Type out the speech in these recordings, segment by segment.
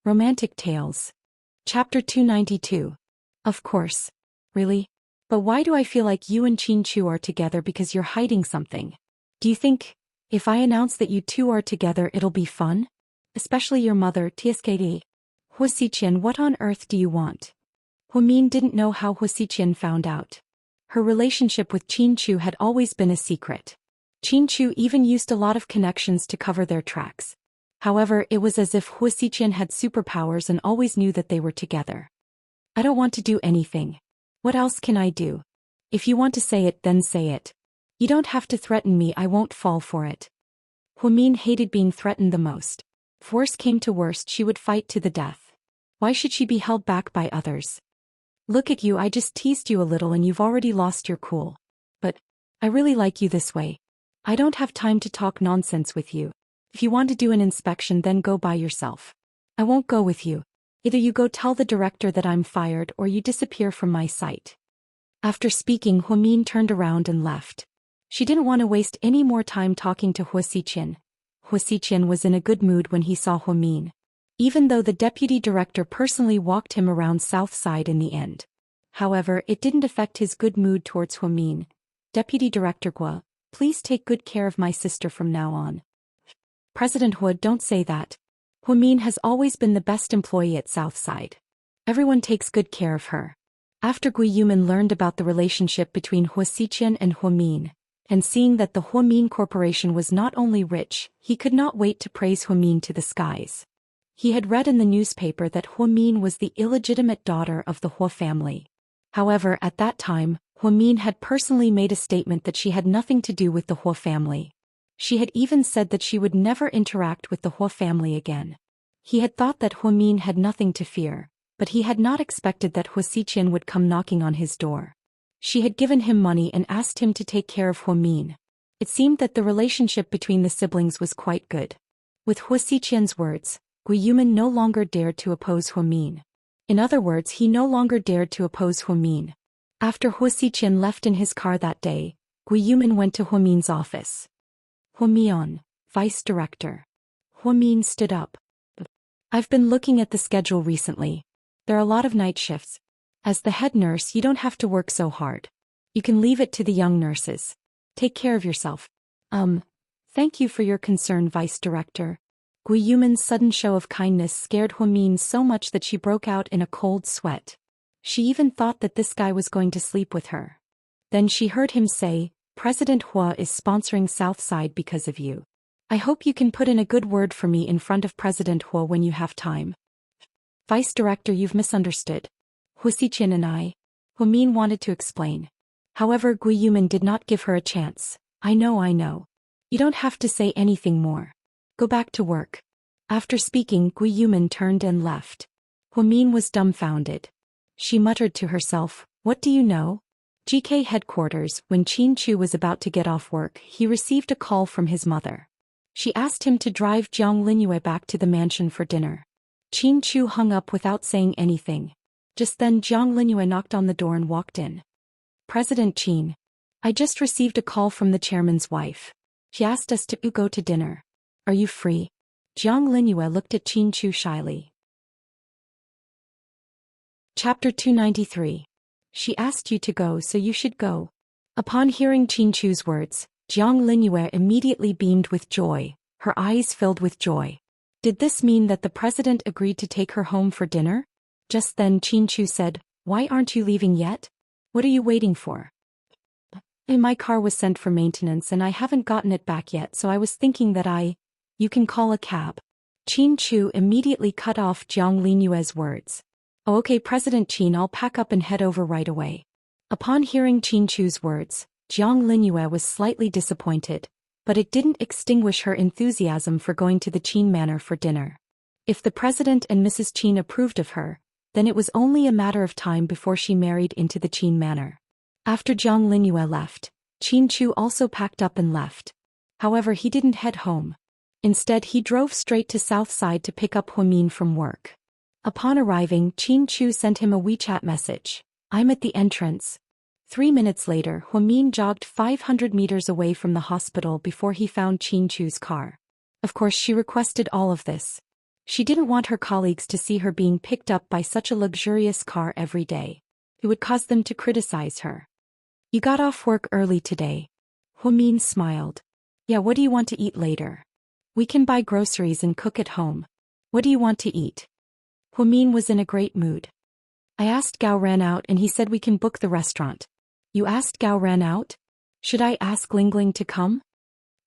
Romantic Tales. Chapter 292. Of course. Really? But why do I feel like you and Chinchu are together? Because you're hiding something. Do you think, if I announce that you two are together, it'll be fun? Especially your mother, TSKD. Huasiqian, what on earth do you want? Huamin didn't know how Huasiqian found out. Her relationship with Chinchu had always been a secret. Chinchu even used a lot of connections to cover their tracks. However, it was as if Huasiqian had superpowers and always knew that they were together. I don't want to do anything. What else can I do? If you want to say it, then say it. You don't have to threaten me, I won't fall for it. Huamin hated being threatened the most. If worse came to worst, she would fight to the death. Why should she be held back by others? Look at you, I just teased you a little and you've already lost your cool. But I really like you this way. I don't have time to talk nonsense with you. If you want to do an inspection, then go by yourself. I won't go with you. Either you go tell the director that I'm fired or you disappear from my sight. After speaking, Huamin turned around and left. She didn't want to waste any more time talking to Huasiqian. Huasiqian was in a good mood when he saw Huamin. Even though the deputy director personally walked him around South Side in the end. However, it didn't affect his good mood towards Huamin. Deputy Director Gua, please take good care of my sister from now on. President Hua, don't say that. Huamin has always been the best employee at Southside. Everyone takes good care of her. After Gui Yumin learned about the relationship between Huasiqian and Huamin, and seeing that the Huamin Corporation was not only rich, he could not wait to praise Huamin to the skies. He had read in the newspaper that Huamin was the illegitimate daughter of the Hua family. However, at that time, Huamin had personally made a statement that she had nothing to do with the Hua family. She had even said that she would never interact with the Hua family again. He had thought that Huamin had nothing to fear, but he had not expected that Huasiqian would come knocking on his door. She had given him money and asked him to take care of Huamin. It seemed that the relationship between the siblings was quite good. With Huasiqian's words, Gui Yumin no longer dared to oppose Huamin. In other words, he no longer dared to oppose Huamin. After Huasiqian left in his car that day, Gui Yumin went to Huamin's office. Huamian, Vice Director. Huamin stood up. I've been looking at the schedule recently. There are a lot of night shifts. As the head nurse, you don't have to work so hard. You can leave it to the young nurses. Take care of yourself. Thank you for your concern, Vice Director. Gui Yumin's sudden show of kindness scared Huamin so much that she broke out in a cold sweat. She even thought that this guy was going to sleep with her. Then she heard him say, President Hua is sponsoring Southside because of you. I hope you can put in a good word for me in front of President Hua when you have time. Vice Director, you've misunderstood. Huasiqian and I. Huamin wanted to explain. However, Gui Yumin did not give her a chance. I know. You don't have to say anything more. Go back to work. After speaking, Gui Yumin turned and left. Huamin was dumbfounded. She muttered to herself, what do you know? GK headquarters. When Chinchu was about to get off work, he received a call from his mother. She asked him to drive Jiang Linyue back to the mansion for dinner. Chinchu hung up without saying anything. Just then Jiang Linyue knocked on the door and walked in. President Qin. I just received a call from the chairman's wife. She asked us to go to dinner. Are you free? Jiang Linyue looked at Chinchu shyly. Chapter 293. She asked you to go, so you should go. Upon hearing Chinchu's words, Jiang Linyue immediately beamed with joy, her eyes filled with joy. Did this mean that the president agreed to take her home for dinner? Just then Chinchu said, why aren't you leaving yet? What are you waiting for? My car was sent for maintenance and I haven't gotten it back yet, so I was thinking that you can call a cab. Chinchu immediately cut off Jiang Linyue's words. Oh, okay, President Qin, I'll pack up and head over right away. Upon hearing Chinchu's words, Jiang Linyue was slightly disappointed, but it didn't extinguish her enthusiasm for going to the Qin manor for dinner. If the president and Mrs. Qin approved of her, then it was only a matter of time before she married into the Qin manor. After Jiang Linyue left, Chinchu also packed up and left. However, he didn't head home. Instead, he drove straight to Southside to pick up Huamin from work. Upon arriving, Chinchu sent him a WeChat message. I'm at the entrance. 3 minutes later, Huamin jogged 500 meters away from the hospital before he found Chinchu's car. Of course, she requested all of this. She didn't want her colleagues to see her being picked up by such a luxurious car every day. It would cause them to criticize her. You got off work early today. Huamin smiled. Yeah, what do you want to eat later? We can buy groceries and cook at home. What do you want to eat? Huamin was in a great mood. I asked Gao Ran out and he said we can book the restaurant. You asked Gao Ran out? Should I ask Lingling to come?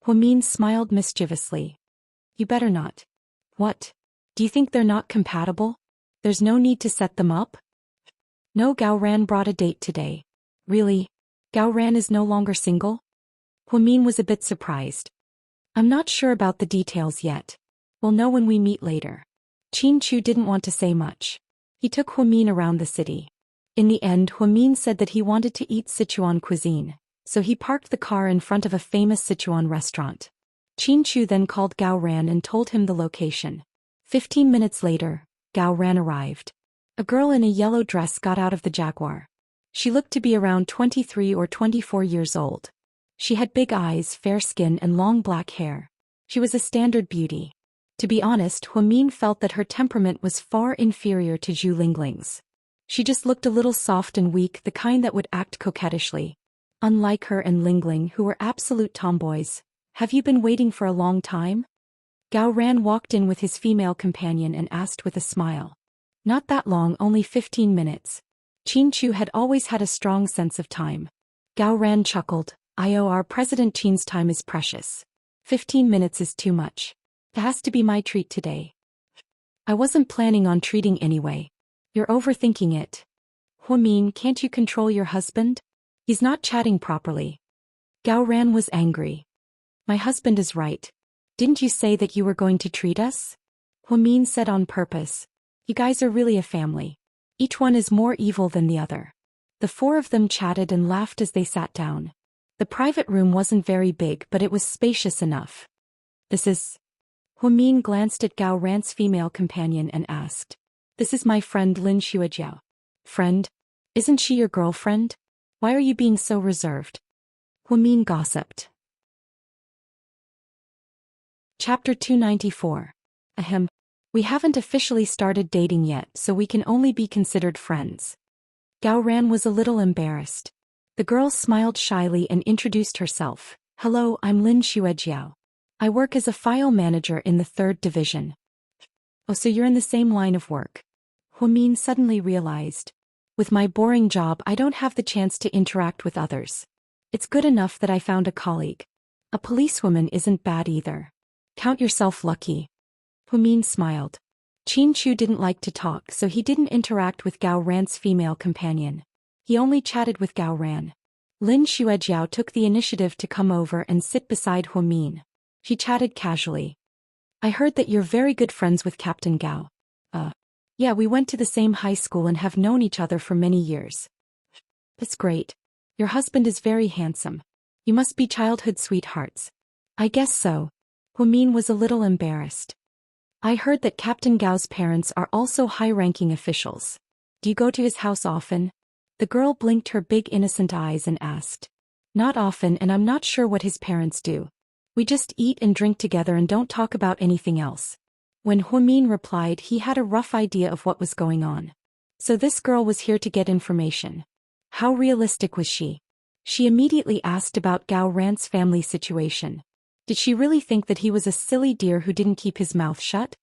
Huamin smiled mischievously. You better not. What? Do you think they're not compatible? There's no need to set them up? No, Gao Ran brought a date today. Really? Gao Ran is no longer single? Huamin was a bit surprised. I'm not sure about the details yet. We'll know when we meet later. Qin Chu didn't want to say much. He took Huamin around the city. In the end, Huamin said that he wanted to eat Sichuan cuisine, so he parked the car in front of a famous Sichuan restaurant. Qin Chu then called Gao Ran and told him the location. 15 minutes later, Gao Ran arrived. A girl in a yellow dress got out of the Jaguar. She looked to be around 23 or 24 years old. She had big eyes, fair skin and long black hair. She was a standard beauty. To be honest, Huamin felt that her temperament was far inferior to Zhu Lingling's. She just looked a little soft and weak, the kind that would act coquettishly. Unlike her and Lingling, who were absolute tomboys. Have you been waiting for a long time? Gao Ran walked in with his female companion and asked with a smile. Not that long, only 15 minutes. Qin Chu had always had a strong sense of time. Gao Ran chuckled. Our President Qin's time is precious. 15 minutes is too much. It has to be my treat today. I wasn't planning on treating anyway. You're overthinking it. Huamin, can't you control your husband? He's not chatting properly. Gao Ran was angry. My husband is right. Didn't you say that you were going to treat us? Huamin said on purpose. You guys are really a family. Each one is more evil than the other. The four of them chatted and laughed as they sat down. The private room wasn't very big, but it was spacious enough. This is... Huamin glanced at Gao Ran's female companion and asked. This is my friend Lin Xuejiao. Friend? Isn't she your girlfriend? Why are you being so reserved? Huamin gossiped. Chapter 294. Ahem. We haven't officially started dating yet, so we can only be considered friends. Gao Ran was a little embarrassed. The girl smiled shyly and introduced herself. Hello, I'm Lin Xuejiao. I work as a file manager in the 3rd division. Oh, so you're in the same line of work. Huamin suddenly realized. With my boring job, I don't have the chance to interact with others. It's good enough that I found a colleague. A policewoman isn't bad either. Count yourself lucky. Huamin smiled. Qin Chu didn't like to talk, so he didn't interact with Gao Ran's female companion. He only chatted with Gao Ran. Lin Xuejiao took the initiative to come over and sit beside Huamin. She chatted casually. I heard that you're very good friends with Captain Gao. Yeah, we went to the same high school and have known each other for many years. That's great. Your husband is very handsome. You must be childhood sweethearts. I guess so. Huamin was a little embarrassed. I heard that Captain Gao's parents are also high-ranking officials. Do you go to his house often? The girl blinked her big innocent eyes and asked. Not often, and I'm not sure what his parents do. We just eat and drink together and don't talk about anything else. When Huamin replied, he had a rough idea of what was going on. So this girl was here to get information. How realistic was she? She immediately asked about Gao Ran's family situation. Did she really think that he was a silly deer who didn't keep his mouth shut?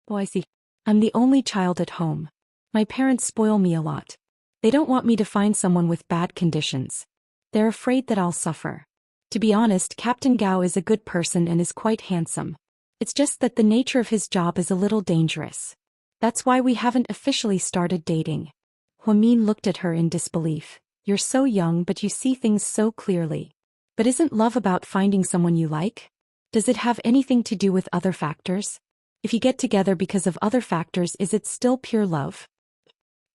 Oh, I see. I'm the only child at home. My parents spoil me a lot. They don't want me to find someone with bad conditions. They're afraid that I'll suffer. To be honest, Captain Gao is a good person and is quite handsome. It's just that the nature of his job is a little dangerous. That's why we haven't officially started dating. Huamin looked at her in disbelief. You're so young, but you see things so clearly. But isn't love about finding someone you like? Does it have anything to do with other factors? If you get together because of other factors, is it still pure love?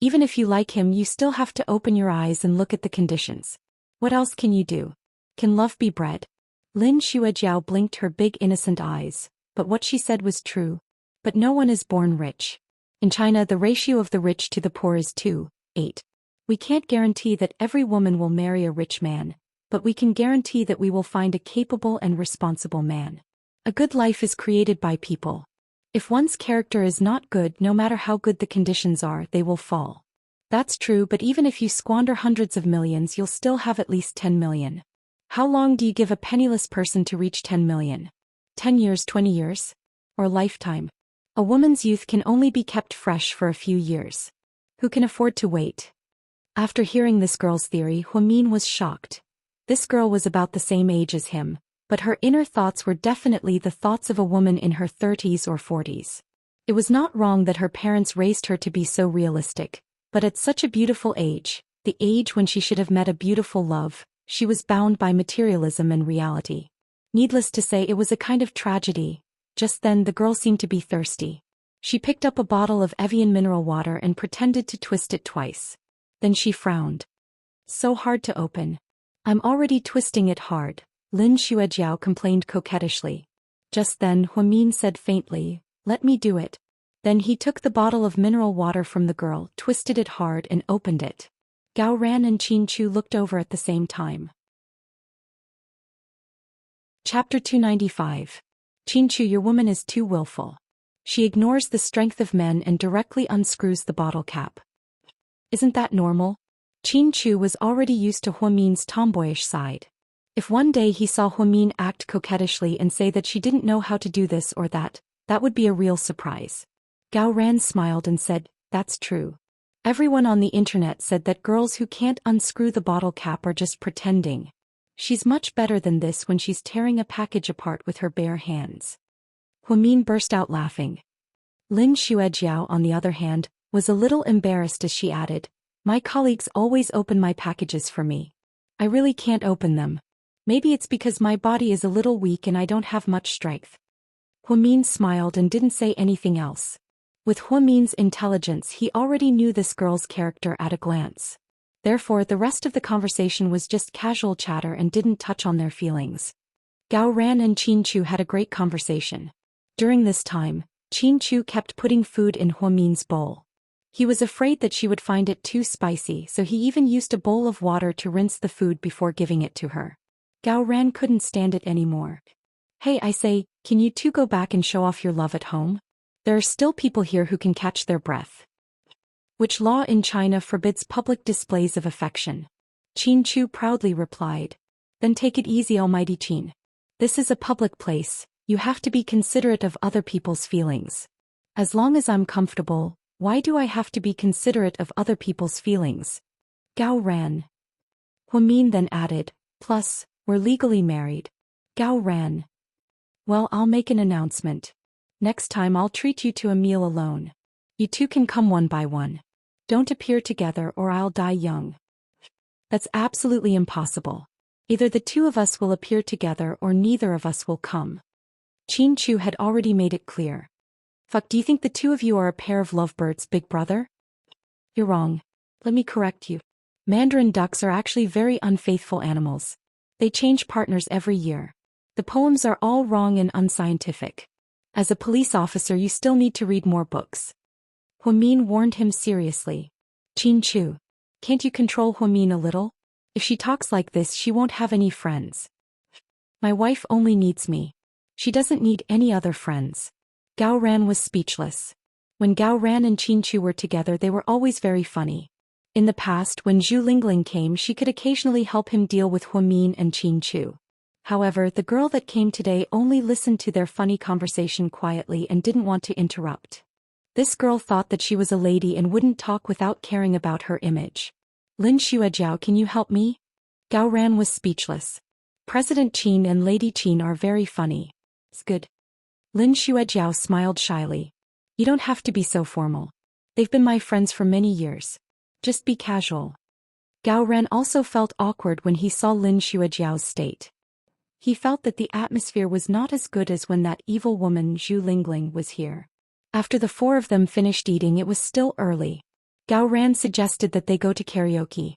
Even if you like him, you still have to open your eyes and look at the conditions. What else can you do? Can love be bred? Lin Xuejiao blinked her big innocent eyes. But what she said was true. But no one is born rich. In China, the ratio of the rich to the poor is 2:8. We can't guarantee that every woman will marry a rich man, but we can guarantee that we will find a capable and responsible man. A good life is created by people. If one's character is not good, no matter how good the conditions are, they will fall. That's true, but even if you squander hundreds of millions, you'll still have at least 10 million. How long do you give a penniless person to reach 10 million? 10 years, 20 years? Or a lifetime? A woman's youth can only be kept fresh for a few years. Who can afford to wait? After hearing this girl's theory, Huamin was shocked. This girl was about the same age as him, but her inner thoughts were definitely the thoughts of a woman in her 30s or 40s. It was not wrong that her parents raised her to be so realistic, but at such a beautiful age, the age when she should have met a beautiful love, she was bound by materialism and reality. Needless to say, it was a kind of tragedy. Just then the girl seemed to be thirsty. She picked up a bottle of Evian mineral water and pretended to twist it twice. Then she frowned. So hard to open. I'm already twisting it hard, Lin Xuejiao complained coquettishly. Just then Huamin said faintly, let me do it. Then he took the bottle of mineral water from the girl, twisted it hard and opened it. Gao Ran and Qin Chu looked over at the same time. Chapter 295. Qin Chu, your woman is too willful. She ignores the strength of men and directly unscrews the bottle cap. Isn't that normal? Qin Chu was already used to Huamin's tomboyish side. If one day he saw Huamin act coquettishly and say that she didn't know how to do this or that, that would be a real surprise. Gao Ran smiled and said, that's true. Everyone on the internet said that girls who can't unscrew the bottle cap are just pretending. She's much better than this when she's tearing a package apart with her bare hands. Huamin burst out laughing. Lin Xuejiao, on the other hand, was a little embarrassed as she added, my colleagues always open my packages for me. I really can't open them. Maybe it's because my body is a little weak and I don't have much strength. Huamin smiled and didn't say anything else. With Huamin's intelligence, he already knew this girl's character at a glance. Therefore, the rest of the conversation was just casual chatter and didn't touch on their feelings. Gao Ran and Qin Chu had a great conversation. During this time, Qin Chu kept putting food in Huamin's bowl. He was afraid that she would find it too spicy, so he even used a bowl of water to rinse the food before giving it to her. Gao Ran couldn't stand it anymore. Hey, I say, can you two go back and show off your love at home? There are still people here who can catch their breath. Which law in China forbids public displays of affection? Qin Chu proudly replied. Then take it easy, almighty Qin. This is a public place, you have to be considerate of other people's feelings. As long as I'm comfortable, why do I have to be considerate of other people's feelings? Gao Ran. Huamin then added, plus, we're legally married. Gao Ran. Well, I'll make an announcement. Next time I'll treat you to a meal alone. You two can come one by one. Don't appear together or I'll die young. That's absolutely impossible. Either the two of us will appear together or neither of us will come. Qin Chu had already made it clear. Fuck, do you think the two of you are a pair of lovebirds, big brother? You're wrong. Let me correct you. Mandarin ducks are actually very unfaithful animals. They change partners every year. The poems are all wrong and unscientific. As a police officer, you still need to read more books. Huamin warned him seriously. Qin Chu, can't you control Huamin a little? If she talks like this, she won't have any friends. My wife only needs me. She doesn't need any other friends. Gao Ran was speechless. When Gao Ran and Qin Chu were together, they were always very funny. In the past, when Zhu Lingling came, she could occasionally help him deal with Huamin and Qin Chu. However, the girl that came today only listened to their funny conversation quietly and didn't want to interrupt. This girl thought that she was a lady and wouldn't talk without caring about her image. Lin Xuejiao, can you help me? Gao Ran was speechless. President Qin and Lady Qin are very funny. It's good. Lin Xuejiao smiled shyly. You don't have to be so formal. They've been my friends for many years. Just be casual. Gao Ran also felt awkward when he saw Lin Xuejiao's state. He felt that the atmosphere was not as good as when that evil woman Zhu Lingling was here. After the four of them finished eating, it was still early. Gao Ran suggested that they go to karaoke.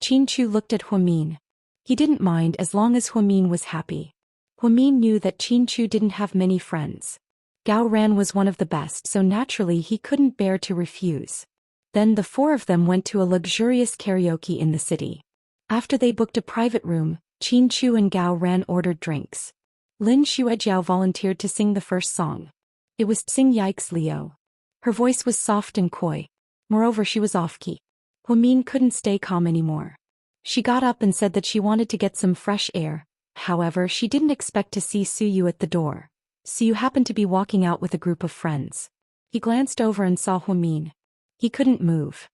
Qin Chu looked at Huamin. He didn't mind as long as Huamin was happy. Huamin knew that Qin Chu didn't have many friends. Gao Ran was one of the best, so naturally he couldn't bear to refuse. Then the four of them went to a luxurious karaoke in the city. After they booked a private room, Qin Chu and Gao Ran ordered drinks. Lin Xuejiao volunteered to sing the first song. It was Tsing Yikes Leo. Her voice was soft and coy. Moreover, she was off-key. Huamin couldn't stay calm anymore. She got up and said that she wanted to get some fresh air. However, she didn't expect to see Suyu at the door. Suyu happened to be walking out with a group of friends. He glanced over and saw Huamin. He couldn't move.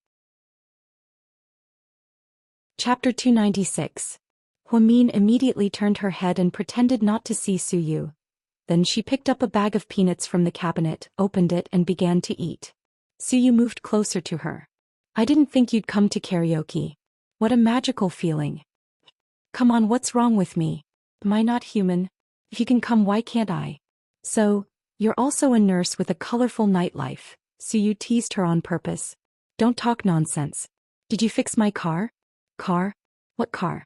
Chapter 296. Huamin immediately turned her head and pretended not to see Suyu. Then she picked up a bag of peanuts from the cabinet, opened it and began to eat. Suyu moved closer to her. I didn't think you'd come to karaoke. What a magical feeling. Come on, what's wrong with me? Am I not human? If you can come, why can't I? So, you're also a nurse with a colorful nightlife. Suyu teased her on purpose. Don't talk nonsense. Did you fix my car? Car? What car?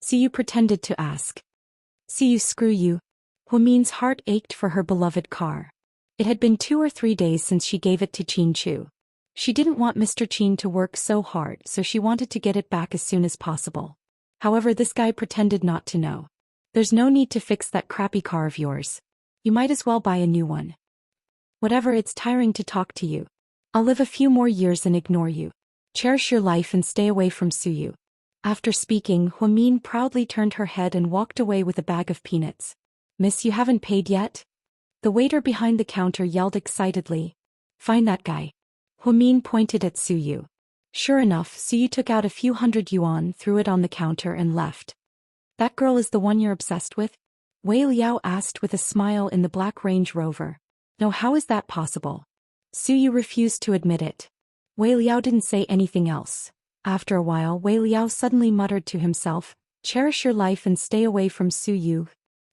Suyu pretended to ask. Suyu, screw you. Huamin's heart ached for her beloved car. It had been 2 or 3 days since she gave it to Qin Chu. She didn't want Mr. Qin to work so hard, so she wanted to get it back as soon as possible. However, this guy pretended not to know. There's no need to fix that crappy car of yours. You might as well buy a new one. Whatever, it's tiring to talk to you. I'll live a few more years and ignore you. Cherish your life and stay away from Suyu. After speaking, Huamin proudly turned her head and walked away with a bag of peanuts. Miss, you haven't paid yet? The waiter behind the counter yelled excitedly. Find that guy. Huamin pointed at Suyu. Sure enough, Suyu took out a few hundred yuan, threw it on the counter and left. That girl is the one you're obsessed with? Wei Liao asked with a smile in the black Range Rover. No, how is that possible? Suyu refused to admit it. Wei Liao didn't say anything else. After a while, Wei Liao suddenly muttered to himself, cherish your life and stay away from Suyu.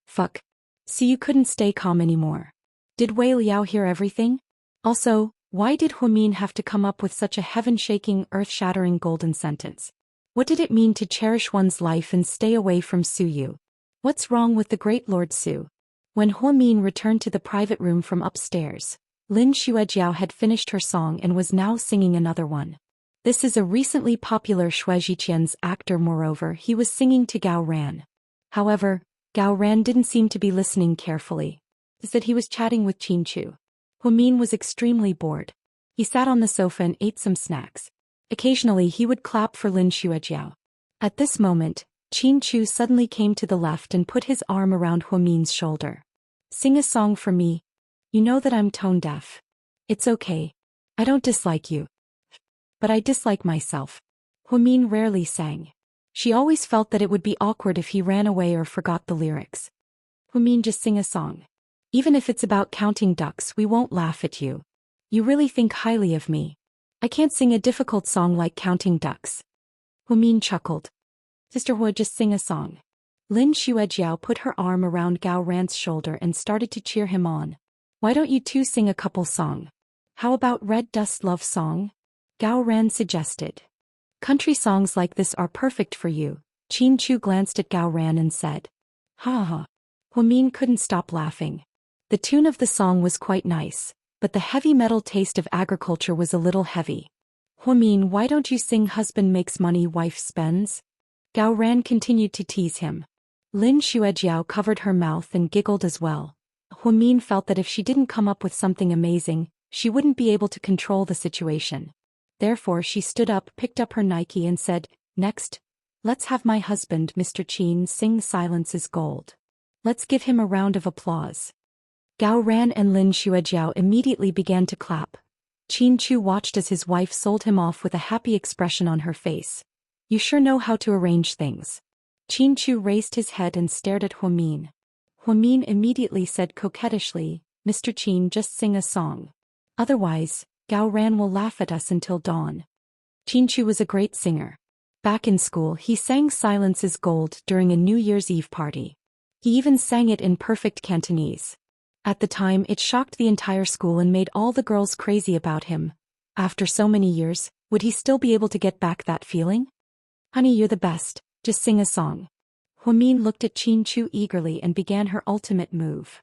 Fuck. Suyu couldn't stay calm anymore. Did Wei Liao hear everything? Also, why did Huamin have to come up with such a heaven-shaking, earth-shattering golden sentence? What did it mean to cherish one's life and stay away from Suyu? What's wrong with the great Lord Su? When Huamin returned to the private room from upstairs, Lin Xuejiao had finished her song and was now singing another one. This is a recently popular Shuejiqian's actor. Moreover, he was singing to Gao Ran. However, Gao Ran didn't seem to be listening carefully. Instead, he was chatting with Qin Chu. Huamin was extremely bored. He sat on the sofa and ate some snacks. Occasionally he would clap for Lin Xuejiao. At this moment, Qin Chu suddenly came to the left and put his arm around Huamin's shoulder. Sing a song for me. You know that I'm tone deaf. It's okay. I don't dislike you. But I dislike myself. Huamin rarely sang. She always felt that it would be awkward if he ran away or forgot the lyrics. Huamin, just sing a song. Even if it's about counting ducks, we won't laugh at you. You really think highly of me. I can't sing a difficult song like counting ducks. Huamin chuckled. Sister Hua, just sing a song. Lin Xuejiao put her arm around Gao Ran's shoulder and started to cheer him on. Why don't you two sing a couple song? How about Red Dust Love Song? Gao Ran suggested. Country songs like this are perfect for you. Qin Chu glanced at Gao Ran and said. Ha ha. Huamin couldn't stop laughing. The tune of the song was quite nice, but the heavy metal taste of agriculture was a little heavy. Huamin, why don't you sing Husband Makes Money, Wife Spends? Gao Ran continued to tease him. Lin Xuejiao covered her mouth and giggled as well. Huamin felt that if she didn't come up with something amazing, she wouldn't be able to control the situation. Therefore she stood up, picked up her Nike and said, Next, let's have my husband, Mr. Qin, sing Silence is Gold. Let's give him a round of applause. Gao Ran and Lin Xuejiao immediately began to clap. Qin Chu watched as his wife sold him off with a happy expression on her face. You sure know how to arrange things. Qin Chu raised his head and stared at Huamin. Huamin immediately said coquettishly, Mr. Qin, just sing a song. Otherwise, Gao Ran will laugh at us until dawn. Qin Chu was a great singer. Back in school, he sang Silence is Gold during a New Year's Eve party. He even sang it in perfect Cantonese. At the time, it shocked the entire school and made all the girls crazy about him. After so many years, would he still be able to get back that feeling? Honey, you're the best, just sing a song. Huamin looked at Qin Chu eagerly and began her ultimate move.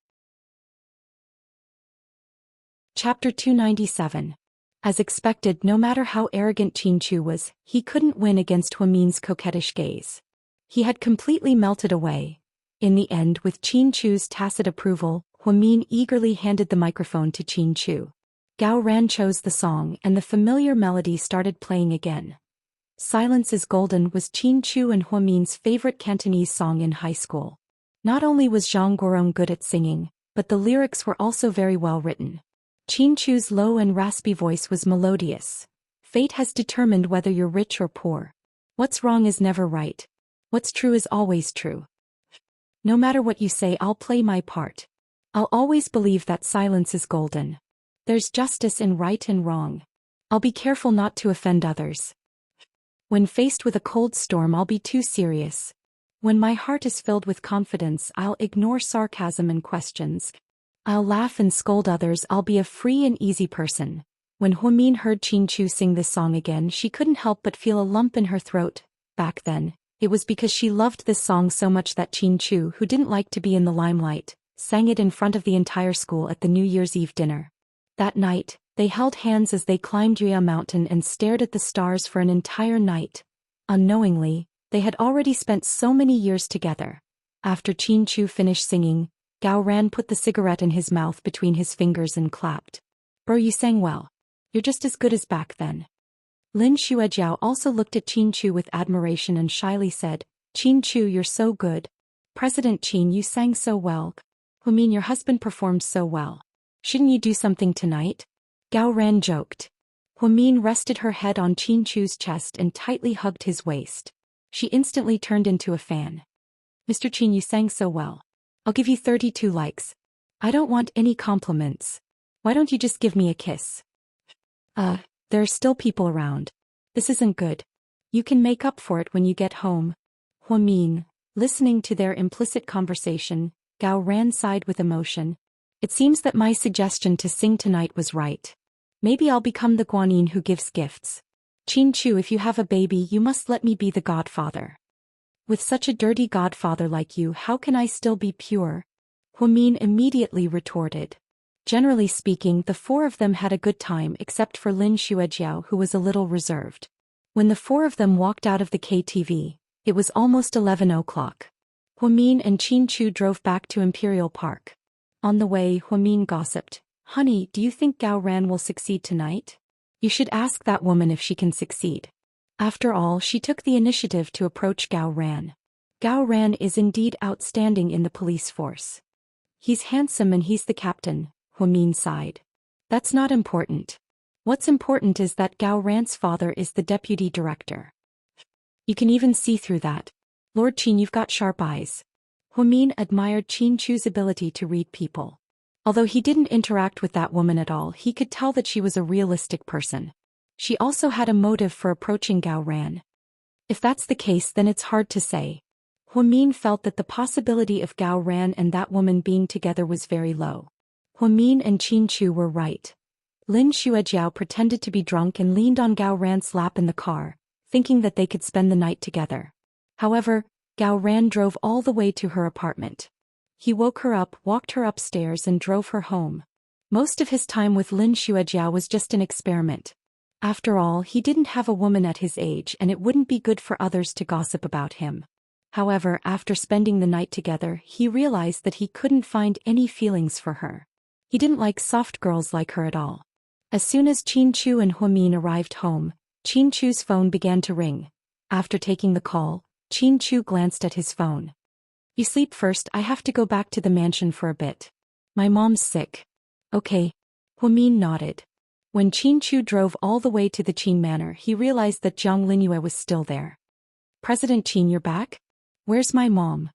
Chapter 297. As expected, no matter how arrogant Qin Chu was, he couldn't win against Huamin's coquettish gaze. He had completely melted away. In the end, with Qin Chu's tacit approval, Huamin eagerly handed the microphone to Qin Chu. Gao Ran chose the song and the familiar melody started playing again. Silence is Golden was Qin Chu and Huamin's favorite Cantonese song in high school. Not only was Zhang Guorong good at singing, but the lyrics were also very well written. Qin Chu's low and raspy voice was melodious. Fate has determined whether you're rich or poor. What's wrong is never right. What's true is always true. No matter what you say, I'll play my part. I'll always believe that silence is golden. There's justice in right and wrong. I'll be careful not to offend others. When faced with a cold storm, I'll be too serious. When my heart is filled with confidence, I'll ignore sarcasm and questions. I'll laugh and scold others. I'll be a free and easy person. When Huamin heard Qin Chu sing this song again, she couldn't help but feel a lump in her throat. Back then, it was because she loved this song so much that Qin Chu, who didn't like to be in the limelight, sang it in front of the entire school at the New Year's Eve dinner. That night, they held hands as they climbed Yuya Mountain and stared at the stars for an entire night. Unknowingly, they had already spent so many years together. After Qin Chu finished singing, Gao Ran put the cigarette in his mouth between his fingers and clapped. Bro, you sang well. You're just as good as back then. Lin Xuejiao also looked at Qin Chu with admiration and shyly said, Qin Chu, you're so good. President Qin, you sang so well. Huamin, your husband performed so well. Shouldn't you do something tonight? Gao Ran joked. Huamin rested her head on Qin Chu's chest and tightly hugged his waist. She instantly turned into a fan. Mr. Qin, you sang so well. I'll give you 32 likes. I don't want any compliments. Why don't you just give me a kiss? There are still people around. This isn't good. You can make up for it when you get home. Huamin, listening to their implicit conversation, Gao Ran sighed with emotion. It seems that my suggestion to sing tonight was right. Maybe I'll become the guanyin who gives gifts. Qin Chu, if you have a baby, you must let me be the godfather. With such a dirty godfather like you, how can I still be pure? Huamin immediately retorted. Generally speaking, the four of them had a good time except for Lin Xuejiao, who was a little reserved. When the four of them walked out of the KTV, it was almost 11 o'clock. Huamin and Qin Chu drove back to Imperial Park. On the way, Huamin gossiped, Honey, do you think Gao Ran will succeed tonight? You should ask that woman if she can succeed. After all, she took the initiative to approach Gao Ran. Gao Ran is indeed outstanding in the police force. He's handsome and he's the captain, Huamin sighed. That's not important. What's important is that Gao Ran's father is the deputy director. You can even see through that. Lord Qin, you've got sharp eyes. Huamin admired Qin Chu's ability to read people. Although he didn't interact with that woman at all, he could tell that she was a realistic person. She also had a motive for approaching Gao Ran. If that's the case, then it's hard to say. Huamin felt that the possibility of Gao Ran and that woman being together was very low. Huamin and Qin Chu were right. Lin Xuejiao pretended to be drunk and leaned on Gao Ran's lap in the car, thinking that they could spend the night together. However, Gao Ran drove all the way to her apartment. He woke her up, walked her upstairs and drove her home. Most of his time with Lin Xuejiao was just an experiment. After all, he didn't have a woman at his age and it wouldn't be good for others to gossip about him. However, after spending the night together, he realized that he couldn't find any feelings for her. He didn't like soft girls like her at all. As soon as Qin Chu and Huamin arrived home, Qin Chu's phone began to ring. After taking the call, Qin Chu glanced at his phone. You sleep first, I have to go back to the mansion for a bit. My mom's sick. Okay. Huamin nodded. When Qin Chu drove all the way to the Qin Manor, he realized that Jiang Linyue was still there. President Qin, you're back? Where's my mom?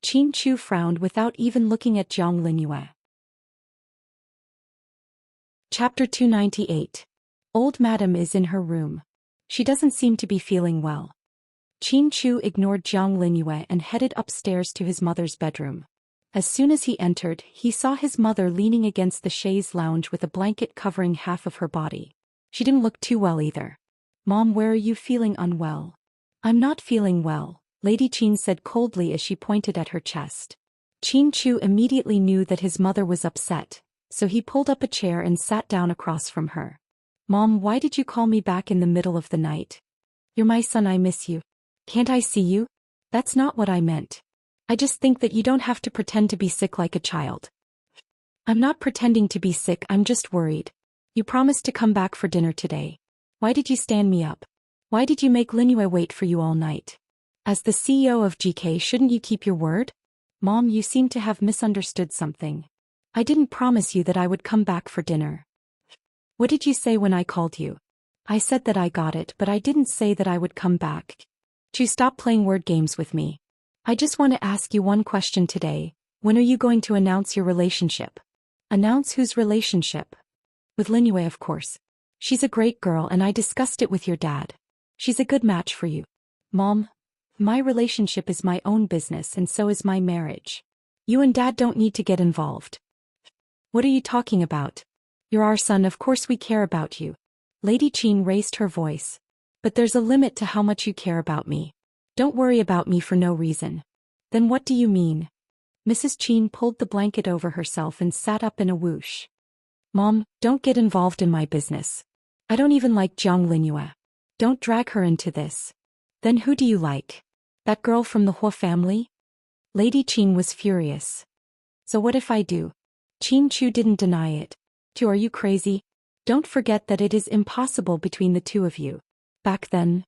Qin Chu frowned without even looking at Jiang Linyue. Chapter 298. Old Madam is in her room. She doesn't seem to be feeling well. Qin Chu ignored Jiang Linyue and headed upstairs to his mother's bedroom. As soon as he entered, he saw his mother leaning against the chaise lounge with a blanket covering half of her body. She didn't look too well either. Mom, where are you feeling unwell? I'm not feeling well, Lady Qin said coldly as she pointed at her chest. Qin Chu immediately knew that his mother was upset, so he pulled up a chair and sat down across from her. Mom, why did you call me back in the middle of the night? You're my son, I miss you. Can't I see you? That's not what I meant. I just think that you don't have to pretend to be sick like a child. I'm not pretending to be sick, I'm just worried. You promised to come back for dinner today. Why did you stand me up? Why did you make Linue wait for you all night? As the CEO of GK, shouldn't you keep your word? Mom, you seem to have misunderstood something. I didn't promise you that I would come back for dinner. What did you say when I called you? I said that I got it, but I didn't say that I would come back. To stop playing word games with me. I just want to ask you one question today. When are you going to announce your relationship? Announce whose relationship? With Linue, of course. She's a great girl and I discussed it with your dad. She's a good match for you. Mom, my relationship is my own business and so is my marriage. You and Dad don't need to get involved. What are you talking about? You're our son, of course we care about you. Lady Chin raised her voice. But there's a limit to how much you care about me. Don't worry about me for no reason. Then what do you mean? Mrs. Chin pulled the blanket over herself and sat up in a whoosh. Mom, don't get involved in my business. I don't even like Jiang Linue. Don't drag her into this. Then who do you like? That girl from the Hua family? Lady Chin was furious. So what if I do? Chin Chu didn't deny it. Chu, are you crazy? Don't forget that it is impossible between the two of you. Back then.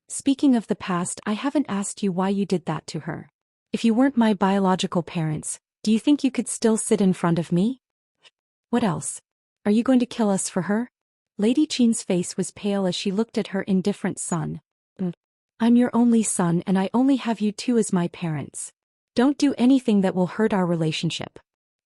Speaking of the past, I haven't asked you why you did that to her. If you weren't my biological parents, do you think you could still sit in front of me? What else? Are you going to kill us for her? Lady Chin's face was pale as she looked at her indifferent son. I'm your only son and I only have you two as my parents. Don't do anything that will hurt our relationship.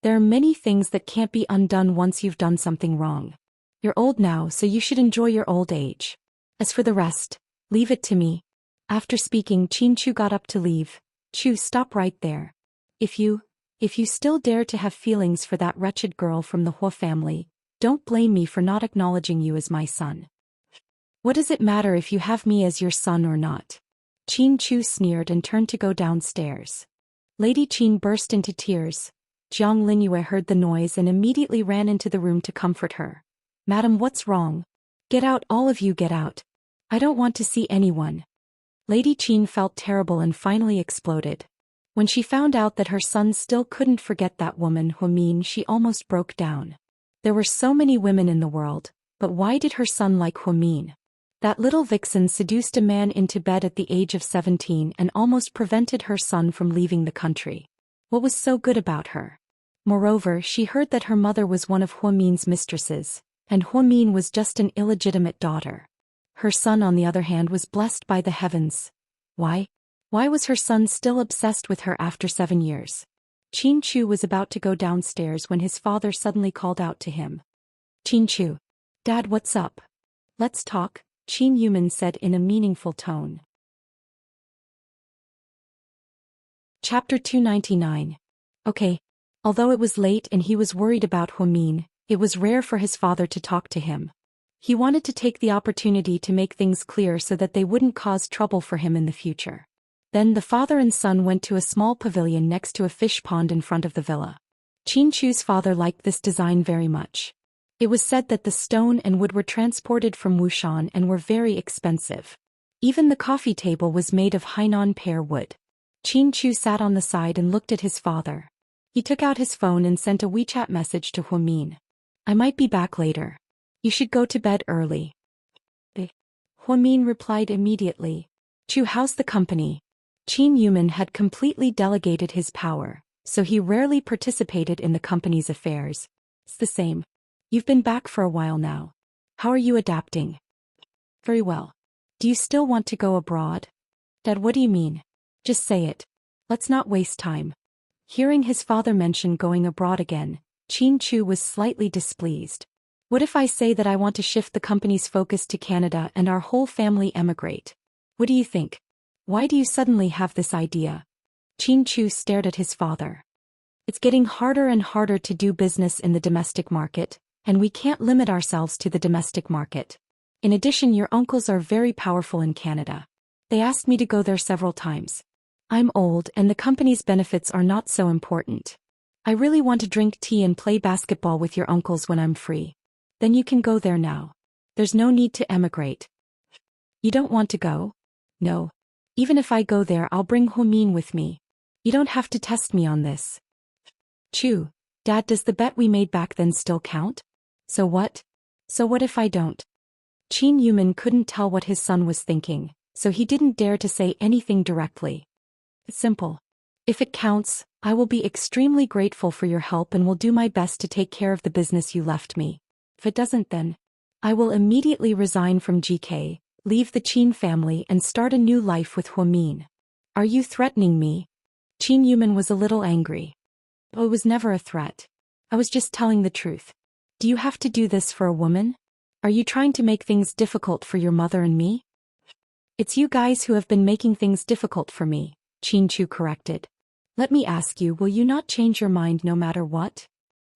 There are many things that can't be undone once you've done something wrong. You're old now, so you should enjoy your old age. As for the rest, leave it to me. After speaking, Chin Chu got up to leave. Chu, stop right there. If you still dare to have feelings for that wretched girl from the Hua family, don't blame me for not acknowledging you as my son. What does it matter if you have me as your son or not? Chin Chu sneered and turned to go downstairs. Lady Chin burst into tears. Jiang Linue heard the noise and immediately ran into the room to comfort her. Madam, what's wrong? Get out, all of you, get out. I don't want to see anyone. Lady Chin felt terrible and finally exploded. When she found out that her son still couldn't forget that woman Hua Min, she almost broke down. There were so many women in the world, but why did her son like Hua Min? That little vixen seduced a man into bed at the age of 17 and almost prevented her son from leaving the country. What was so good about her? Moreover, she heard that her mother was one of Hua Min's mistresses, and Hua Min was just an illegitimate daughter. Her son, on the other hand, was blessed by the heavens. Why? Why was her son still obsessed with her after 7 years? Chin Chu was about to go downstairs when his father suddenly called out to him. Chin Chu. Dad, what's up? Let's talk, Chin Yuman said in a meaningful tone. Chapter 299. Okay. Although it was late and he was worried about Hua Min, it was rare for his father to talk to him. He wanted to take the opportunity to make things clear so that they wouldn't cause trouble for him in the future. Then the father and son went to a small pavilion next to a fish pond in front of the villa. Chin Chu's father liked this design very much. It was said that the stone and wood were transported from Wushan and were very expensive. Even the coffee table was made of Hainan pear wood. Chin Chu sat on the side and looked at his father. He took out his phone and sent a WeChat message to Hua Min. I might be back later. You should go to bed early. Hua Min replied immediately. Chu, how's the company? Chin Yuman had completely delegated his power, so he rarely participated in the company's affairs. It's the same. You've been back for a while now. How are you adapting? Very well. Do you still want to go abroad? Dad, what do you mean? Just say it. Let's not waste time. Hearing his father mention going abroad again, Chin Chu was slightly displeased. What if I say that I want to shift the company's focus to Canada and our whole family emigrate? What do you think? Why do you suddenly have this idea? Chin Chu stared at his father. It's getting harder and harder to do business in the domestic market, and we can't limit ourselves to the domestic market. In addition, your uncles are very powerful in Canada. They asked me to go there several times. I'm old and the company's benefits are not so important. I really want to drink tea and play basketball with your uncles when I'm free. Then you can go there now. There's no need to emigrate. You don't want to go? No. Even if I go there, I'll bring Hua Min with me. You don't have to test me on this. Chu, Dad, does the bet we made back then still count? So what? So what if I don't? Qin Yumin couldn't tell what his son was thinking, so he didn't dare to say anything directly. It's simple. If it counts, I will be extremely grateful for your help and will do my best to take care of the business you left me. If it doesn't, then I will immediately resign from GK, leave the Qin family and start a new life with Huamin. Are you threatening me? Qin Yumin was a little angry. Oh, it was never a threat. I was just telling the truth. Do you have to do this for a woman? Are you trying to make things difficult for your mother and me? It's you guys who have been making things difficult for me, Qin Chu corrected. Let me ask you, will you not change your mind no matter what?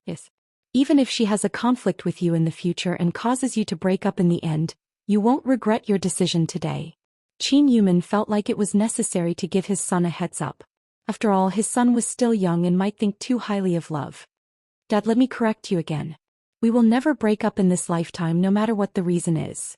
Yes. Even if she has a conflict with you in the future and causes you to break up in the end, you won't regret your decision today. Qin Yumin felt like it was necessary to give his son a heads up. After all, his son was still young and might think too highly of love. Dad, let me correct you again. We will never break up in this lifetime no matter what the reason is.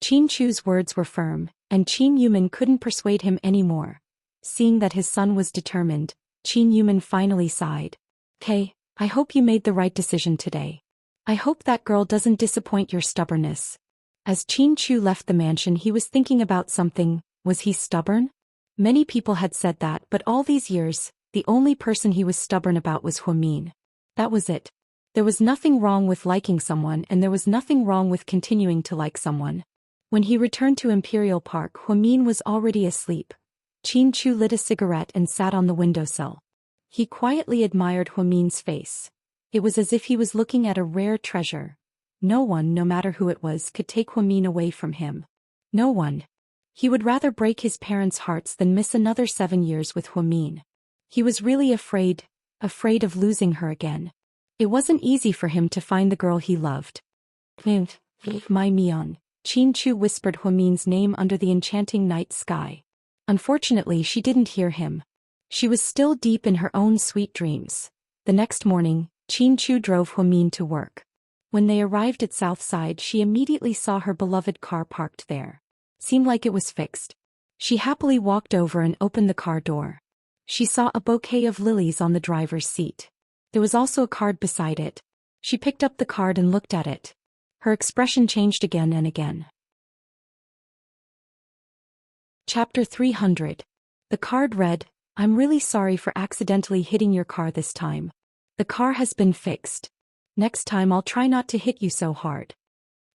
Qin Chu's words were firm, and Qin Yumin couldn't persuade him anymore. Seeing that his son was determined, Qin Yumin finally sighed. Okay, I hope you made the right decision today. I hope that girl doesn't disappoint your stubbornness. As Qin Chu left the mansion, he was thinking about something. Was he stubborn? Many people had said that, but all these years, the only person he was stubborn about was Huamin. That was it. There was nothing wrong with liking someone, and there was nothing wrong with continuing to like someone. When he returned to Imperial Park, Huamin was already asleep. Qin Chu lit a cigarette and sat on the windowsill. He quietly admired Huamin's face. It was as if he was looking at a rare treasure. No one, no matter who it was, could take Huamin away from him. No one. He would rather break his parents' hearts than miss another 7 years with Huamin. He was really afraid of losing her again. It wasn't easy for him to find the girl he loved. My Mion, Qin Chu whispered Huamin's name under the enchanting night sky. Unfortunately, she didn't hear him. She was still deep in her own sweet dreams. The next morning, Qin Chu drove Huamin to work. When they arrived at Southside, she immediately saw her beloved car parked there. Seemed like it was fixed. She happily walked over and opened the car door. She saw a bouquet of lilies on the driver's seat. There was also a card beside it. She picked up the card and looked at it. Her expression changed again and again. Chapter 300. The card read, I'm really sorry for accidentally hitting your car this time. The car has been fixed. Next time I'll try not to hit you so hard.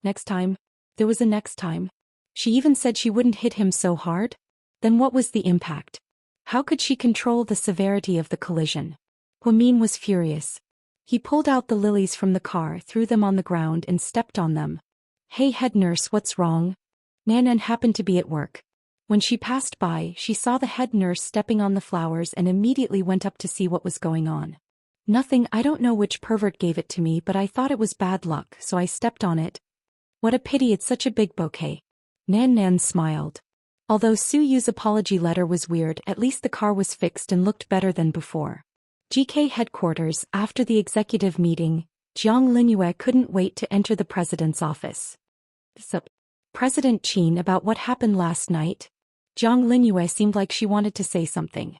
Next time? There was a next time. She even said she wouldn't hit him so hard? Then what was the impact? How could she control the severity of the collision? Huamin was furious. He pulled out the lilies from the car, threw them on the ground and stepped on them. Hey head nurse, what's wrong? Nanan happened to be at work. When she passed by, she saw the head nurse stepping on the flowers and immediately went up to see what was going on. Nothing, I don't know which pervert gave it to me, but I thought it was bad luck, so I stepped on it. What a pity, it's such a big bouquet. Nan smiled. Although Su Yu's apology letter was weird, at least the car was fixed and looked better than before. GK headquarters, after the executive meeting, Jiang Linyue couldn't wait to enter the president's office. Sup, President Qin, about what happened last night? Jiang Linyue seemed like she wanted to say something.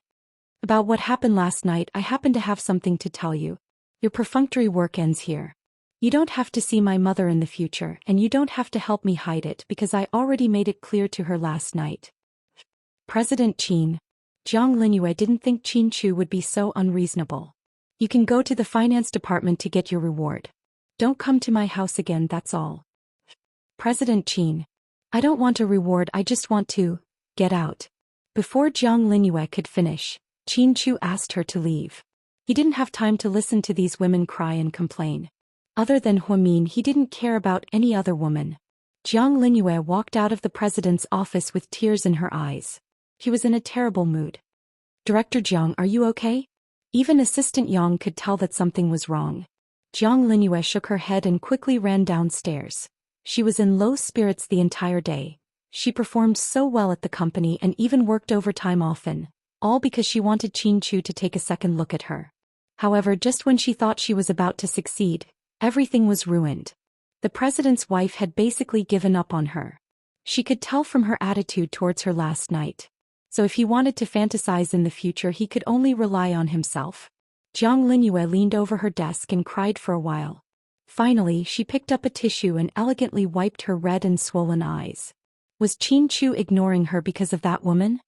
About what happened last night, I happen to have something to tell you. Your perfunctory work ends here. You don't have to see my mother in the future, and you don't have to help me hide it because I already made it clear to her last night. President Qin. Jiang Linyue didn't think Qin Chu would be so unreasonable. You can go to the finance department to get your reward. Don't come to my house again, that's all. President Qin. I don't want a reward, I just want to get out. Before Jiang Linyue could finish, Qin Chu asked her to leave. He didn't have time to listen to these women cry and complain. Other than Huamin, he didn't care about any other woman. Jiang Linyue walked out of the president's office with tears in her eyes. He was in a terrible mood. Director Jiang, are you okay? Even Assistant Yang could tell that something was wrong. Jiang Linyue shook her head and quickly ran downstairs. She was in low spirits the entire day. She performed so well at the company and even worked overtime often, all because she wanted Qin Chu to take a second look at her. However, just when she thought she was about to succeed, everything was ruined. The president's wife had basically given up on her. She could tell from her attitude towards her last night. So if he wanted to fantasize in the future, he could only rely on himself. Jiang Linyue leaned over her desk and cried for a while. Finally, she picked up a tissue and elegantly wiped her red and swollen eyes. Was Qin Chu ignoring her because of that woman?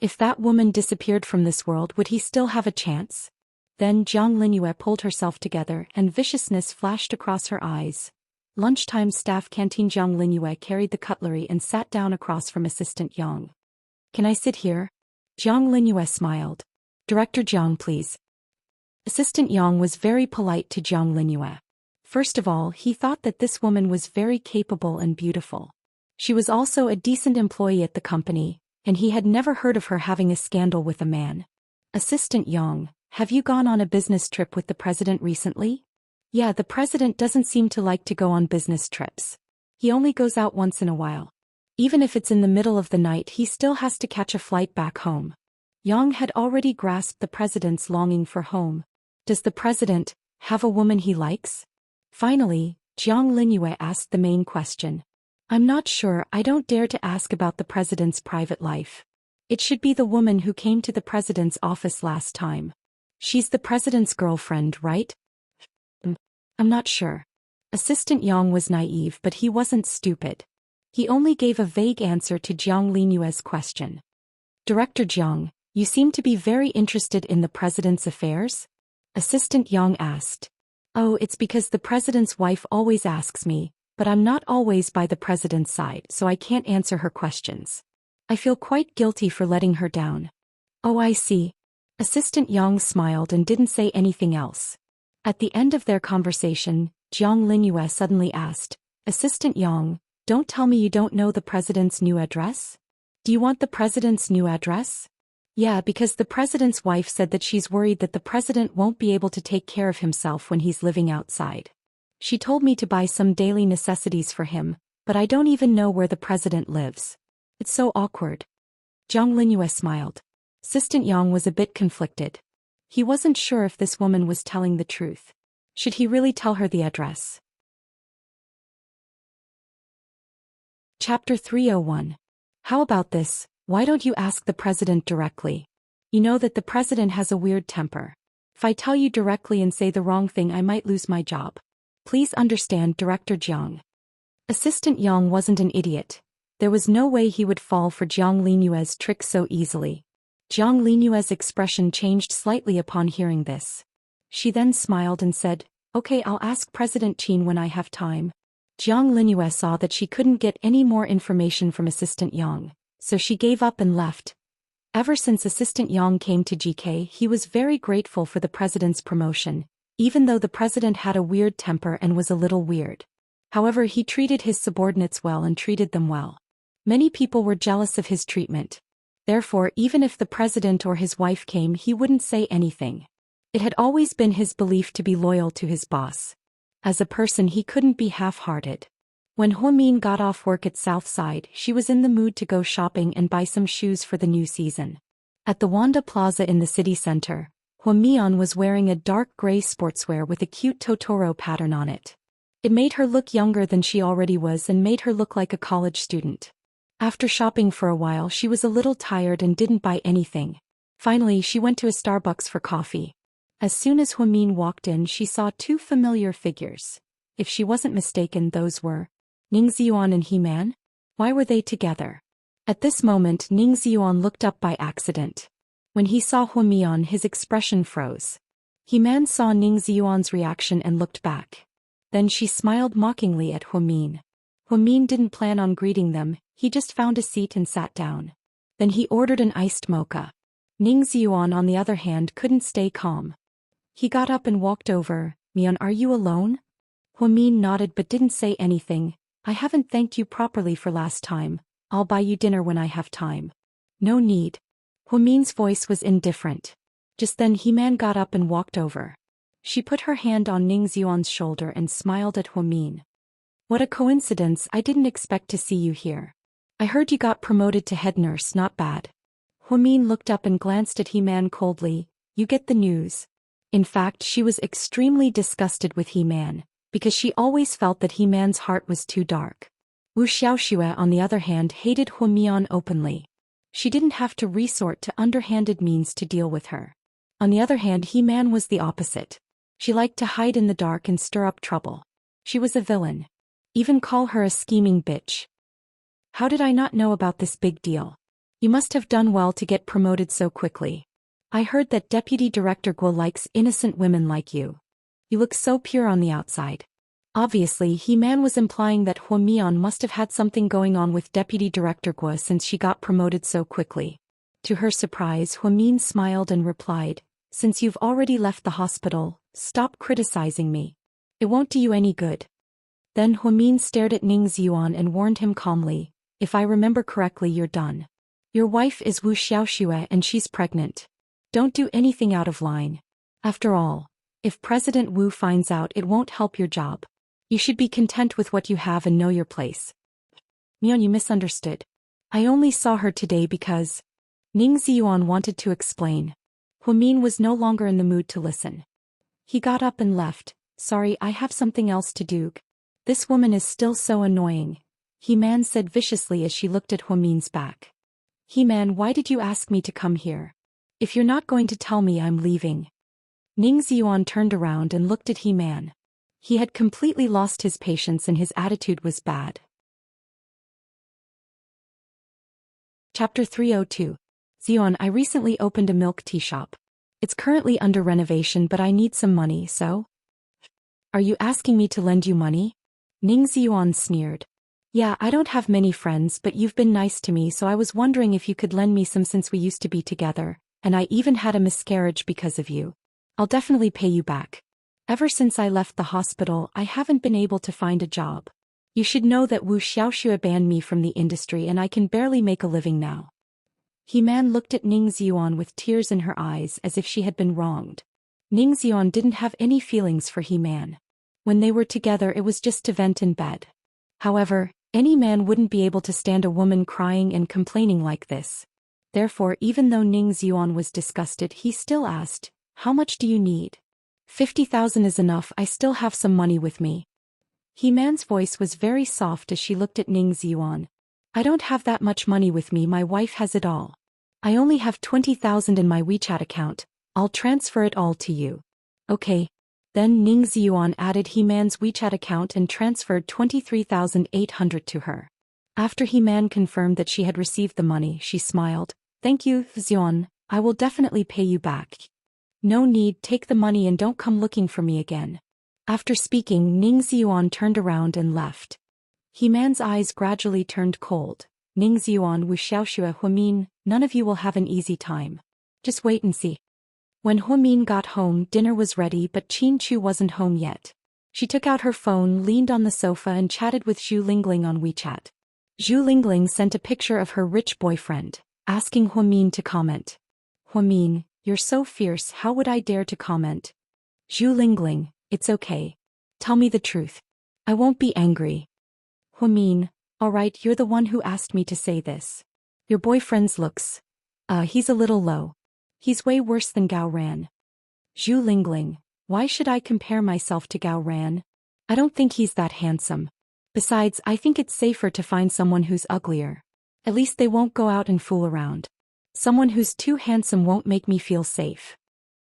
If that woman disappeared from this world, would he still have a chance? Then Jiang Linyue pulled herself together and viciousness flashed across her eyes. Lunchtime staff canteen Jiang Linyue carried the cutlery and sat down across from Assistant Yang. Can I sit here? Jiang Linyue smiled. Director Jiang, please. Assistant Yang was very polite to Jiang Linyue. First of all, he thought that this woman was very capable and beautiful. She was also a decent employee at the company, and he had never heard of her having a scandal with a man. Assistant Yang, have you gone on a business trip with the president recently? Yeah, the president doesn't seem to like to go on business trips. He only goes out once in a while. Even if it's in the middle of the night, he still has to catch a flight back home. Yang had already grasped the president's longing for home. Does the president have a woman he likes? Finally, Jiang Linyue asked the main question. I'm not sure, I don't dare to ask about the president's private life. It should be the woman who came to the president's office last time. She's the president's girlfriend, right? I'm not sure. Assistant Yang was naive, but he wasn't stupid. He only gave a vague answer to Jiang Linyue's question. Director Jiang, you seem to be very interested in the president's affairs? Assistant Yang asked. Oh, it's because the president's wife always asks me, but I'm not always by the president's side, so I can't answer her questions. I feel quite guilty for letting her down. Oh, I see. Assistant Yang smiled and didn't say anything else. At the end of their conversation, Jiang Linyue suddenly asked, Assistant Yang, don't tell me you don't know the president's new address? Do you want the president's new address? Yeah, because the president's wife said that she's worried that the president won't be able to take care of himself when he's living outside. She told me to buy some daily necessities for him, but I don't even know where the president lives. It's so awkward. Jiang Linyue smiled. Assistant Yang was a bit conflicted. He wasn't sure if this woman was telling the truth. Should he really tell her the address? Chapter 301. How about this? Why don't you ask the president directly? You know that the president has a weird temper. If I tell you directly and say the wrong thing, I might lose my job. Please understand, Director Jiang. Assistant Yang wasn't an idiot. There was no way he would fall for Jiang Linyue's trick so easily. Jiang Linyue's expression changed slightly upon hearing this. She then smiled and said, Okay, I'll ask President Qin when I have time. Jiang Linyue saw that she couldn't get any more information from Assistant Yang, so she gave up and left. Ever since Assistant Yang came to GK, he was very grateful for the president's promotion, even though the president had a weird temper and was a little weird. However, he treated his subordinates well and treated them well. Many people were jealous of his treatment. Therefore, even if the president or his wife came, he wouldn't say anything. It had always been his belief to be loyal to his boss. As a person, he couldn't be half-hearted. When Huamin got off work at Southside, she was in the mood to go shopping and buy some shoes for the new season. At the Wanda Plaza in the city center, Huamian was wearing a dark gray sportswear with a cute Totoro pattern on it. It made her look younger than she already was and made her look like a college student. After shopping for a while, she was a little tired and didn't buy anything. Finally, she went to a Starbucks for coffee. As soon as Huamin walked in, she saw two familiar figures. If she wasn't mistaken, those were Ning Ziyuan and He-Man. Why were they together? At this moment, Ning Ziyuan looked up by accident. When he saw Huamian, his expression froze. He-Man saw Ning Ziyuan's reaction and looked back. Then she smiled mockingly at Huamin. Huamin didn't plan on greeting them, he just found a seat and sat down. Then he ordered an iced mocha. Ning Ziyuan, on the other hand, couldn't stay calm. He got up and walked over. Mian, are you alone? Huamin nodded but didn't say anything. I haven't thanked you properly for last time. I'll buy you dinner when I have time. No need. Huamin's voice was indifferent. Just then He-Man got up and walked over. She put her hand on Ning Ziyuan's shoulder and smiled at Huamin. What a coincidence, I didn't expect to see you here. I heard you got promoted to head nurse, not bad. Huamin looked up and glanced at He-Man coldly. You get the news. In fact, she was extremely disgusted with He-Man, because she always felt that He-Man's heart was too dark. Wu Xiaoxue, on the other hand, hated Huamian openly. She didn't have to resort to underhanded means to deal with her. On the other hand, He-Man was the opposite. She liked to hide in the dark and stir up trouble. She was a villain. Even call her a scheming bitch. How did I not know about this big deal? You must have done well to get promoted so quickly. I heard that Deputy Director Guo likes innocent women like you. You look so pure on the outside. Obviously, He-Man was implying that Hua Mian must have had something going on with Deputy Director Guo since she got promoted so quickly. To her surprise, Hua Mian smiled and replied, "Since you've already left the hospital, stop criticizing me. It won't do you any good." Then Hua Mian stared at Ning Ziyuan and warned him calmly, "If I remember correctly, you're done. Your wife is Wu Xiaoxue and she's pregnant. Don't do anything out of line. After all, if President Wu finds out, it won't help your job. You should be content with what you have and know your place." "Mian, you misunderstood. I only saw her today because..." Ning Ziyuan wanted to explain. Hua Mian was no longer in the mood to listen. He got up and left. "Sorry, I have something else to do." "This woman is still so annoying," He-Man said viciously as she looked at Hua Mian's back. "He-Man, why did you ask me to come here? If you're not going to tell me, I'm leaving." Ning Ziyuan turned around and looked at He-Man. He had completely lost his patience and his attitude was bad. Chapter 302. Ziyuan, I recently opened a milk tea shop. It's currently under renovation, but I need some money, so... "Are you asking me to lend you money?" Ning Ziyuan sneered. "Yeah, I don't have many friends, but you've been nice to me, so I was wondering if you could lend me some since we used to be together, and I even had a miscarriage because of you. I'll definitely pay you back. Ever since I left the hospital, I haven't been able to find a job. You should know that Wu Xiaoxue banned me from the industry and I can barely make a living now." He-Man looked at Ning Ziyuan with tears in her eyes as if she had been wronged. Ning Ziyuan didn't have any feelings for He-Man. When they were together, it was just to vent in bed. However, any man wouldn't be able to stand a woman crying and complaining like this. Therefore, even though Ning Ziyuan was disgusted, he still asked, "How much do you need?" 50,000 is enough, I still have some money with me." He-Man's voice was very soft as she looked at Ning Ziyuan. "I don't have that much money with me, my wife has it all. I only have 20,000 in my WeChat account, I'll transfer it all to you." "Okay." Then Ning Ziyuan added He-Man's WeChat account and transferred 23,800 to her. After He-Man confirmed that she had received the money, she smiled. "Thank you, Ziyuan, I will definitely pay you back." "No need, take the money and don't come looking for me again." After speaking, Ning Ziyuan turned around and left. He-Man's eyes gradually turned cold. "Ning Ziyuan, Wu Xiaoxue, Hua Mian, none of you will have an easy time. Just wait and see." When Hua Mian got home, dinner was ready, but Qin Chu wasn't home yet. She took out her phone, leaned on the sofa and chatted with Zhu Lingling on WeChat. Zhu Lingling sent a picture of her rich boyfriend, asking Hua Mian to comment. "Hua Mian, you're so fierce, how would I dare to comment?" "Zhu Lingling, it's okay. Tell me the truth. I won't be angry." "Hua Mian, alright, you're the one who asked me to say this. Your boyfriend's looks. He's a little low. He's way worse than Gao Ran." "Zhu Lingling, why should I compare myself to Gao Ran? I don't think he's that handsome. Besides, I think it's safer to find someone who's uglier. At least they won't go out and fool around. Someone who's too handsome won't make me feel safe."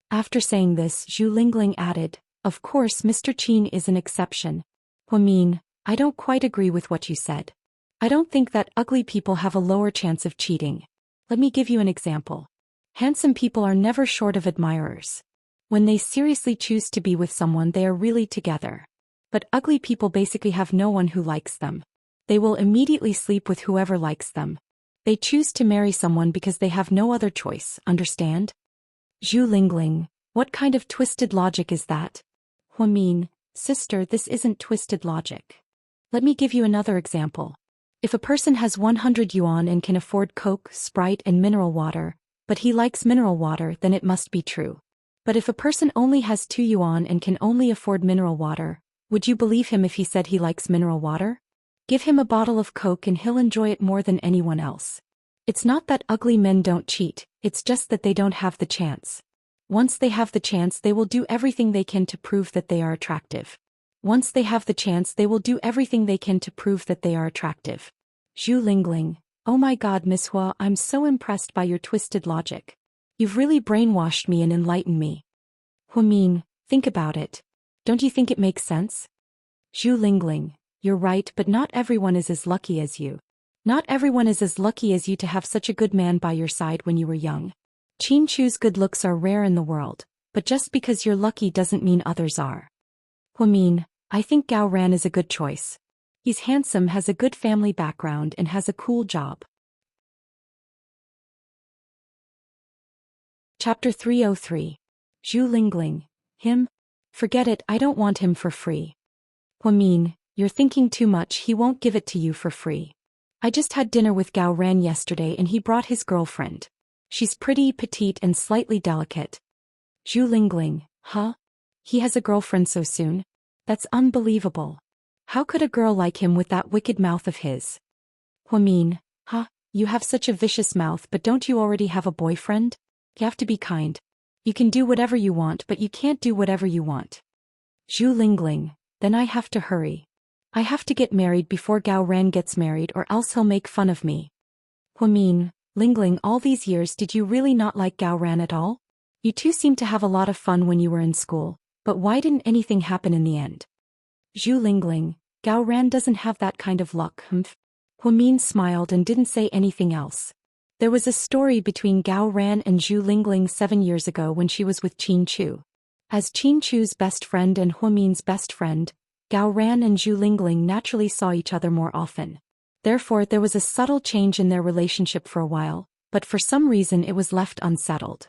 After saying this, Zhu Lingling added, "Of course, Mr. Qin is an exception." "Hua Mian, I don't quite agree with what you said. I don't think that ugly people have a lower chance of cheating. Let me give you an example. Handsome people are never short of admirers. When they seriously choose to be with someone, they are really together. But ugly people basically have no one who likes them. They will immediately sleep with whoever likes them. They choose to marry someone because they have no other choice, understand?" "Zhu Lingling, what kind of twisted logic is that?" "Hua Mian, sister, this isn't twisted logic. Let me give you another example. If a person has 100 yuan and can afford Coke, Sprite and mineral water, but he likes mineral water, then it must be true. But if a person only has 2 yuan and can only afford mineral water, would you believe him if he said he likes mineral water? Give him a bottle of Coke and he'll enjoy it more than anyone else. It's not that ugly men don't cheat, it's just that they don't have the chance. Once they have the chance, they will do everything they can to prove that they are attractive. Once they have the chance, they will do everything they can to prove that they are attractive." Zhu Lingling, oh my god, Miss Hua, I'm so impressed by your twisted logic. You've really brainwashed me and enlightened me. Huamin, think about it. Don't you think it makes sense? Zhu Lingling, you're right, but not everyone is as lucky as you. Not everyone is as lucky as you to have such a good man by your side when you were young. Qin Chu's good looks are rare in the world, but just because you're lucky doesn't mean others are. Huamin, I think Gao Ran is a good choice. He's handsome, has a good family background, and has a cool job. Chapter 303. Zhu Lingling. Him? Forget it, I don't want him for free. Huamin, you're thinking too much, he won't give it to you for free. I just had dinner with Gao Ran yesterday and he brought his girlfriend. She's pretty, petite, and slightly delicate. Zhu Lingling, huh? He has a girlfriend so soon? That's unbelievable. How could a girl like him with that wicked mouth of his? Huamin, huh? You have such a vicious mouth, but don't you already have a boyfriend? You have to be kind. You can do whatever you want, but you can't do whatever you want. Zhu Lingling, then I have to hurry. I have to get married before Gao Ran gets married or else he'll make fun of me. Huamin, Lingling, all these years did you really not like Gao Ran at all? You two seemed to have a lot of fun when you were in school, but why didn't anything happen in the end? Zhu Lingling, Gao Ran doesn't have that kind of luck, humph. Huamin smiled and didn't say anything else. There was a story between Gao Ran and Zhu Lingling 7 years ago when she was with Qin Chu. As Qin Chu's best friend and Huamin's best friend, Gao Ran and Zhu Lingling naturally saw each other more often. Therefore there was a subtle change in their relationship for a while, but for some reason it was left unsettled.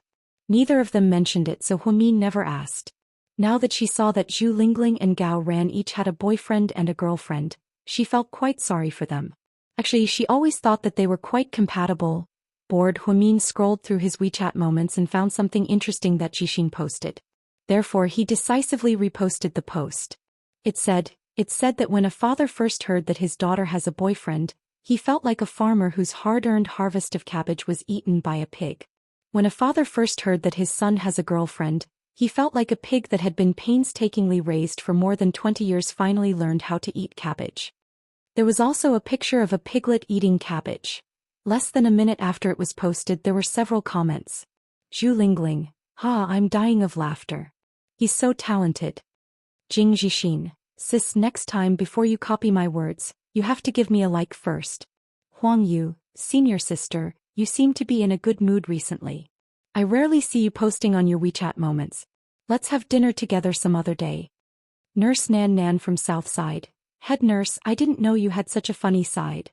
Neither of them mentioned it, so Huamin never asked. Now that she saw that Zhu Lingling and Gao Ran each had a boyfriend and a girlfriend, she felt quite sorry for them. Actually, she always thought that they were quite compatible. Bored, Huamin scrolled through his WeChat moments and found something interesting that Jixin posted. Therefore he decisively reposted the post. It said that when a father first heard that his daughter has a boyfriend, he felt like a farmer whose hard-earned harvest of cabbage was eaten by a pig. When a father first heard that his son has a girlfriend, he felt like a pig that had been painstakingly raised for more than 20 years finally learned how to eat cabbage. There was also a picture of a piglet eating cabbage. Less than a minute after it was posted there were several comments. Zhu Lingling, I'm dying of laughter. He's so talented. Jing Jixin, sis, next time before you copy my words, you have to give me a like first. Huang Yu, senior sister, you seem to be in a good mood recently. I rarely see you posting on your WeChat moments. Let's have dinner together some other day. Nurse Nan Nan from Southside, head nurse, I didn't know you had such a funny side.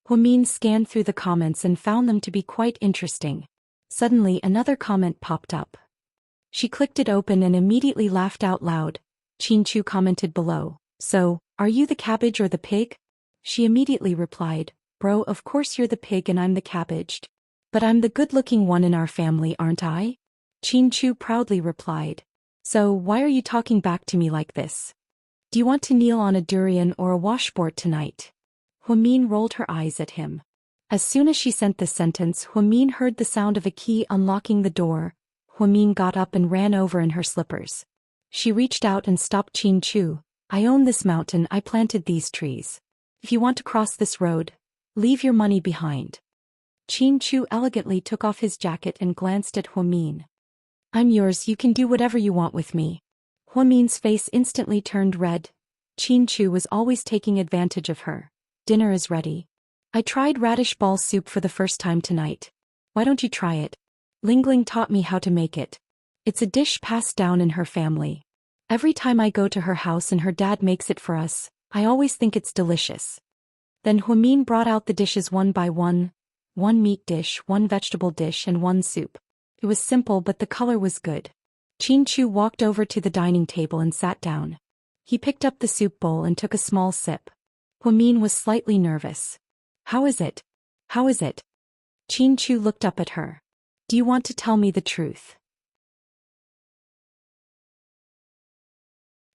Huamin scanned through the comments and found them to be quite interesting. Suddenly another comment popped up. She clicked it open and immediately laughed out loud. Qin Chu commented below, so, are you the cabbage or the pig? She immediately replied, bro, of course you're the pig and I'm the cabbage. But I'm the good-looking one in our family, aren't I? Qin Chu proudly replied. So, why are you talking back to me like this? Do you want to kneel on a durian or a washboard tonight? Huamin rolled her eyes at him. As soon as she sent this sentence, Huamin heard the sound of a key unlocking the door. Huamin got up and ran over in her slippers. She reached out and stopped Qin Chu. I own this mountain, I planted these trees. If you want to cross this road, leave your money behind. Qin Chu elegantly took off his jacket and glanced at Huamin. I'm yours, you can do whatever you want with me. Huamin's face instantly turned red. Qin Chu was always taking advantage of her. Dinner is ready. I tried radish ball soup for the first time tonight. Why don't you try it? Lingling taught me how to make it. It's a dish passed down in her family. Every time I go to her house and her dad makes it for us, I always think it's delicious. Then Huamin brought out the dishes one by one meat dish, one vegetable dish, and one soup. It was simple, but the color was good. Qin Chu walked over to the dining table and sat down. He picked up the soup bowl and took a small sip. Huamin was slightly nervous. How is it? How is it? Qin Chu looked up at her. Do you want to tell me the truth?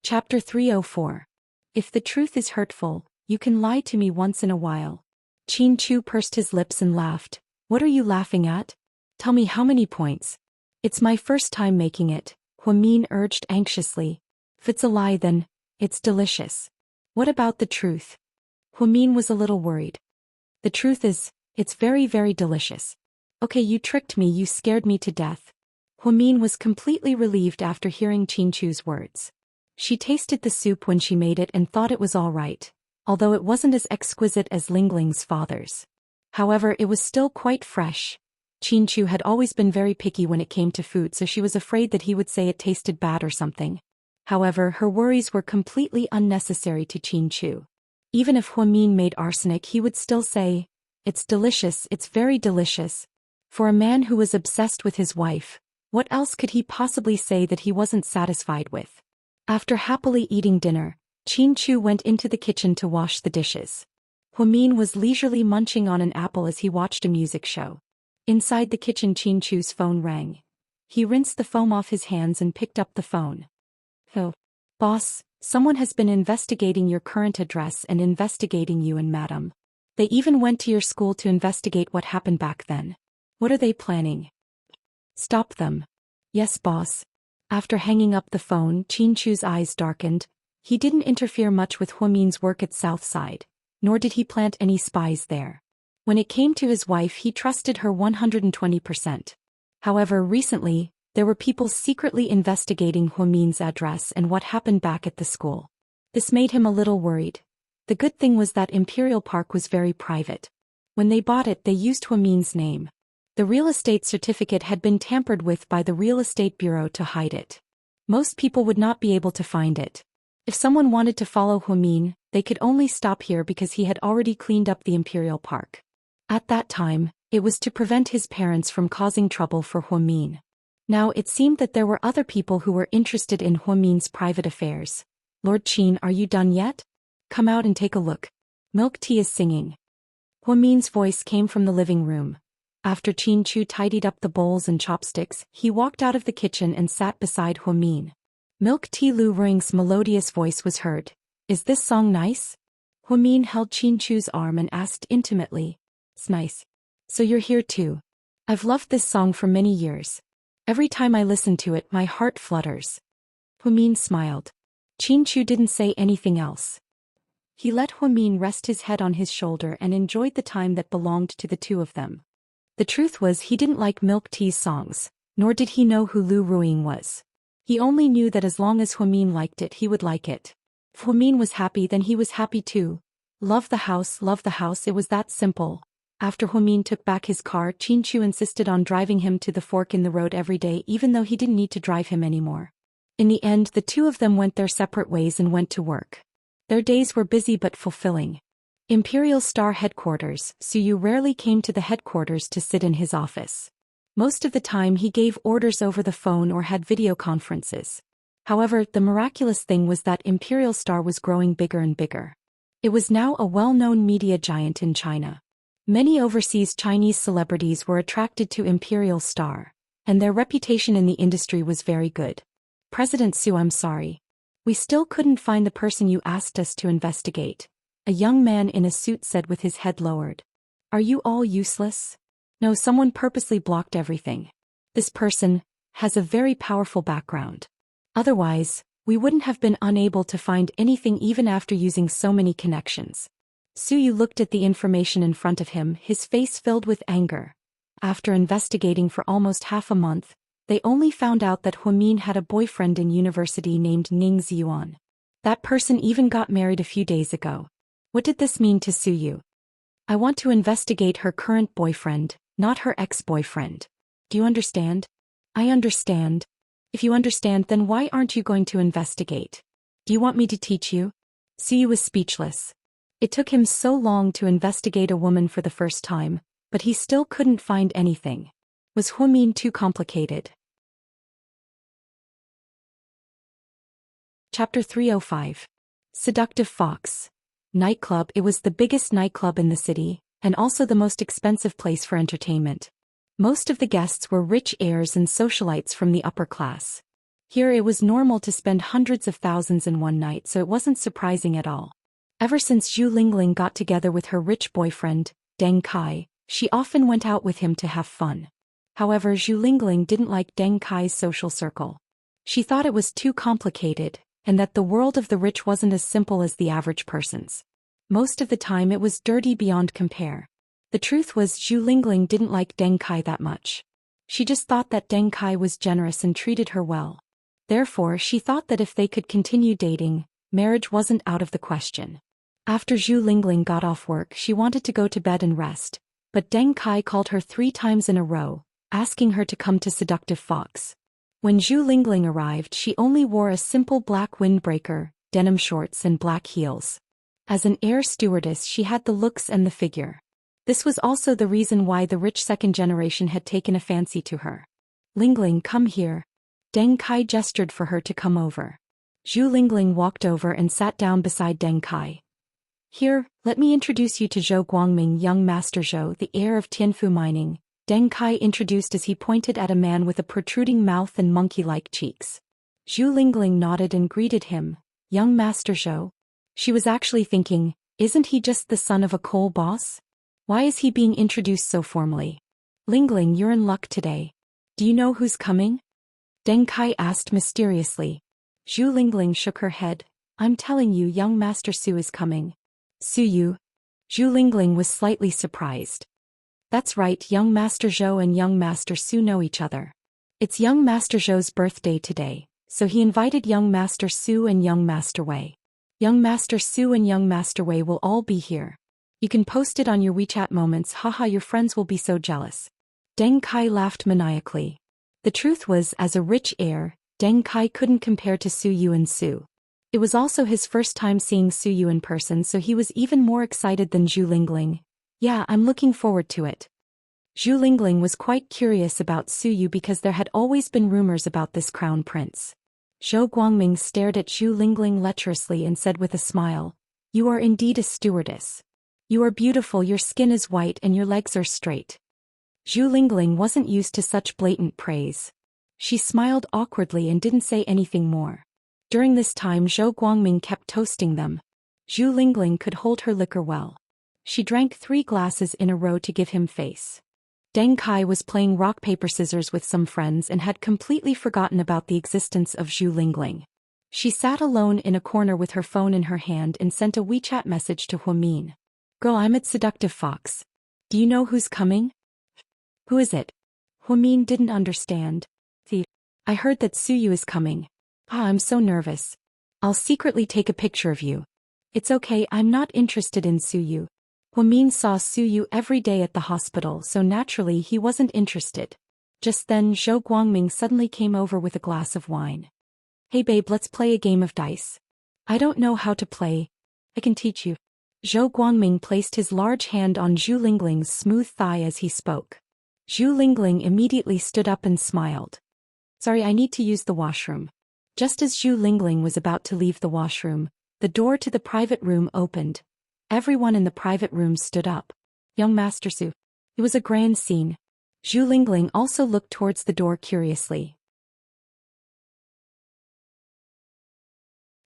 Chapter 304. If the truth is hurtful, you can lie to me once in a while. Qin Chu pursed his lips and laughed. What are you laughing at? Tell me how many points. It's my first time making it, Huamin urged anxiously. If it's a lie then, it's delicious. What about the truth? Huamin was a little worried. The truth is, it's very, very delicious. Okay, you tricked me, you scared me to death. Huamin was completely relieved after hearing Qingchu's words. She tasted the soup when she made it and thought it was all right, although it wasn't as exquisite as Lingling's father's. However, it was still quite fresh. Qingchu had always been very picky when it came to food, so she was afraid that he would say it tasted bad or something. However, her worries were completely unnecessary to Qingchu. Even if Huamin made arsenic, he would still say, "It's delicious, it's very delicious." For a man who was obsessed with his wife, what else could he possibly say that he wasn't satisfied with? After happily eating dinner, Qingchu went into the kitchen to wash the dishes. Huamin was leisurely munching on an apple as he watched a music show. Inside the kitchen, Qingchu's phone rang. He rinsed the foam off his hands and picked up the phone. "Oh, boss, someone has been investigating your current address and investigating you and madam. They even went to your school to investigate what happened back then. What are they planning?" "Stop them." "Yes, boss." After hanging up the phone, Qingchu's eyes darkened. He didn't interfere much with Huamin's work at Southside, nor did he plant any spies there. When it came to his wife, he trusted her 120%. However, recently, there were people secretly investigating Huamin's address and what happened back at the school. This made him a little worried. The good thing was that Imperial Park was very private. When they bought it, they used Huamin's name. The real estate certificate had been tampered with by the Real Estate Bureau to hide it. Most people would not be able to find it. If someone wanted to follow Huamin, they could only stop here because he had already cleaned up the Imperial Park. At that time, it was to prevent his parents from causing trouble for Huamin. Now it seemed that there were other people who were interested in Huamin's private affairs. "Lord Qin, are you done yet? Come out and take a look. Milk tea is singing." Huamin's voice came from the living room. After Qingchu tidied up the bowls and chopsticks, he walked out of the kitchen and sat beside Huamin. Milk tea. Lu Ring's melodious voice was heard. "Is this song nice?" Huamin held Qingchu's arm and asked intimately. "It's nice. So you're here too. I've loved this song for many years. Every time I listen to it, my heart flutters." Huamin smiled. Qingchu didn't say anything else. He let Huamin rest his head on his shoulder and enjoyed the time that belonged to the two of them. The truth was, he didn't like Milk Tea's songs, nor did he know who Lu Ruing was. He only knew that as long as Huamin liked it, he would like it. If Huamin was happy, then he was happy too. Love the house, it was that simple. After Huamin took back his car, Qingchu insisted on driving him to the fork in the road every day, even though he didn't need to drive him anymore. In the end, the two of them went their separate ways and went to work. Their days were busy but fulfilling. Imperial Star Headquarters. Suyu rarely came to the headquarters to sit in his office. Most of the time he gave orders over the phone or had video conferences. However, the miraculous thing was that Imperial Star was growing bigger and bigger. It was now a well-known media giant in China. Many overseas Chinese celebrities were attracted to Imperial Star, and their reputation in the industry was very good. "President Su, I'm sorry. We still couldn't find the person you asked us to investigate," a young man in a suit said with his head lowered. "Are you all useless?" "No, someone purposely blocked everything. This person has a very powerful background. Otherwise, we wouldn't have been unable to find anything even after using so many connections." Suyu looked at the information in front of him, his face filled with anger. After investigating for almost half a month, they only found out that Huamin had a boyfriend in university named Ning Ziyuan. That person even got married a few days ago. What did this mean to Suyu? "I want to investigate her current boyfriend, not her ex-boyfriend. Do you understand?" "I understand. If you understand, then why aren't you going to investigate? Do you want me to teach you?" Suyu was speechless. It took him so long to investigate a woman for the first time, but he still couldn't find anything. Was Huamin too complicated? Chapter 305. Seductive Fox. Nightclub. It was the biggest nightclub in the city, and also the most expensive place for entertainment. Most of the guests were rich heirs and socialites from the upper class. Here it was normal to spend hundreds of thousands in one night, so it wasn't surprising at all. Ever since Zhu Lingling got together with her rich boyfriend, Deng Kai, she often went out with him to have fun. However, Zhu Lingling didn't like Deng Kai's social circle. She thought it was too complicated, and that the world of the rich wasn't as simple as the average person's. Most of the time it was dirty beyond compare. The truth was Zhu Lingling didn't like Deng Kai that much. She just thought that Deng Kai was generous and treated her well. Therefore, she thought that if they could continue dating, marriage wasn't out of the question. After Zhu Lingling got off work, she wanted to go to bed and rest, but Deng Kai called her 3 times in a row, asking her to come to Seductive Fox. When Zhu Lingling arrived, she only wore a simple black windbreaker, denim shorts and black heels. As an air stewardess, she had the looks and the figure. This was also the reason why the rich second generation had taken a fancy to her. Lingling, come here. Deng Kai gestured for her to come over. Zhu Lingling walked over and sat down beside Deng Kai. Here, let me introduce you to Zhou Guangming, young Master Zhou, the heir of Tianfu Mining, Deng Kai introduced as he pointed at a man with a protruding mouth and monkey-like cheeks. Zhu Lingling nodded and greeted him, young Master Zhou. She was actually thinking, isn't he just the son of a coal boss? Why is he being introduced so formally? Lingling, you're in luck today. Do you know who's coming? Deng Kai asked mysteriously. Zhu Lingling shook her head. I'm telling you, young Master Su is coming. Su Yu? Zhu Lingling was slightly surprised. That's right, young Master Zhou and young Master Su know each other. It's young Master Zhou's birthday today, so he invited young Master Su and young Master Wei. Young Master Su and young Master Wei will all be here. You can post it on your WeChat moments, haha, your friends will be so jealous. Deng Kai laughed maniacally. The truth was, as a rich heir, Deng Kai couldn't compare to Su Yu and Su. It was also his first time seeing Su Yu in person, so he was even more excited than Zhu Lingling. Yeah, I'm looking forward to it. Zhu Lingling was quite curious about Su Yu because there had always been rumors about this crown prince. Zhou Guangming stared at Zhu Lingling lecherously and said with a smile, You are indeed a stewardess. You are beautiful, your skin is white and your legs are straight. Zhu Lingling wasn't used to such blatant praise. She smiled awkwardly and didn't say anything more. During this time, Zhou Guangming kept toasting them. Zhu Lingling could hold her liquor well. She drank 3 glasses in a row to give him face. Deng Kai was playing rock paper scissors with some friends and had completely forgotten about the existence of Zhu Lingling. She sat alone in a corner with her phone in her hand and sent a WeChat message to Huamin. Girl, I'm at Seductive Fox. Do you know who's coming? Who is it? Huamin didn't understand. I heard that Su Yu is coming. I'm so nervous. I'll secretly take a picture of you. It's okay, I'm not interested in Su Yu. Huamin saw Su Yu every day at the hospital, so naturally he wasn't interested. Just then Zhou Guangming suddenly came over with a glass of wine. Hey babe, let's play a game of dice. I don't know how to play. I can teach you. Zhou Guangming placed his large hand on Zhu Lingling's smooth thigh as he spoke. Zhu Lingling immediately stood up and smiled. Sorry, I need to use the washroom. Just as Zhu Lingling was about to leave the washroom, the door to the private room opened. Everyone in the private room stood up. Young Master Su. It was a grand scene. Zhu Lingling also looked towards the door curiously.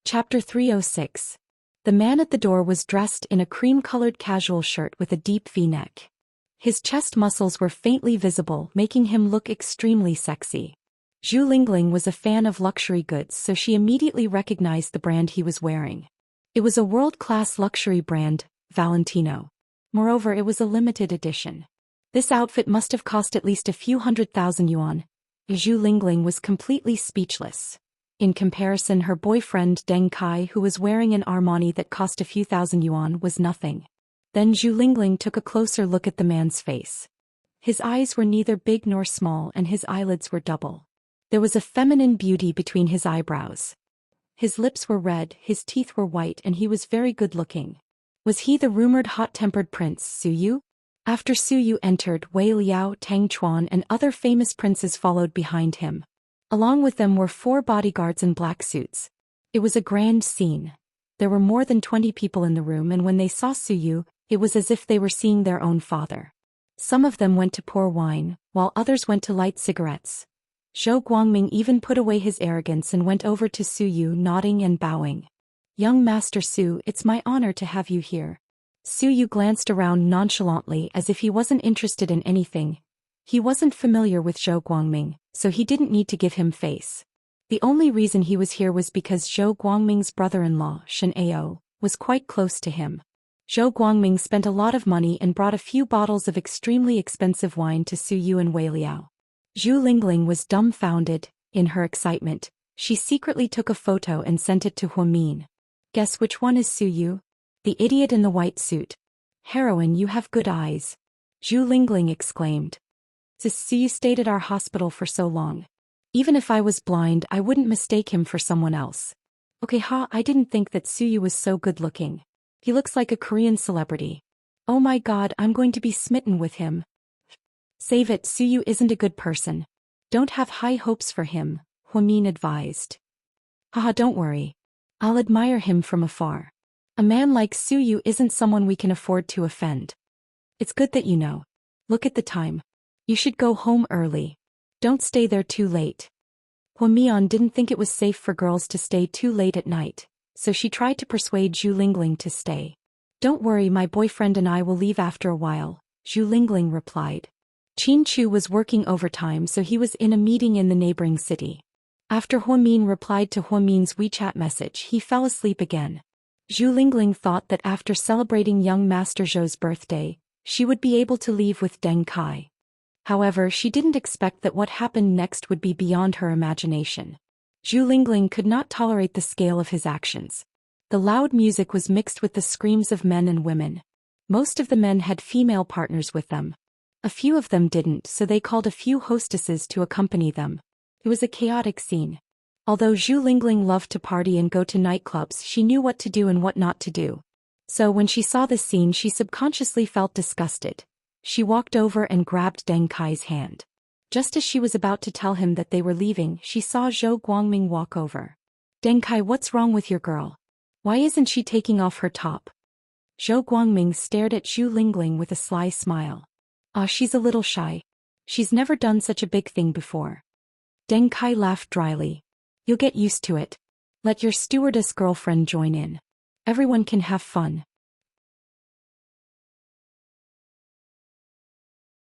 Chapter 306. The man at the door was dressed in a cream-colored casual shirt with a deep V-neck. His chest muscles were faintly visible, making him look extremely sexy. Zhu Lingling was a fan of luxury goods, so she immediately recognized the brand he was wearing. It was a world-class luxury brand, Valentino. Moreover, it was a limited edition. This outfit must have cost at least a few 100,000 yuan. Zhu Lingling was completely speechless. In comparison, her boyfriend Deng Kai, who was wearing an Armani that cost a few thousand yuan, was nothing. Then Zhu Lingling took a closer look at the man's face. His eyes were neither big nor small and his eyelids were double. There was a feminine beauty between his eyebrows. His lips were red, his teeth were white, and he was very good-looking. Was he the rumored hot-tempered prince, Su Yu? After Su Yu entered, Wei Liao, Tang Chuan and other famous princes followed behind him. Along with them were 4 bodyguards in black suits. It was a grand scene. There were more than 20 people in the room, and when they saw Su Yu, it was as if they were seeing their own father. Some of them went to pour wine, while others went to light cigarettes. Zhou Guangming even put away his arrogance and went over to Su Yu, nodding and bowing. Young Master Su, it's my honor to have you here. Su Yu glanced around nonchalantly as if he wasn't interested in anything. He wasn't familiar with Zhou Guangming, so he didn't need to give him face. The only reason he was here was because Zhou Guangming's brother-in-law, Shen Ao, was quite close to him. Zhou Guangming spent a lot of money and brought a few bottles of extremely expensive wine to Su Yu and Wei Liao. Zhu Lingling was dumbfounded. In her excitement, she secretly took a photo and sent it to Huamin. Guess which one is Su Yu? The idiot in the white suit. Heroine, you have good eyes. Zhu Lingling exclaimed. Su Yu stayed at our hospital for so long. Even if I was blind, I wouldn't mistake him for someone else. Okay, I didn't think that Su Yu was so good looking. He looks like a Korean celebrity. Oh my god, I'm going to be smitten with him. Save it, Su Yu isn't a good person. Don't have high hopes for him, Huamin advised. Haha, don't worry. I'll admire him from afar. A man like Su Yu isn't someone we can afford to offend. It's good that you know. Look at the time. You should go home early. Don't stay there too late. Huamian didn't think it was safe for girls to stay too late at night, so she tried to persuade Zhu Lingling to stay. Don't worry, my boyfriend and I will leave after a while, Zhu Lingling replied. Qin Chu was working overtime, so he was in a meeting in the neighboring city. After Huamin replied to Huamin's WeChat message, he fell asleep again. Zhu Lingling thought that after celebrating young Master Zhou's birthday, she would be able to leave with Deng Kai. However, she didn't expect that what happened next would be beyond her imagination. Zhu Lingling could not tolerate the scale of his actions. The loud music was mixed with the screams of men and women. Most of the men had female partners with them. A few of them didn't, so they called a few hostesses to accompany them. It was a chaotic scene. Although Zhu Lingling loved to party and go to nightclubs, she knew what to do and what not to do. So when she saw this scene, she subconsciously felt disgusted. She walked over and grabbed Deng Kai's hand. Just as she was about to tell him that they were leaving, she saw Zhou Guangming walk over. Deng Kai, what's wrong with your girl? Why isn't she taking off her top? Zhou Guangming stared at Zhu Lingling with a sly smile. She's a little shy. She's never done such a big thing before. Deng Kai laughed dryly. You'll get used to it. Let your stewardess girlfriend join in. Everyone can have fun.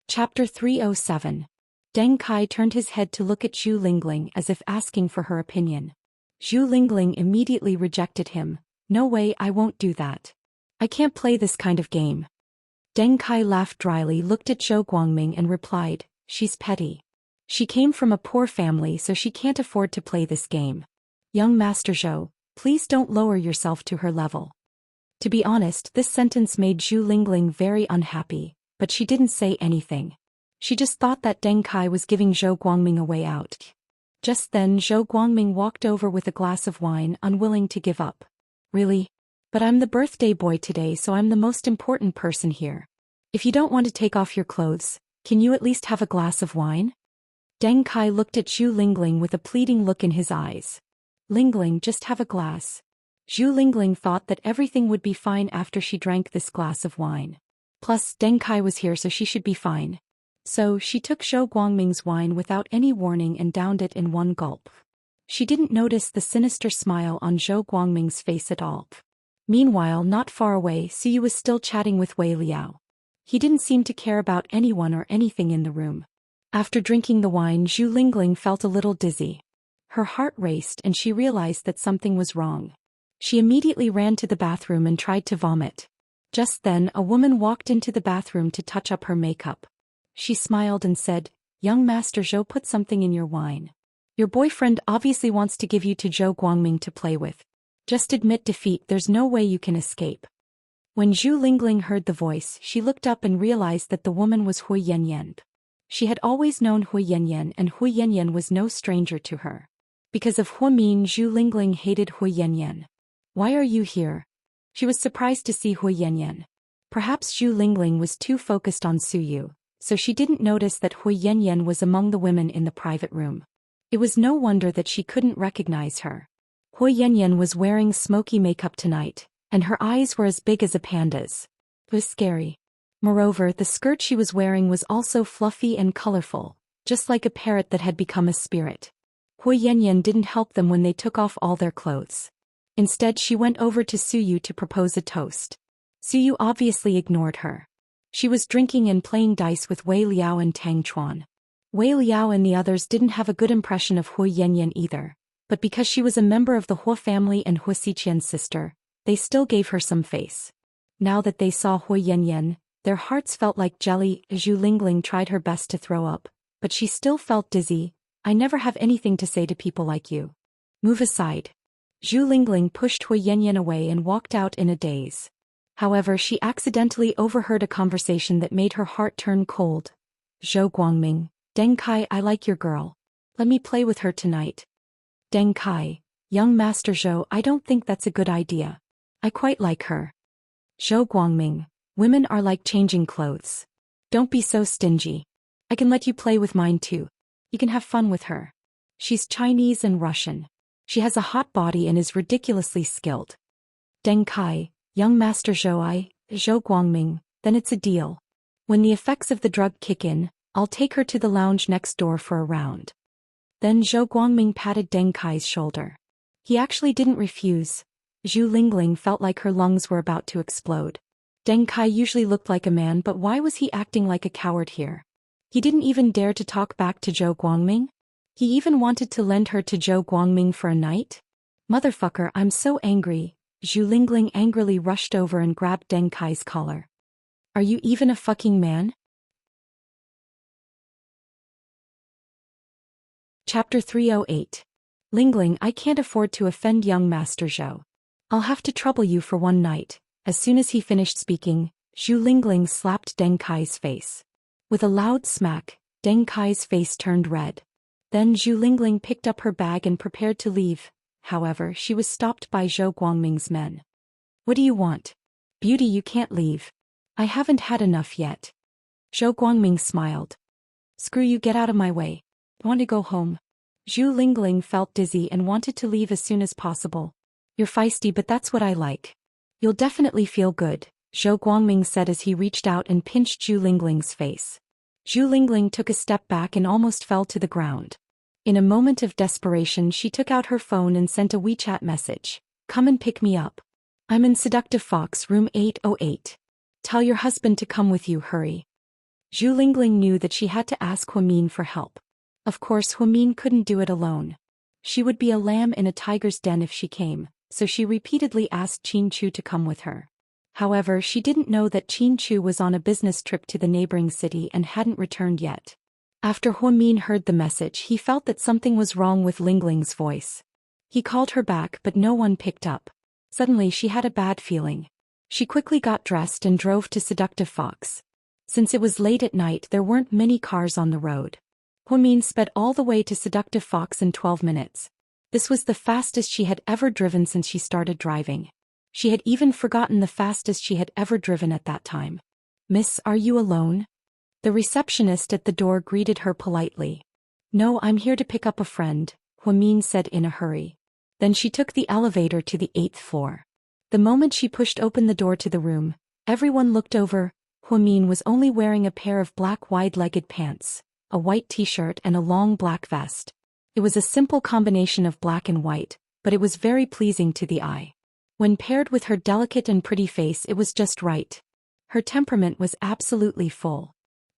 Chapter 307. Deng Kai turned his head to look at Zhu Lingling as if asking for her opinion. Zhu Lingling immediately rejected him. No way, I won't do that. I can't play this kind of game. Deng Kai laughed dryly, looked at Zhou Guangming and replied, she's petty. She came from a poor family, so she can't afford to play this game. Young Master Zhou, please don't lower yourself to her level. To be honest, this sentence made Zhu Lingling very unhappy, but she didn't say anything. She just thought that Deng Kai was giving Zhou Guangming a way out. Just then Zhou Guangming walked over with a glass of wine, unwilling to give up. Really? But I'm the birthday boy today, so I'm the most important person here. If you don't want to take off your clothes, can you at least have a glass of wine? Deng Kai looked at Zhu Lingling with a pleading look in his eyes. Lingling, just have a glass. Zhu Lingling thought that everything would be fine after she drank this glass of wine. Plus, Deng Kai was here, so she should be fine. So, she took Zhou Guangming's wine without any warning and downed it in one gulp. She didn't notice the sinister smile on Zhou Guangming's face at all. Meanwhile, not far away, Su Yu was still chatting with Wei Liao. He didn't seem to care about anyone or anything in the room. After drinking the wine, Zhu Lingling felt a little dizzy. Her heart raced and she realized that something was wrong. She immediately ran to the bathroom and tried to vomit. Just then, a woman walked into the bathroom to touch up her makeup. She smiled and said, "Young Master Zhou, put something in your wine. Your boyfriend obviously wants to give you to Zhou Guangming to play with. Just admit defeat, there's no way you can escape." When Zhu Lingling heard the voice, she looked up and realized that the woman was Hui Yanyan. She had always known Hui Yanyan, and Hui Yanyan was no stranger to her. Because of Huamin, Zhu Lingling hated Hui Yanyan. "Why are you here?" She was surprised to see Hui Yanyan. Perhaps Zhu Lingling was too focused on Su Yu, so she didn't notice that Hui Yanyan was among the women in the private room. It was no wonder that she couldn't recognize her. Hui Yanyan was wearing smoky makeup tonight, and her eyes were as big as a panda's. It was scary. Moreover, the skirt she was wearing was also fluffy and colorful, just like a parrot that had become a spirit. Hui Yanyan didn't help them when they took off all their clothes. Instead, she went over to Su Yu to propose a toast. Su Yu obviously ignored her. She was drinking and playing dice with Wei Liao and Tang Chuan. Wei Liao and the others didn't have a good impression of Hui Yanyan either, but because she was a member of the Hua family and Hua Xiqian's sister, they still gave her some face. Now that they saw Hui Yanyan, their hearts felt like jelly. Zhu Lingling tried her best to throw up, but she still felt dizzy. I never have anything to say to people like you. Move aside. Zhu Lingling pushed Hui Yanyan away and walked out in a daze. However, she accidentally overheard a conversation that made her heart turn cold. Zhou Guangming, Deng Kai, I like your girl. Let me play with her tonight. Deng Kai, young Master Zhou, I don't think that's a good idea. I quite like her. Zhou Guangming, women are like changing clothes. Don't be so stingy. I can let you play with mine too. You can have fun with her. She's Chinese and Russian. She has a hot body and is ridiculously skilled. Deng Kai, young Master Zhou Guangming, then it's a deal. When the effects of the drug kick in, I'll take her to the lounge next door for a round. Then Zhou Guangming patted Deng Kai's shoulder. He actually didn't refuse. Zhu Lingling felt like her lungs were about to explode. Deng Kai usually looked like a man, but why was he acting like a coward here? He didn't even dare to talk back to Zhou Guangming? He even wanted to lend her to Zhou Guangming for a night? Motherfucker, I'm so angry. Zhu Lingling angrily rushed over and grabbed Deng Kai's collar. Are you even a fucking man? Chapter 308. Lingling, I can't afford to offend young Master Zhou. I'll have to trouble you for one night. As soon as he finished speaking, Zhu Lingling slapped Deng Kai's face. With a loud smack, Deng Kai's face turned red. Then Zhu Lingling picked up her bag and prepared to leave. However, she was stopped by Zhou Guangming's men. What do you want? Beauty, you can't leave. I haven't had enough yet. Zhou Guangming smiled. Screw you, get out of my way. I want to go home. Zhu Lingling felt dizzy and wanted to leave as soon as possible. You're feisty, but that's what I like. You'll definitely feel good, Zhou Guangming said as he reached out and pinched Zhu Lingling's face. Zhu Lingling took a step back and almost fell to the ground. In a moment of desperation, she took out her phone and sent a WeChat message. Come and pick me up. I'm in Seductive Fox, room 808. Tell your husband to come with you, hurry. Zhu Lingling knew that she had to ask Huamin for help. Of course, Huamin couldn't do it alone. She would be a lamb in a tiger's den if she came, so she repeatedly asked Qin Chu to come with her. However, she didn't know that Qin Chu was on a business trip to the neighboring city and hadn't returned yet. After Huamin heard the message, he felt that something was wrong with Lingling's voice. He called her back, but no one picked up. Suddenly she had a bad feeling. She quickly got dressed and drove to Seductive Fox. Since it was late at night, there weren't many cars on the road. Huamin sped all the way to Seductive Fox in 12 minutes. This was the fastest she had ever driven since she started driving. She had even forgotten the fastest she had ever driven at that time. Miss, are you alone? The receptionist at the door greeted her politely. No, I'm here to pick up a friend, Huamin said in a hurry. Then she took the elevator to the 8th floor. The moment she pushed open the door to the room, everyone looked over. Huamin was only wearing a pair of black wide-legged pants, a white t-shirt and a long black vest. It was a simple combination of black and white, but it was very pleasing to the eye. When paired with her delicate and pretty face, it was just right. Her temperament was absolutely full.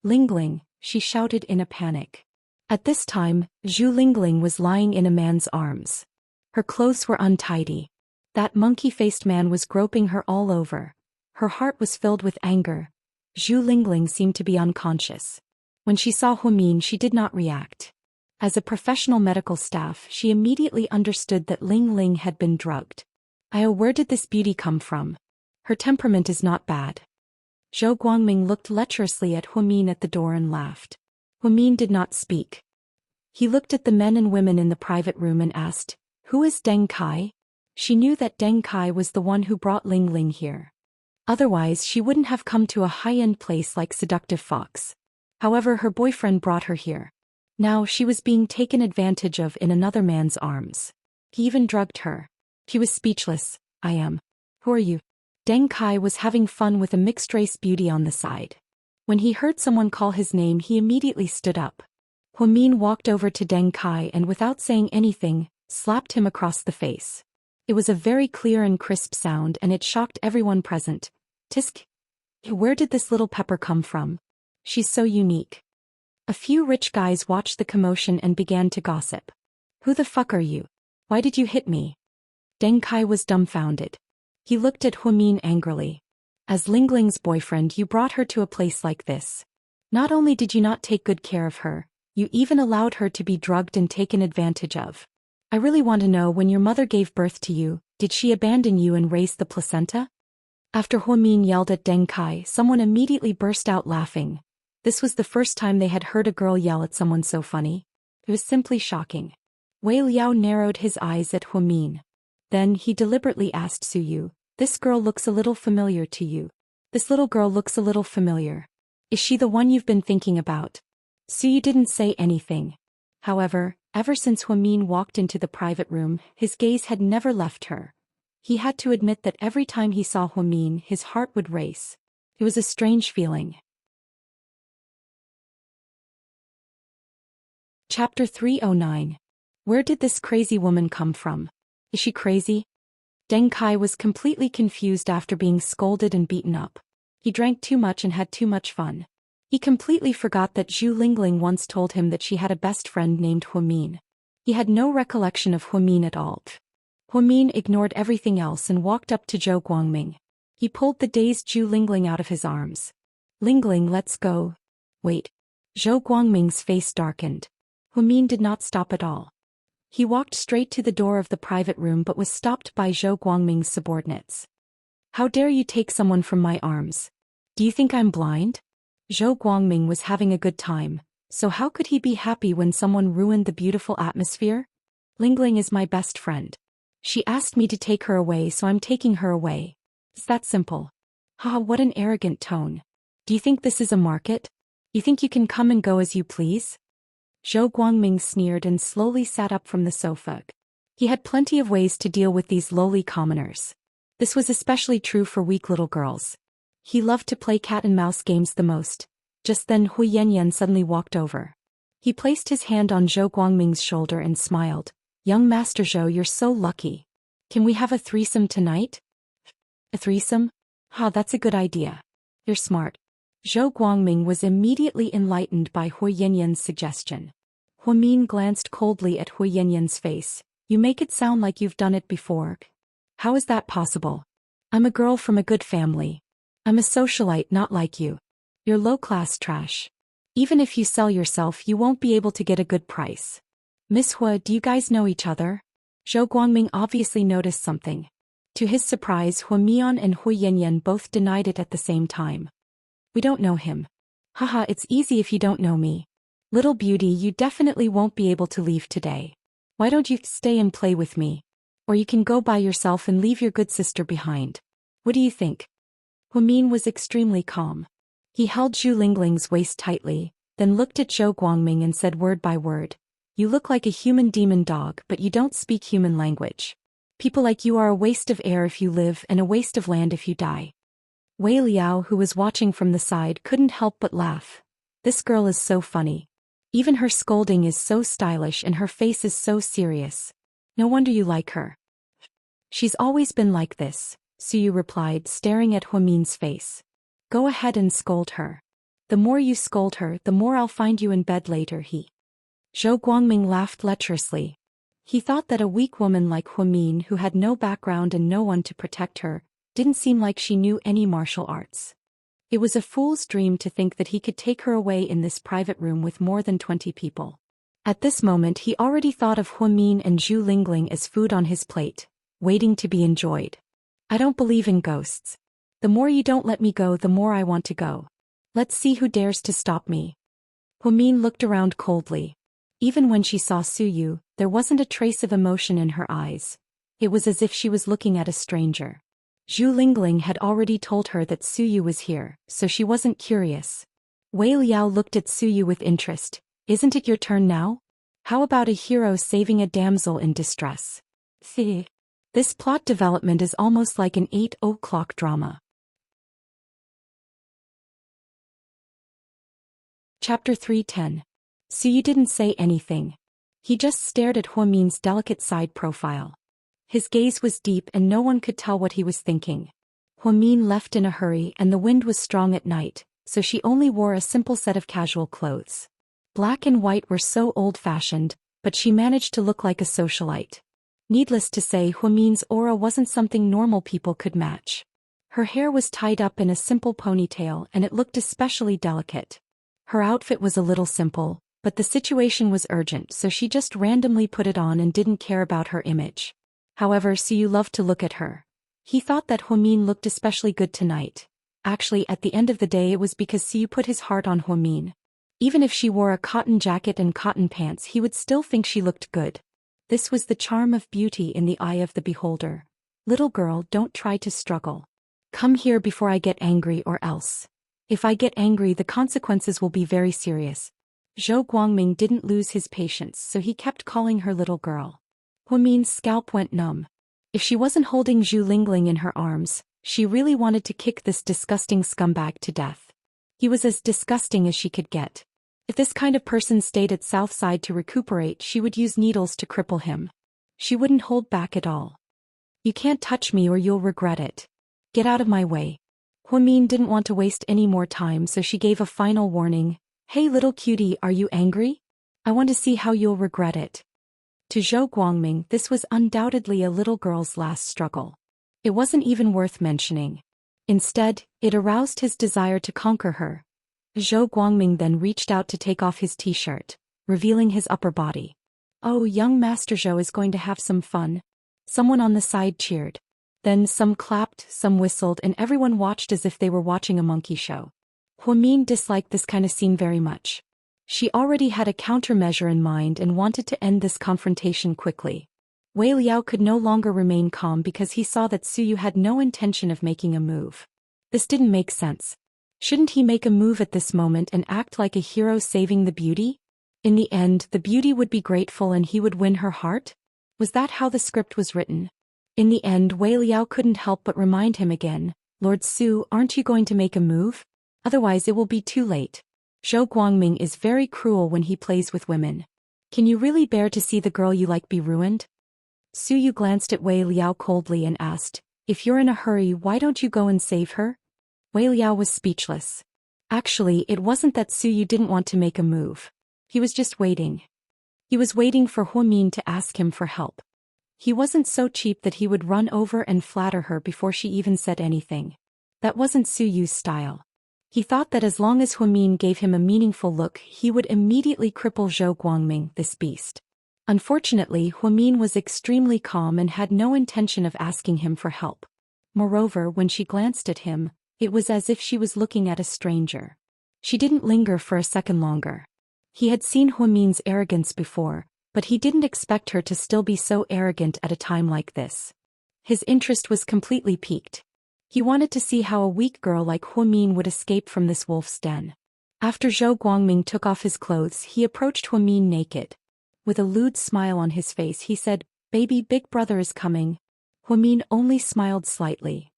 Lingling, she shouted in a panic. At this time, Zhu Lingling was lying in a man's arms. Her clothes were untidy. That monkey-faced man was groping her all over. Her heart was filled with anger. Zhu Lingling seemed to be unconscious. When she saw Huamin, she did not react. As a professional medical staff, she immediately understood that Lingling had been drugged. Where did this beauty come from? Her temperament is not bad. Zhou Guangming looked lecherously at Huamin at the door and laughed. Huamin did not speak. He looked at the men and women in the private room and asked, Who is Deng Kai? She knew that Deng Kai was the one who brought Lingling here. Otherwise, she wouldn't have come to a high-end place like Seductive Fox. However, her boyfriend brought her here. Now she was being taken advantage of in another man's arms. He even drugged her. She was speechless. Who are you? Deng Kai was having fun with a mixed-race beauty on the side. When he heard someone call his name, he immediately stood up. Huamin walked over to Deng Kai and without saying anything, slapped him across the face. It was a very clear and crisp sound and it shocked everyone present. Tisk! Where did this little pepper come from? She's so unique. A few rich guys watched the commotion and began to gossip. Who the fuck are you? Why did you hit me? Deng Kai was dumbfounded. He looked at Huamin angrily. As Lingling's boyfriend, you brought her to a place like this. Not only did you not take good care of her, you even allowed her to be drugged and taken advantage of. I really want to know, when your mother gave birth to you, did she abandon you and raise the placenta? After Huamin yelled at Deng Kai, someone immediately burst out laughing. This was the first time they had heard a girl yell at someone so funny. It was simply shocking. Wei Liao narrowed his eyes at Huamin. Then he deliberately asked Suyu, "This girl looks a little familiar to you. This little girl looks a little familiar. Is she the one you've been thinking about?" Suyu didn't say anything. However, ever since Huamin walked into the private room, his gaze had never left her. He had to admit that every time he saw Huamin, his heart would race. It was a strange feeling. Chapter 309. Where did this crazy woman come from? Is she crazy? Deng Kai was completely confused after being scolded and beaten up. He drank too much and had too much fun. He completely forgot that Zhu Lingling once told him that she had a best friend named Huamin. He had no recollection of Huamin at all. Huamin ignored everything else and walked up to Zhou Guangming. He pulled the dazed Zhu Lingling out of his arms. "Lingling, let's go." "Wait." Zhou Guangming's face darkened. Huamin did not stop at all. He walked straight to the door of the private room but was stopped by Zhou Guangming's subordinates. "How dare you take someone from my arms? Do you think I'm blind?" Zhou Guangming was having a good time, so how could he be happy when someone ruined the beautiful atmosphere? "Lingling is my best friend. She asked me to take her away, so I'm taking her away. It's that simple." Haha, what an arrogant tone. Do you think this is a market? You think you can come and go as you please? Zhou Guangming sneered and slowly sat up from the sofa. He had plenty of ways to deal with these lowly commoners. This was especially true for weak little girls. He loved to play cat-and-mouse games the most. Just then Hui Yanyan suddenly walked over. He placed his hand on Zhou Guangming's shoulder and smiled. "Young Master Zhou, you're so lucky. Can we have a threesome tonight?" "A threesome? Ha, that's a good idea. You're smart." Zhou Guangming was immediately enlightened by Hui Yanyan's suggestion. Huamin glanced coldly at Hui Yanyan's face. "You make it sound like you've done it before. How is that possible? I'm a girl from a good family. I'm a socialite, not like you. You're low-class trash. Even if you sell yourself, you won't be able to get a good price." "Miss Hua, do you guys know each other?" Zhou Guangming obviously noticed something. To his surprise, Huamian and Hui Yanyan both denied it at the same time. "We don't know him." "Haha, it's easy if you don't know me. Little beauty, you definitely won't be able to leave today. Why don't you stay and play with me? Or you can go by yourself and leave your good sister behind. What do you think?" Huamin was extremely calm. He held Zhu Lingling's waist tightly, then looked at Zhou Guangming and said word by word, "You look like a human demon dog, but you don't speak human language. People like you are a waste of air if you live and a waste of land if you die." Wei Liao, who was watching from the side, couldn't help but laugh. This girl is so funny. Even her scolding is so stylish and her face is so serious. No wonder you like her. "She's always been like this," Suyu replied, staring at Huamin's face. "Go ahead and scold her. The more you scold her, the more I'll find you in bed later." Zhou Guangming laughed lecherously. He thought that a weak woman like Huamin, who had no background and no one to protect her, didn't seem like she knew any martial arts. It was a fool's dream to think that he could take her away in this private room with more than 20 people. At this moment he already thought of Huamin and Zhu Lingling as food on his plate, waiting to be enjoyed. "I don't believe in ghosts. The more you don't let me go, the more I want to go. Let's see who dares to stop me." Huamin looked around coldly. Even when she saw Suyu, there wasn't a trace of emotion in her eyes. It was as if she was looking at a stranger. Zhu Lingling had already told her that Suyu was here, so she wasn't curious. Wei Liao looked at Suyu with interest. "Isn't it your turn now? How about a hero saving a damsel in distress?" This plot development is almost like an 8 o'clock drama. Chapter 310. Suyu didn't say anything. He just stared at Huamin's delicate side profile. His gaze was deep and no one could tell what he was thinking. Huamin left in a hurry and the wind was strong at night, so she only wore a simple set of casual clothes. Black and white were so old-fashioned, but she managed to look like a socialite. Needless to say, Huamin's aura wasn't something normal people could match. Her hair was tied up in a simple ponytail and it looked especially delicate. Her outfit was a little simple, but the situation was urgent, so she just randomly put it on and didn't care about her image. However, Suyu loved to look at her. He thought that Hwamin looked especially good tonight. Actually, at the end of the day it was because Suyu put his heart on Hwamin. Even if she wore a cotton jacket and cotton pants, he would still think she looked good. This was the charm of beauty in the eye of the beholder. Little girl, don't try to struggle. Come here before I get angry, or else. If I get angry, the consequences will be very serious. Zhou Guangming didn't lose his patience, so he kept calling her little girl. Hwamin's scalp went numb. If she wasn't holding Zhu Lingling in her arms, she really wanted to kick this disgusting scumbag to death. He was as disgusting as she could get. If this kind of person stayed at Southside to recuperate, she would use needles to cripple him. She wouldn't hold back at all. You can't touch me or you'll regret it. Get out of my way. Hwamin didn't want to waste any more time, so she gave a final warning. Hey little cutie, are you angry? I want to see how you'll regret it. To Zhou Guangming, this was undoubtedly a little girl's last struggle. It wasn't even worth mentioning. Instead, it aroused his desire to conquer her. Zhou Guangming then reached out to take off his t-shirt, revealing his upper body. Oh, young Master Zhou is going to have some fun. Someone on the side cheered. Then some clapped, some whistled, and everyone watched as if they were watching a monkey show. Hwamin disliked this kind of scene very much. She already had a countermeasure in mind and wanted to end this confrontation quickly. Wei Liao could no longer remain calm because he saw that Suyu had no intention of making a move. This didn't make sense. Shouldn't he make a move at this moment and act like a hero saving the beauty? In the end, the beauty would be grateful and he would win her heart? Was that how the script was written? In the end, Wei Liao couldn't help but remind him again, Lord Su, aren't you going to make a move? Otherwise it will be too late. Zhou Guangming is very cruel when he plays with women. Can you really bear to see the girl you like be ruined? Suyu glanced at Wei Liao coldly and asked, if you're in a hurry, why don't you go and save her? Wei Liao was speechless. Actually, it wasn't that Suyu didn't want to make a move. He was just waiting. He was waiting for Hwamin to ask him for help. He wasn't so cheap that he would run over and flatter her before she even said anything. That wasn't Suyu's style. He thought that as long as Hwamin gave him a meaningful look, he would immediately cripple Zhou Guangming, this beast. Unfortunately, Hwamin was extremely calm and had no intention of asking him for help. Moreover, when she glanced at him, it was as if she was looking at a stranger. She didn't linger for a second longer. He had seen Hwamin's arrogance before, but he didn't expect her to still be so arrogant at a time like this. His interest was completely piqued. He wanted to see how a weak girl like Hwamin would escape from this wolf's den. After Zhou Guangming took off his clothes, he approached Hwamin naked. With a lewd smile on his face, he said, "Baby, big brother is coming." Hwamin only smiled slightly.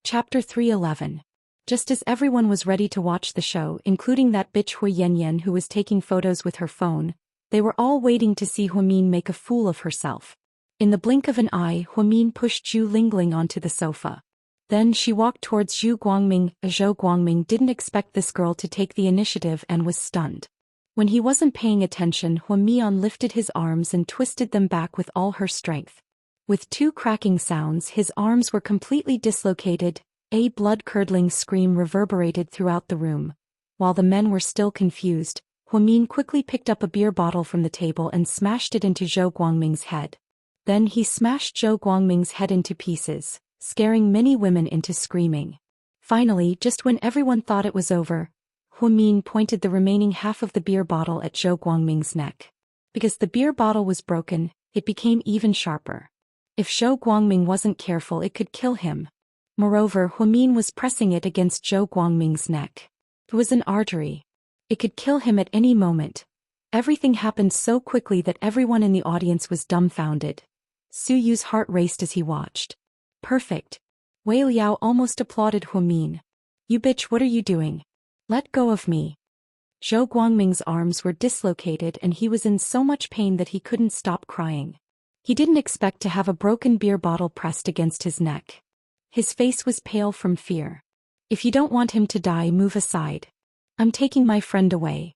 Chapter 311. Just as everyone was ready to watch the show, including that bitch Hui Yanyan who was taking photos with her phone, they were all waiting to see Hwamin make a fool of herself. In the blink of an eye, Hwamin pushed Zhu Lingling onto the sofa. Then she walked towards Zhou Guangming. Zhou Guangming didn't expect this girl to take the initiative and was stunned. When he wasn't paying attention, Hwamian lifted his arms and twisted them back with all her strength. With two cracking sounds, his arms were completely dislocated. A blood-curdling scream reverberated throughout the room. While the men were still confused, Hwamin quickly picked up a beer bottle from the table and smashed it into Zhou Guangming's head. Then he smashed Zhou Guangming's head into pieces, scaring many women into screaming. Finally, just when everyone thought it was over, Hwamin pointed the remaining half of the beer bottle at Zhou Guangming's neck. Because the beer bottle was broken, it became even sharper. If Zhou Guangming wasn't careful, it could kill him. Moreover, Hwamin was pressing it against Zhou Guangming's neck. It was an artery. It could kill him at any moment. Everything happened so quickly that everyone in the audience was dumbfounded. Suyu's heart raced as he watched. Perfect. Wei Liao almost applauded Hwamin. You bitch, what are you doing? Let go of me. Zhou Guangming's arms were dislocated and he was in so much pain that he couldn't stop crying. He didn't expect to have a broken beer bottle pressed against his neck. His face was pale from fear. If you don't want him to die, move aside. I'm taking my friend away.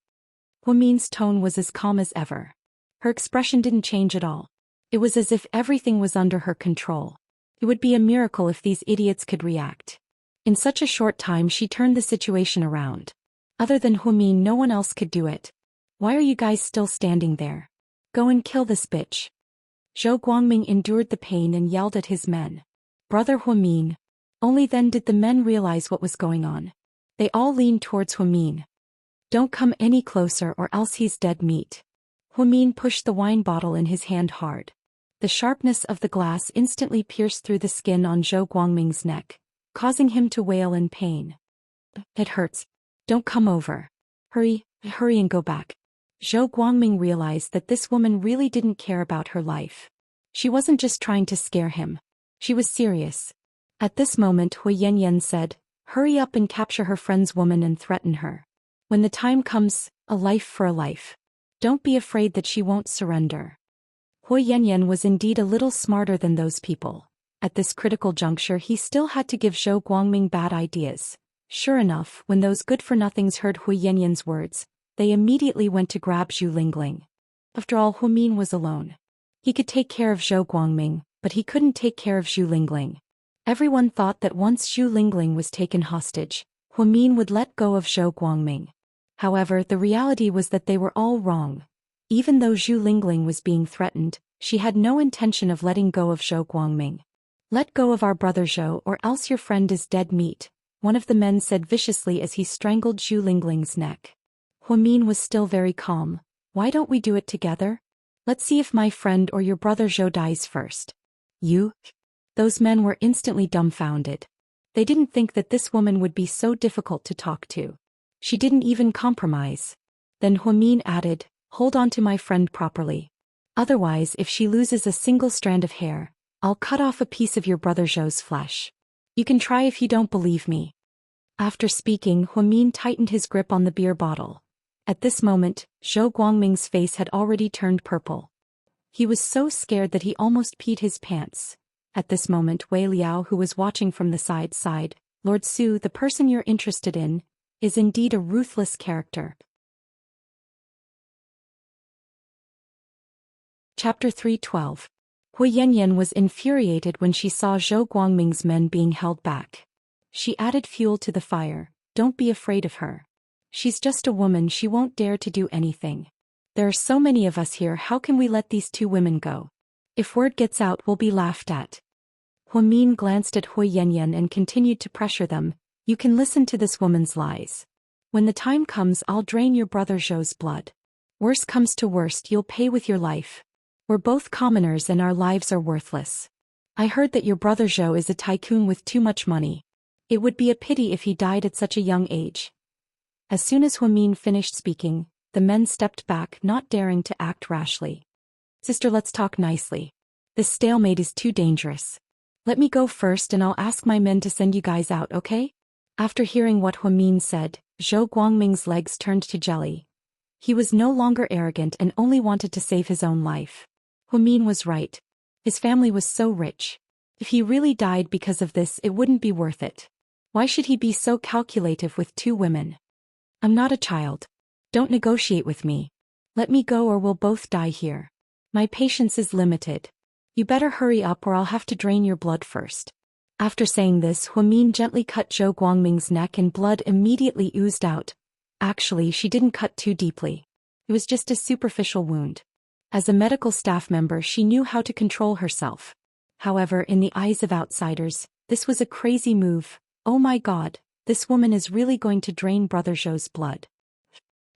Hwamin's tone was as calm as ever. Her expression didn't change at all. It was as if everything was under her control. It would be a miracle if these idiots could react. In such a short time she turned the situation around. Other than Huimin, no one else could do it. Why are you guys still standing there? Go and kill this bitch. Zhou Guangming endured the pain and yelled at his men. Brother Huimin. Only then did the men realize what was going on. They all leaned towards Huimin. Don't come any closer or else he's dead meat. Huimin pushed the wine bottle in his hand hard. The sharpness of the glass instantly pierced through the skin on Zhou Guangming's neck, causing him to wail in pain. It hurts. Don't come over. Hurry and go back. Zhou Guangming realized that this woman really didn't care about her life. She wasn't just trying to scare him. She was serious. At this moment Hui Yanyan said, hurry up and capture her friend's woman and threaten her. When the time comes, a life for a life. Don't be afraid that she won't surrender. Hui Yanyan was indeed a little smarter than those people. At this critical juncture he still had to give Zhou Guangming bad ideas. Sure enough, when those good-for-nothings heard Hui Yanyan's words, they immediately went to grab Zhu Lingling. After all, Huimin was alone. He could take care of Zhou Guangming, but he couldn't take care of Zhu Lingling. Everyone thought that once Zhu Lingling was taken hostage, Huimin would let go of Zhou Guangming. However, the reality was that they were all wrong. Even though Zhu Lingling was being threatened, she had no intention of letting go of Zhou Guangming. Let go of our brother Zhou or else your friend is dead meat, one of the men said viciously as he strangled Zhu Lingling's neck. Huimin was still very calm. Why don't we do it together? Let's see if my friend or your brother Zhou dies first. You? Those men were instantly dumbfounded. They didn't think that this woman would be so difficult to talk to. She didn't even compromise. Then Huimin added, hold on to my friend properly. Otherwise, if she loses a single strand of hair, I'll cut off a piece of your brother Zhou's flesh. You can try if you don't believe me. After speaking, Huimin tightened his grip on the beer bottle. At this moment, Zhou Guangming's face had already turned purple. He was so scared that he almost peed his pants. At this moment Wei Liao, who was watching from the side, sighed. Lord Su, the person you're interested in, is indeed a ruthless character. Chapter 3:12. Hui Yanyan was infuriated when she saw Zhou Guangming's men being held back. She added fuel to the fire. Don't be afraid of her. She's just a woman, she won't dare to do anything. There are so many of us here, how can we let these two women go? If word gets out, we'll be laughed at. Huimin glanced at Hui Yanyan and continued to pressure them. You can listen to this woman's lies. When the time comes, I'll drain your brother Zhou's blood. Worst comes to worst, you'll pay with your life. We're both commoners and our lives are worthless. I heard that your brother Zhou is a tycoon with too much money. It would be a pity if he died at such a young age. As soon as Huimin finished speaking, the men stepped back, not daring to act rashly. Sister, let's talk nicely. This stalemate is too dangerous. Let me go first and I'll ask my men to send you guys out, okay? After hearing what Huimin said, Zhou Guangming's legs turned to jelly. He was no longer arrogant and only wanted to save his own life. Huimin was right. His family was so rich. If he really died because of this, it wouldn't be worth it. Why should he be so calculative with two women? I'm not a child. Don't negotiate with me. Let me go or we'll both die here. My patience is limited. You better hurry up or I'll have to drain your blood first. After saying this, Huimin gently cut Zhou Guangming's neck and blood immediately oozed out. Actually, she didn't cut too deeply. It was just a superficial wound. As a medical staff member, she knew how to control herself. However, in the eyes of outsiders, this was a crazy move. Oh my god, this woman is really going to drain Brother Zhou's blood.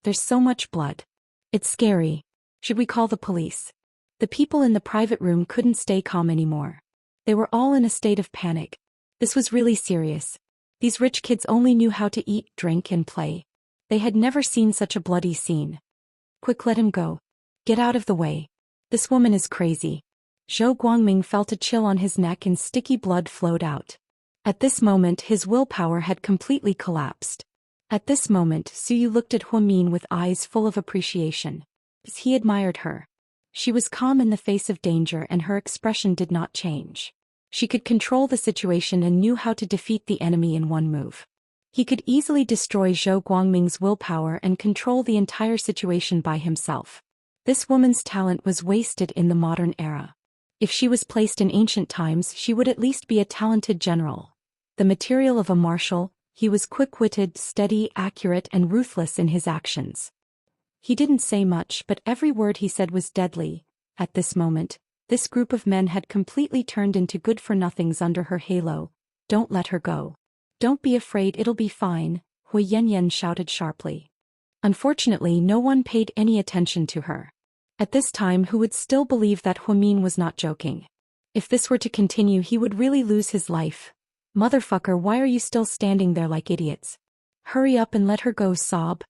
There's so much blood. It's scary. Should we call the police? The people in the private room couldn't stay calm anymore. They were all in a state of panic. This was really serious. These rich kids only knew how to eat, drink, and play. They had never seen such a bloody scene. Quick, let him go. Get out of the way. This woman is crazy. Zhou Guangming felt a chill on his neck and sticky blood flowed out. At this moment his willpower had completely collapsed. At this moment Suyu looked at Huimin with eyes full of appreciation. He admired her. She was calm in the face of danger and her expression did not change. She could control the situation and knew how to defeat the enemy in one move. He could easily destroy Zhou Guangming's willpower and control the entire situation by himself. This woman's talent was wasted in the modern era. If she was placed in ancient times, she would at least be a talented general. The material of a marshal, he was quick-witted, steady, accurate, and ruthless in his actions. He didn't say much, but every word he said was deadly. At this moment, this group of men had completely turned into good-for-nothings under her halo. Don't let her go. Don't be afraid, it'll be fine, Hui Yanyan shouted sharply. Unfortunately, no one paid any attention to her. At this time, who would still believe that Huamin was not joking? If this were to continue, he would really lose his life. Motherfucker, why are you still standing there like idiots? Hurry up and let her go, sob.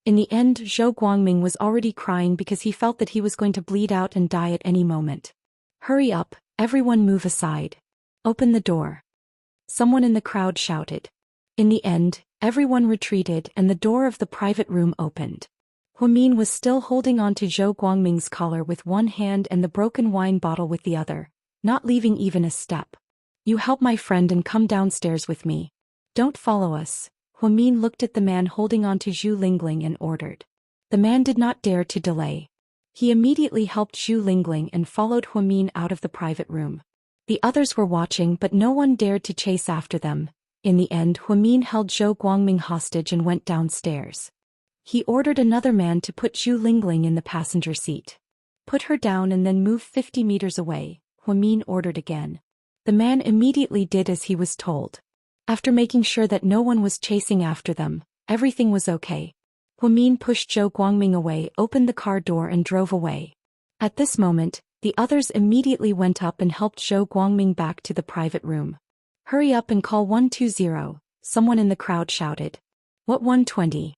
In the end, Zhou Guangming was already crying because he felt that he was going to bleed out and die at any moment. Hurry up, everyone move aside. Open the door. Someone in the crowd shouted. In the end, everyone retreated and the door of the private room opened. Huamin was still holding on to Zhou Guangming's collar with one hand and the broken wine bottle with the other, not leaving even a step. You help my friend and come downstairs with me. Don't follow us. Huamin looked at the man holding on to Zhu Lingling and ordered. The man did not dare to delay. He immediately helped Zhu Lingling and followed Huamin out of the private room. The others were watching, but no one dared to chase after them. In the end, Huamin held Zhou Guangming hostage and went downstairs. He ordered another man to put Zhu Lingling in the passenger seat. Put her down and then move 50 meters away, Huamin ordered again. The man immediately did as he was told. After making sure that no one was chasing after them, everything was okay. Huamin pushed Zhou Guangming away, opened the car door and drove away. At this moment, the others immediately went up and helped Zhou Guangming back to the private room. Hurry up and call 120, someone in the crowd shouted. What 120?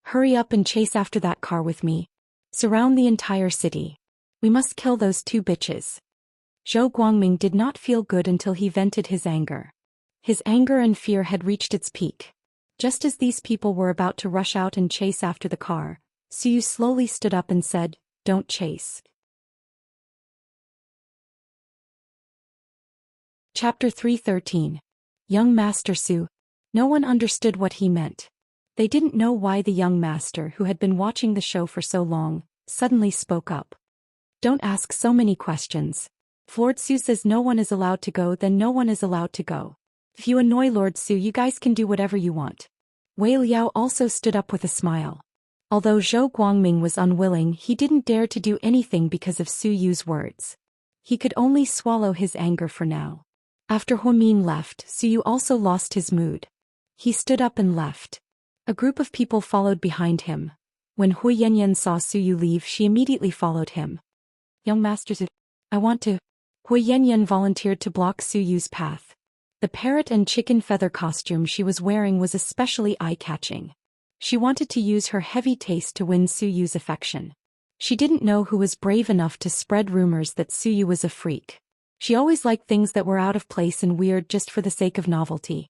Hurry up and chase after that car with me. Surround the entire city. We must kill those two bitches. Zhou Guangming did not feel good until he vented his anger. His anger and fear had reached its peak. Just as these people were about to rush out and chase after the car, Suyu slowly stood up and said, "Don't chase." Chapter 313. Young Master Su. No one understood what he meant. They didn't know why the young master, who had been watching the show for so long, suddenly spoke up. Don't ask so many questions. If Lord Su says no one is allowed to go, then no one is allowed to go. If you annoy Lord Su, you guys can do whatever you want. Wei Liao also stood up with a smile. Although Zhou Guangming was unwilling, he didn't dare to do anything because of Su Yu's words. He could only swallow his anger for now. After Huamin left, Su Yu also lost his mood. He stood up and left. A group of people followed behind him. When Hui Yanyan saw Su Yu leave, she immediately followed him. Young Master Su, I want to. Hui Yanyan volunteered to block Su Yu's path. The parrot and chicken feather costume she was wearing was especially eye-catching. She wanted to use her heavy taste to win Su Yu's affection. She didn't know who was brave enough to spread rumors that Su Yu was a freak. She always liked things that were out of place and weird just for the sake of novelty.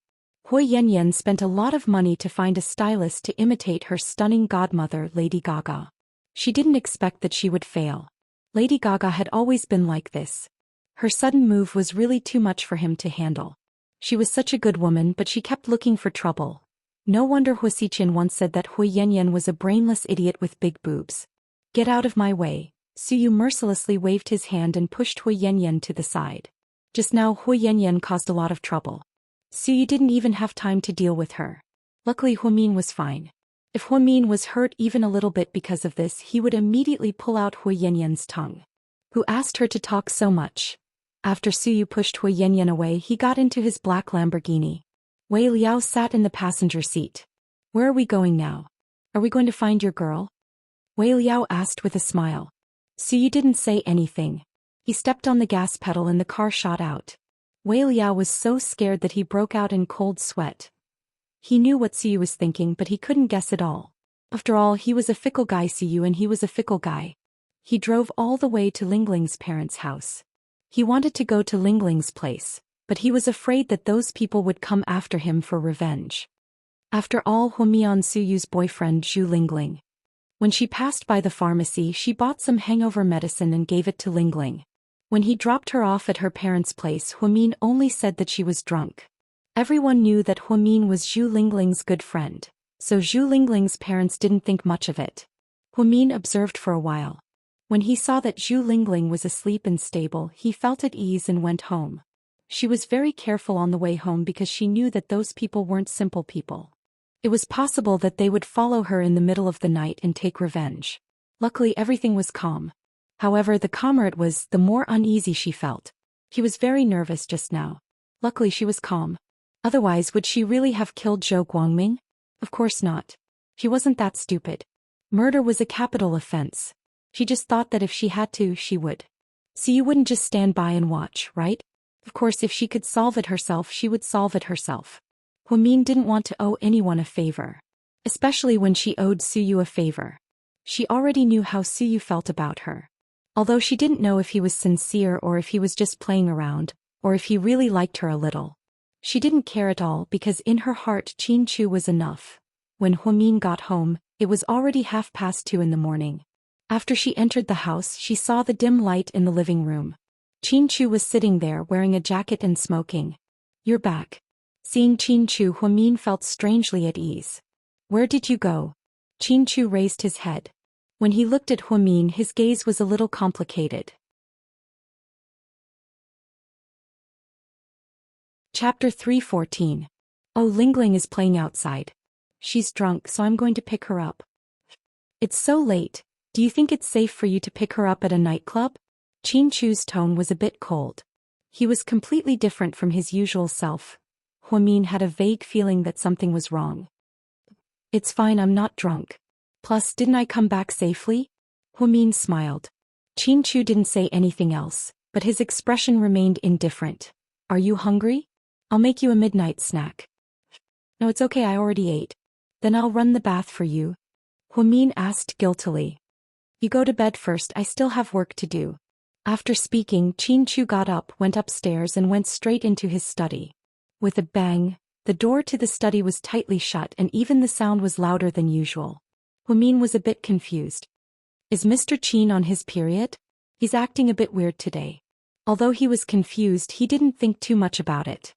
Hui Yanyan spent a lot of money to find a stylist to imitate her stunning godmother, Lady Gaga. She didn't expect that she would fail. Lady Gaga had always been like this. Her sudden move was really too much for him to handle. She was such a good woman, but she kept looking for trouble. No wonder Hu Xiqin once said that Hui Yanyan was a brainless idiot with big boobs. Get out of my way. Su Yu mercilessly waved his hand and pushed Hui Yanyan to the side. Just now Hui Yanyan caused a lot of trouble. Su Yu didn't even have time to deal with her. Luckily Huamin was fine. If Huamin was hurt even a little bit because of this, he would immediately pull out Hui Yanyan's tongue. Who asked her to talk so much? After Su Yu pushed Hui Yanyan away, he got into his black Lamborghini. Wei Liao sat in the passenger seat. Where are we going now? Are we going to find your girl? Wei Liao asked with a smile. Su Yu didn't say anything. He stepped on the gas pedal and the car shot out. Wei Liao was so scared that he broke out in cold sweat. He knew what Su Yu was thinking, but he couldn't guess it all. After all, he was a fickle guy, Su Yu, and he was a fickle guy. He drove all the way to Lingling's parents' house. He wanted to go to Lingling's place, but he was afraid that those people would come after him for revenge. After all, Huamian Su Yu's boyfriend Zhu Lingling. When she passed by the pharmacy, she bought some hangover medicine and gave it to Lingling. When he dropped her off at her parents' place, Huamin only said that she was drunk. Everyone knew that Huamin was Zhu Lingling's good friend, so Zhu Lingling's parents didn't think much of it. Huamin observed for a while. When he saw that Zhu Lingling was asleep and stable, he felt at ease and went home. She was very careful on the way home because she knew that those people weren't simple people. It was possible that they would follow her in the middle of the night and take revenge. Luckily everything was calm. However, the calmer it was, the more uneasy she felt. She was very nervous just now. Luckily she was calm. Otherwise, would she really have killed Zhou Guangming? Of course not. She wasn't that stupid. Murder was a capital offense. She just thought that if she had to, she would. So you wouldn't just stand by and watch, right? Of course, if she could solve it herself, she would solve it herself. Huamin didn't want to owe anyone a favor. Especially when she owed Suyu a favor. She already knew how Suyu felt about her. Although she didn't know if he was sincere or if he was just playing around, or if he really liked her a little. She didn't care at all because in her heart Qin Chu was enough. When Huamin got home, it was already 2:30 in the morning. After she entered the house, she saw the dim light in the living room. Qin Chu was sitting there wearing a jacket and smoking. "You're back." Seeing Qin Chu, Huamin felt strangely at ease. "Where did you go?" Qin Chu raised his head. When he looked at Huamin, his gaze was a little complicated. Chapter 314. Oh, Lingling is playing outside. She's drunk, so I'm going to pick her up. It's so late. Do you think it's safe for you to pick her up at a nightclub? Qin Chu's tone was a bit cold. He was completely different from his usual self. Huamin had a vague feeling that something was wrong. It's fine, I'm not drunk. Plus, didn't I come back safely? Huamin smiled. Qin Chu didn't say anything else, but his expression remained indifferent. Are you hungry? I'll make you a midnight snack. No, it's okay, I already ate. Then I'll run the bath for you. Huamin asked guiltily. You go to bed first, I still have work to do. After speaking, Qin Chu got up, went upstairs and went straight into his study. With a bang, the door to the study was tightly shut and even the sound was louder than usual. Huamin was a bit confused. Is Mr. Qin on his period? He's acting a bit weird today. Although he was confused, he didn't think too much about it.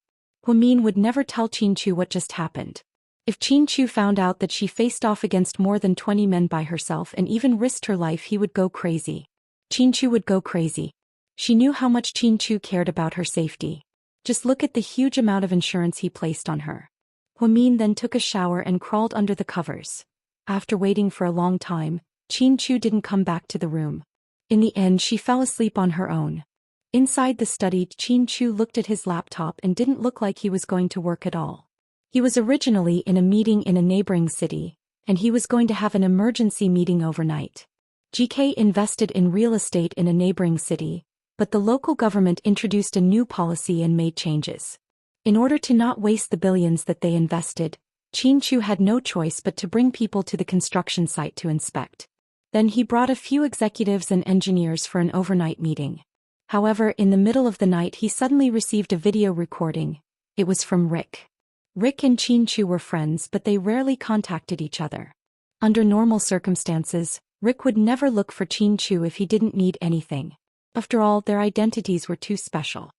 Huamin would never tell Qin Chu what just happened. If Qin Chu found out that she faced off against more than 20 men by herself and even risked her life, he would go crazy. Qin Chu would go crazy. She knew how much Qin Chu cared about her safety. Just look at the huge amount of insurance he placed on her. Huamin then took a shower and crawled under the covers. After waiting for a long time, Qin Chu didn't come back to the room. In the end, she fell asleep on her own. Inside the study, Qin Chu looked at his laptop and didn't look like he was going to work at all. He was originally in a meeting in a neighboring city, and he was going to have an emergency meeting overnight. GK invested in real estate in a neighboring city, but the local government introduced a new policy and made changes. In order to not waste the billions that they invested, Qin Chu had no choice but to bring people to the construction site to inspect. Then he brought a few executives and engineers for an overnight meeting. However, in the middle of the night he suddenly received a video recording. It was from Rick. Rick and Qin Chu were friends, but they rarely contacted each other. Under normal circumstances, Rick would never look for Qin Chu if he didn't need anything. After all, their identities were too special.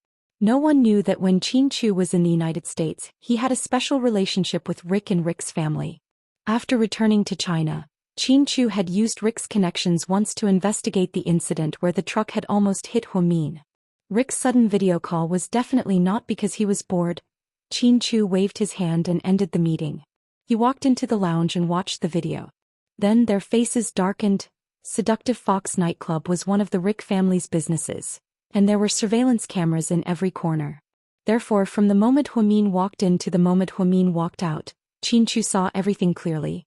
No one knew that when Qin Chu was in the United States, he had a special relationship with Rick and Rick's family. After returning to China, Qin Chu had used Rick's connections once to investigate the incident where the truck had almost hit Huamin. Rick's sudden video call was definitely not because he was bored. Qin Chu waved his hand and ended the meeting. He walked into the lounge and watched the video. Then their faces darkened. Seductive Fox nightclub was one of the Rick family's businesses, and there were surveillance cameras in every corner. Therefore, from the moment Huamin walked in to the moment Huamin walked out, Qin Chu saw everything clearly.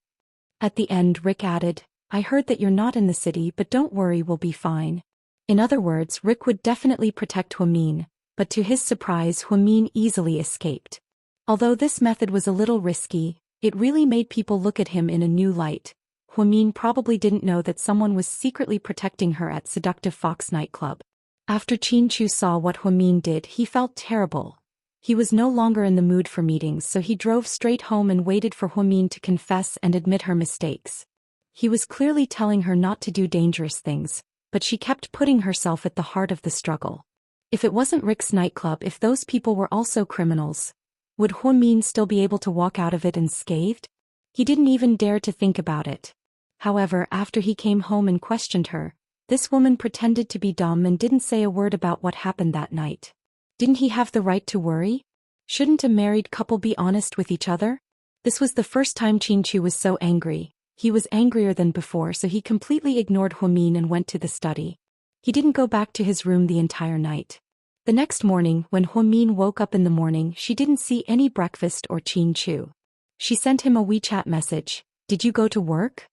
At the end, Rick added, I heard that you're not in the city, but don't worry, we'll be fine. In other words, Rick would definitely protect Huamin, but to his surprise, Huamin easily escaped. Although this method was a little risky, it really made people look at him in a new light. Huamin probably didn't know that someone was secretly protecting her at Seductive Fox nightclub. After Qin Chu saw what Huamin did, he felt terrible. He was no longer in the mood for meetings, so he drove straight home and waited for Huamin to confess and admit her mistakes. He was clearly telling her not to do dangerous things, but she kept putting herself at the heart of the struggle. If it wasn't Rick's nightclub, if those people were also criminals, would Huamin still be able to walk out of it unscathed? He didn't even dare to think about it. However, after he came home and questioned her, This woman pretended to be dumb and didn't say a word about what happened that night. Didn't he have the right to worry? Shouldn't a married couple be honest with each other? This was the first time Chinchu was so angry. He was angrier than before, so he completely ignored Huamin and went to the study. He didn't go back to his room the entire night. The next morning, when Huamin woke up in the morning, she didn't see any breakfast or Chinchu. She sent him a WeChat message. Did you go to work?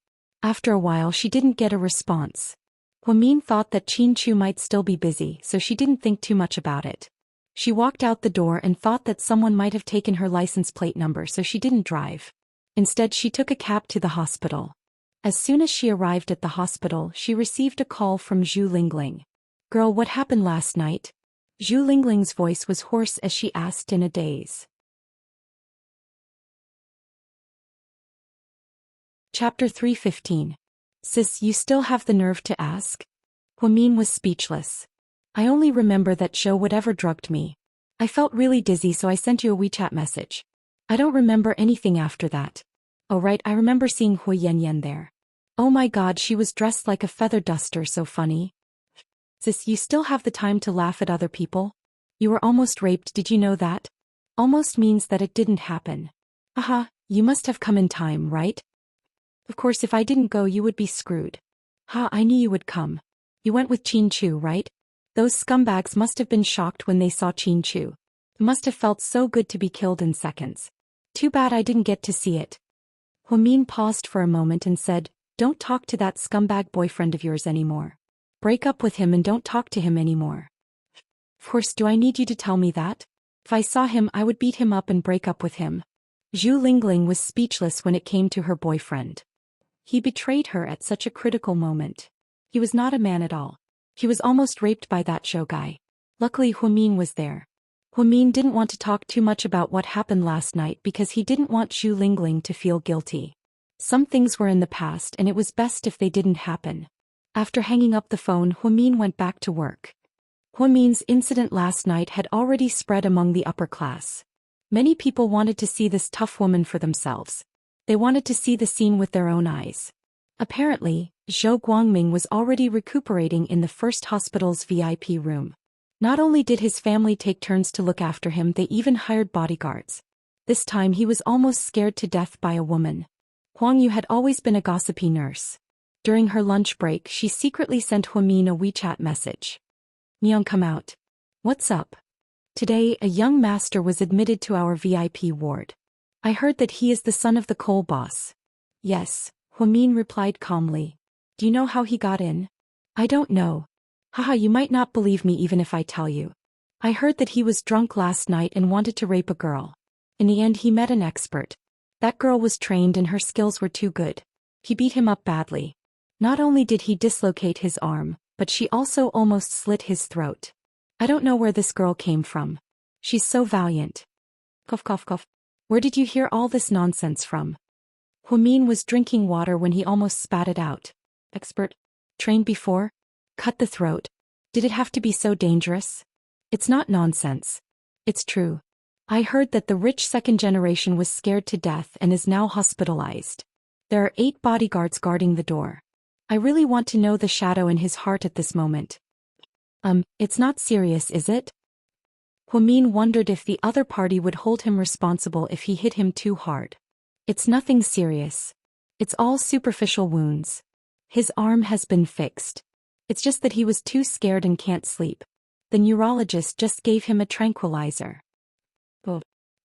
After a while she didn't get a response. Huamin thought that Chinchu might still be busy, so she didn't think too much about it. She walked out the door and thought that someone might have taken her license plate number, so she didn't drive. Instead she took a cab to the hospital. As soon as she arrived at the hospital, she received a call from Zhu Lingling. Girl, what happened last night? Zhu Lingling's voice was hoarse as she asked in a daze. Chapter 3:15. Sis, you still have the nerve to ask? Huamin was speechless. I only remember that show whatever drugged me. I felt really dizzy, so I sent you a WeChat message. I don't remember anything after that. Oh right, I remember seeing Hui Yanyan there. Oh my god, she was dressed like a feather duster, so funny. Sis, you still have the time to laugh at other people? You were almost raped, did you know that? Almost means that it didn't happen. Haha, you must have come in time, right? Of course, if I didn't go you would be screwed. Ha, I knew you would come. You went with Chinchu, right? Those scumbags must have been shocked when they saw Chinchu. It must have felt so good to be killed in seconds. Too bad I didn't get to see it. Huamin paused for a moment and said, don't talk to that scumbag boyfriend of yours anymore. Break up with him and don't talk to him anymore. Of course, do I need you to tell me that? If I saw him I would beat him up and break up with him. Zhu Lingling was speechless when it came to her boyfriend. He betrayed her at such a critical moment. He was not a man at all. He was almost raped by that show guy. Luckily Huamin was there. Huamin didn't want to talk too much about what happened last night because he didn't want Zhu Lingling to feel guilty. Some things were in the past and it was best if they didn't happen. After hanging up the phone, Huamin went back to work. Huamin's incident last night had already spread among the upper class. Many people wanted to see this tough woman for themselves. They wanted to see the scene with their own eyes. Apparently, Zhou Guangming was already recuperating in the first hospital's VIP room. Not only did his family take turns to look after him, they even hired bodyguards. This time he was almost scared to death by a woman. Huang Yu had always been a gossipy nurse. During her lunch break, she secretly sent Huamin a WeChat message. Mion, come out. What's up? Today, a young master was admitted to our VIP ward. I heard that he is the son of the coal boss. Yes, Huamin replied calmly. Do you know how he got in? I don't know. Haha, you might not believe me even if I tell you. I heard that he was drunk last night and wanted to rape a girl. In the end he met an expert. That girl was trained and her skills were too good. He beat him up badly. Not only did he dislocate his arm, but she also almost slit his throat. I don't know where this girl came from. She's so valiant. Cough cough cough. Where did you hear all this nonsense from? Huamin was drinking water when he almost spat it out. Expert? Trained before? Cut the throat. Did it have to be so dangerous? It's not nonsense. It's true. I heard that the rich second generation was scared to death and is now hospitalized. There are 8 bodyguards guarding the door. I really want to know the shadow in his heart at this moment. It's not serious, is it? Huamin wondered if the other party would hold him responsible if he hit him too hard. It's nothing serious. It's all superficial wounds. His arm has been fixed. It's just that he was too scared and can't sleep. The neurologist just gave him a tranquilizer. Oh.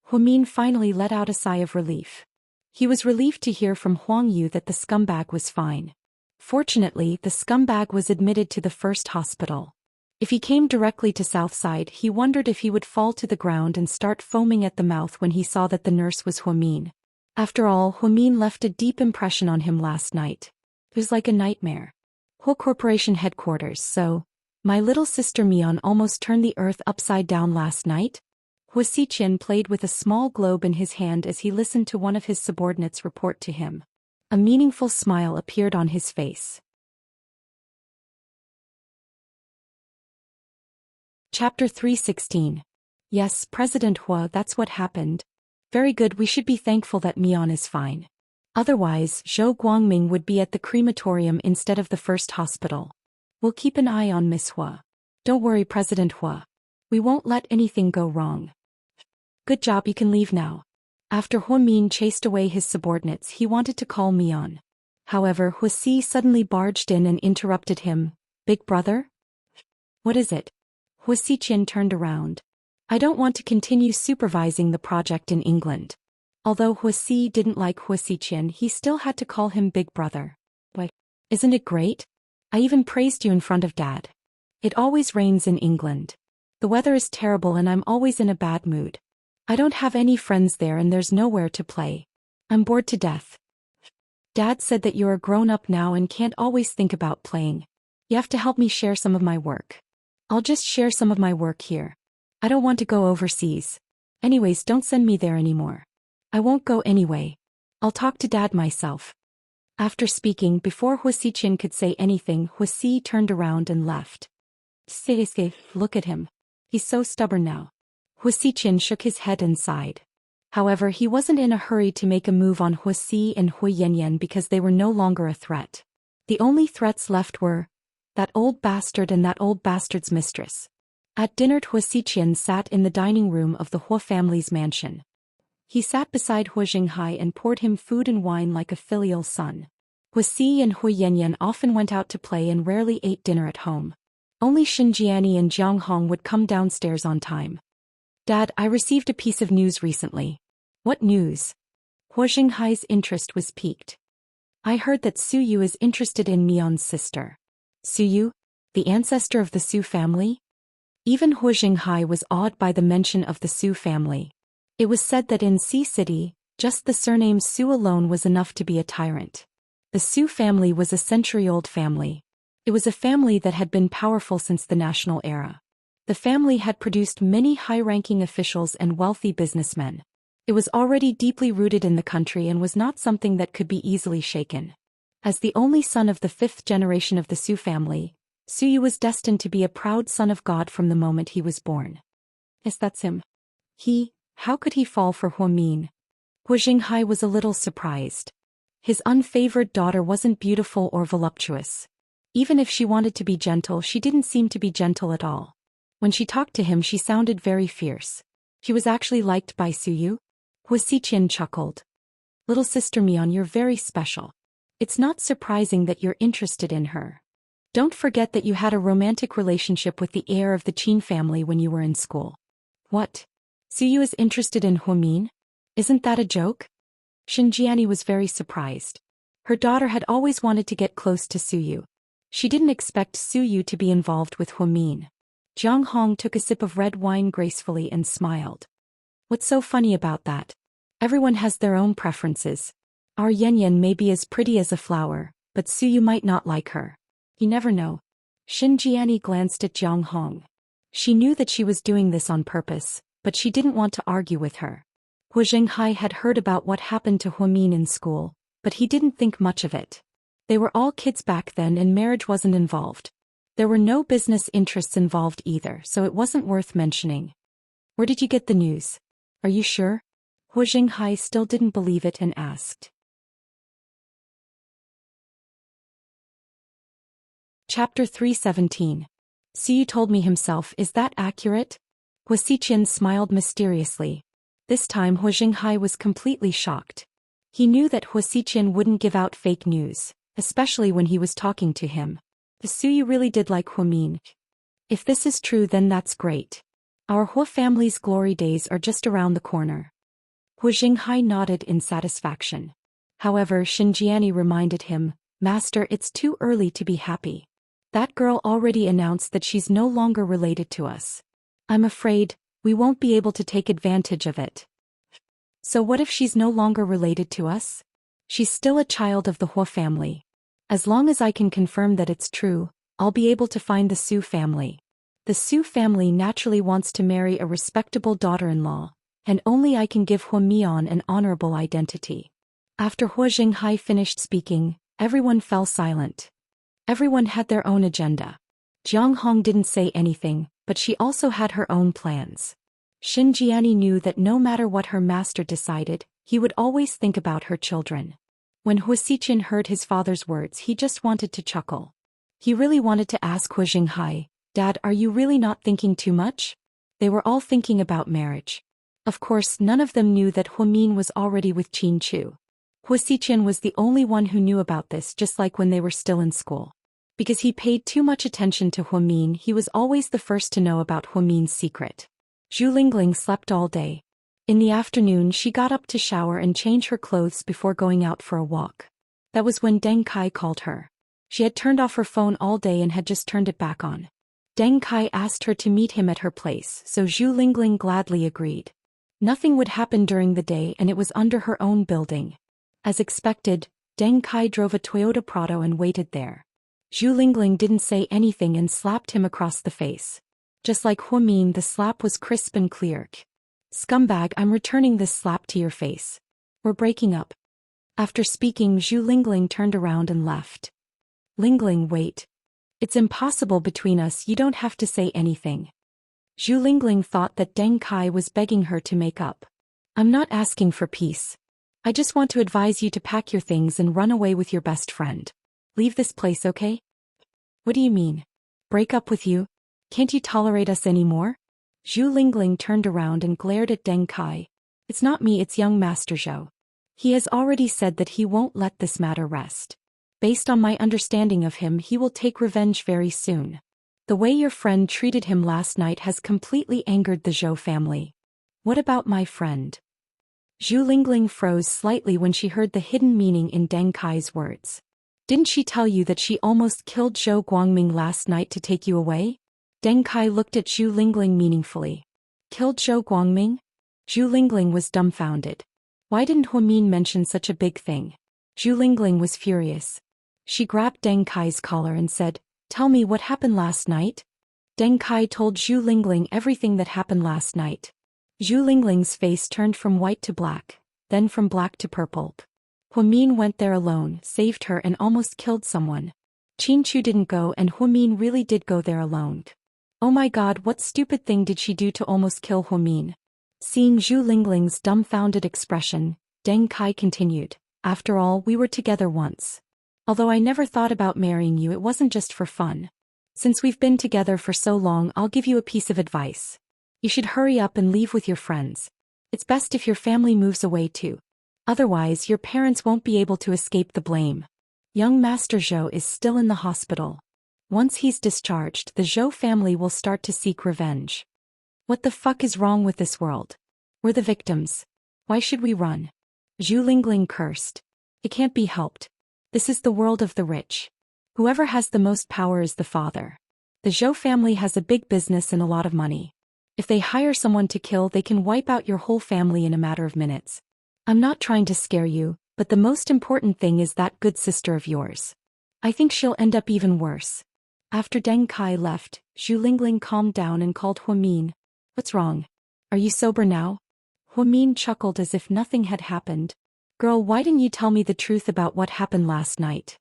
Huamin finally let out a sigh of relief. He was relieved to hear from Huang Yu that the scumbag was fine. Fortunately, the scumbag was admitted to the first hospital. If he came directly to Southside, he wondered if he would fall to the ground and start foaming at the mouth when he saw that the nurse was Huamin. After all, Huamin left a deep impression on him last night. It was like a nightmare. Whole corporation headquarters, so, my little sister Mion almost turned the earth upside down last night? Hua Xiqian played with a small globe in his hand as he listened to one of his subordinates report to him. A meaningful smile appeared on his face. Chapter 3:16. Yes, President Hua, that's what happened. Very good, we should be thankful that Mion is fine. Otherwise, Zhou Guangming would be at the crematorium instead of the first hospital. We'll keep an eye on Miss Hua. Don't worry, President Hua. We won't let anything go wrong. Good job, you can leave now. After Hua Min chased away his subordinates, he wanted to call Mian. However, Hua Si suddenly barged in and interrupted him. Big brother? What is it? Hua Si Chin turned around. I don't want to continue supervising the project in England. Although Hua Si didn't like Hua Si Chin, he still had to call him big brother. Why, isn't it great? I even praised you in front of Dad. It always rains in England. The weather is terrible and I'm always in a bad mood. I don't have any friends there and there's nowhere to play. I'm bored to death. Dad said that you're a grown-up now and can't always think about playing. You have to help me share some of my work. I'll just share some of my work here. I don't want to go overseas. Anyways, don't send me there anymore. I won't go anyway. I'll talk to Dad myself. After speaking, before Hua Si Chin could say anything, Hua Si turned around and left. Look at him. He's so stubborn now. Hua Si Chin shook his head and sighed. However, he wasn't in a hurry to make a move on Hua Si and Hua Yanyan because they were no longer a threat. The only threats left were that old bastard and that old bastard's mistress. At dinner, Hua Si Chin sat in the dining room of the Hua family's mansion. He sat beside Hua Jinghai and poured him food and wine like a filial son. Hua Si and Hua Yanyan often went out to play and rarely ate dinner at home. Only Xinjiani and Jiang Hong would come downstairs on time. Dad, I received a piece of news recently. What news? Hua Jinghai's interest was piqued. I heard that Su Yu is interested in Mian's sister. Su Yu? The ancestor of the Su family? Even Hua Jinghai was awed by the mention of the Su family. It was said that in Sea City, just the surname Su alone was enough to be a tyrant. The Su family was a century-old family. It was a family that had been powerful since the national era. The family had produced many high-ranking officials and wealthy businessmen. It was already deeply rooted in the country and was not something that could be easily shaken. As the only son of the fifth generation of the Su family, Su Yu was destined to be a proud son of God from the moment he was born. Yes, that's him. How could he fall for Hua Min? Hua Jinghai was a little surprised. His unfavored daughter wasn't beautiful or voluptuous. Even if she wanted to be gentle, she didn't seem to be gentle at all. When she talked to him, she sounded very fierce. She was actually liked by Su Yu? Hua Si Chin chuckled. Little sister Mian, you're very special. It's not surprising that you're interested in her. Don't forget that you had a romantic relationship with the heir of the Qin family when you were in school. What? Su Yu is interested in Hua Min? Isn't that a joke? Xinjiani was very surprised. Her daughter had always wanted to get close to Su Yu. She didn't expect Su Yu to be involved with Hua Min. Jiang Hong took a sip of red wine gracefully and smiled. What's so funny about that? Everyone has their own preferences. Our Yanyan may be as pretty as a flower, but Su Yu might not like her. You never know. Xinjiani glanced at Jiang Hong. She knew that she was doing this on purpose, but she didn't want to argue with her. Hua Jinghai had heard about what happened to Hua Min in school, but he didn't think much of it. They were all kids back then and marriage wasn't involved. There were no business interests involved either, so it wasn't worth mentioning. Where did you get the news? Are you sure? Hua Jinghai still didn't believe it and asked. Chapter 317. Su Yu told me himself, is that accurate? Hua Si Chin smiled mysteriously. This time Hua Jinghai was completely shocked. He knew that Hua Si Chin wouldn't give out fake news, especially when he was talking to him. The Su Yu really did like Hua Min. If this is true, then that's great. Our Hua family's glory days are just around the corner. Hua Jinghai nodded in satisfaction. However, Xinjiani reminded him, Master, it's too early to be happy. That girl already announced that she's no longer related to us. I'm afraid we won't be able to take advantage of it. So what if she's no longer related to us? She's still a child of the Hua family. As long as I can confirm that it's true, I'll be able to find the Su family. The Su family naturally wants to marry a respectable daughter-in-law, and only I can give Hua Mian an honorable identity. After Hua Jinghai finished speaking, everyone fell silent. Everyone had their own agenda. Jiang Hong didn't say anything, but she also had her own plans. Xinjiani knew that no matter what her master decided, he would always think about her children. When Hua Si Chin heard his father's words, he just wanted to chuckle. He really wanted to ask Hu Jinghai, Dad, are you really not thinking too much? They were all thinking about marriage. Of course, none of them knew that Hu Min was already with Qin Chu. Hu Xiqian was the only one who knew about this, just like when they were still in school. Because he paid too much attention to Hu Min, he was always the first to know about Hu Min's secret. Zhu Lingling slept all day. In the afternoon, she got up to shower and change her clothes before going out for a walk. That was when Deng Kai called her. She had turned off her phone all day and had just turned it back on. Deng Kai asked her to meet him at her place, so Zhu Lingling gladly agreed. Nothing would happen during the day and it was under her own building. As expected, Deng Kai drove a Toyota Prado and waited there. Zhu Lingling didn't say anything and slapped him across the face. Just like Hu Min, the slap was crisp and clear. Scumbag, I'm returning this slap to your face. We're breaking up. After speaking, Zhu Lingling turned around and left. Lingling, wait. It's impossible between us, you don't have to say anything. Zhu Lingling thought that Deng Kai was begging her to make up. I'm not asking for peace. I just want to advise you to pack your things and run away with your best friend. Leave this place, okay? What do you mean? Break up with you? Can't you tolerate us anymore? Zhu Lingling turned around and glared at Deng Kai. It's not me, it's young Master Zhou. He has already said that he won't let this matter rest. Based on my understanding of him, he will take revenge very soon. The way your friend treated him last night has completely angered the Zhou family. What about my friend? Zhu Lingling froze slightly when she heard the hidden meaning in Deng Kai's words. Didn't she tell you that she almost killed Zhou Guangming last night to take you away? Deng Kai looked at Zhu Lingling meaningfully. Killed Zhou Guangming? Zhu Lingling was dumbfounded. Why didn't Hu Min mention such a big thing? Zhu Lingling was furious. She grabbed Deng Kai's collar and said, Tell me what happened last night? Deng Kai told Zhu Lingling everything that happened last night. Zhu Lingling's face turned from white to black, then from black to purple. Hu Min went there alone, saved her and almost killed someone. Qin Chu didn't go and Hu Min really did go there alone. Oh my god, what stupid thing did she do to almost kill Hu Min? Seeing Zhu Lingling's dumbfounded expression, Deng Kai continued, After all, we were together once. Although I never thought about marrying you, it wasn't just for fun. Since we've been together for so long, I'll give you a piece of advice. You should hurry up and leave with your friends. It's best if your family moves away too. Otherwise, your parents won't be able to escape the blame. Young Master Zhou is still in the hospital. Once he's discharged, the Zhou family will start to seek revenge. What the fuck is wrong with this world? We're the victims. Why should we run? Zhu Lingling cursed. It can't be helped. This is the world of the rich. Whoever has the most power is the father. The Zhou family has a big business and a lot of money. If they hire someone to kill, they can wipe out your whole family in a matter of minutes. I'm not trying to scare you, but the most important thing is that good sister of yours. I think she'll end up even worse. After Deng Kai left, Zhu Lingling calmed down and called Hu Min. What's wrong? Are you sober now? Hu Min chuckled as if nothing had happened. Girl, why didn't you tell me the truth about what happened last night?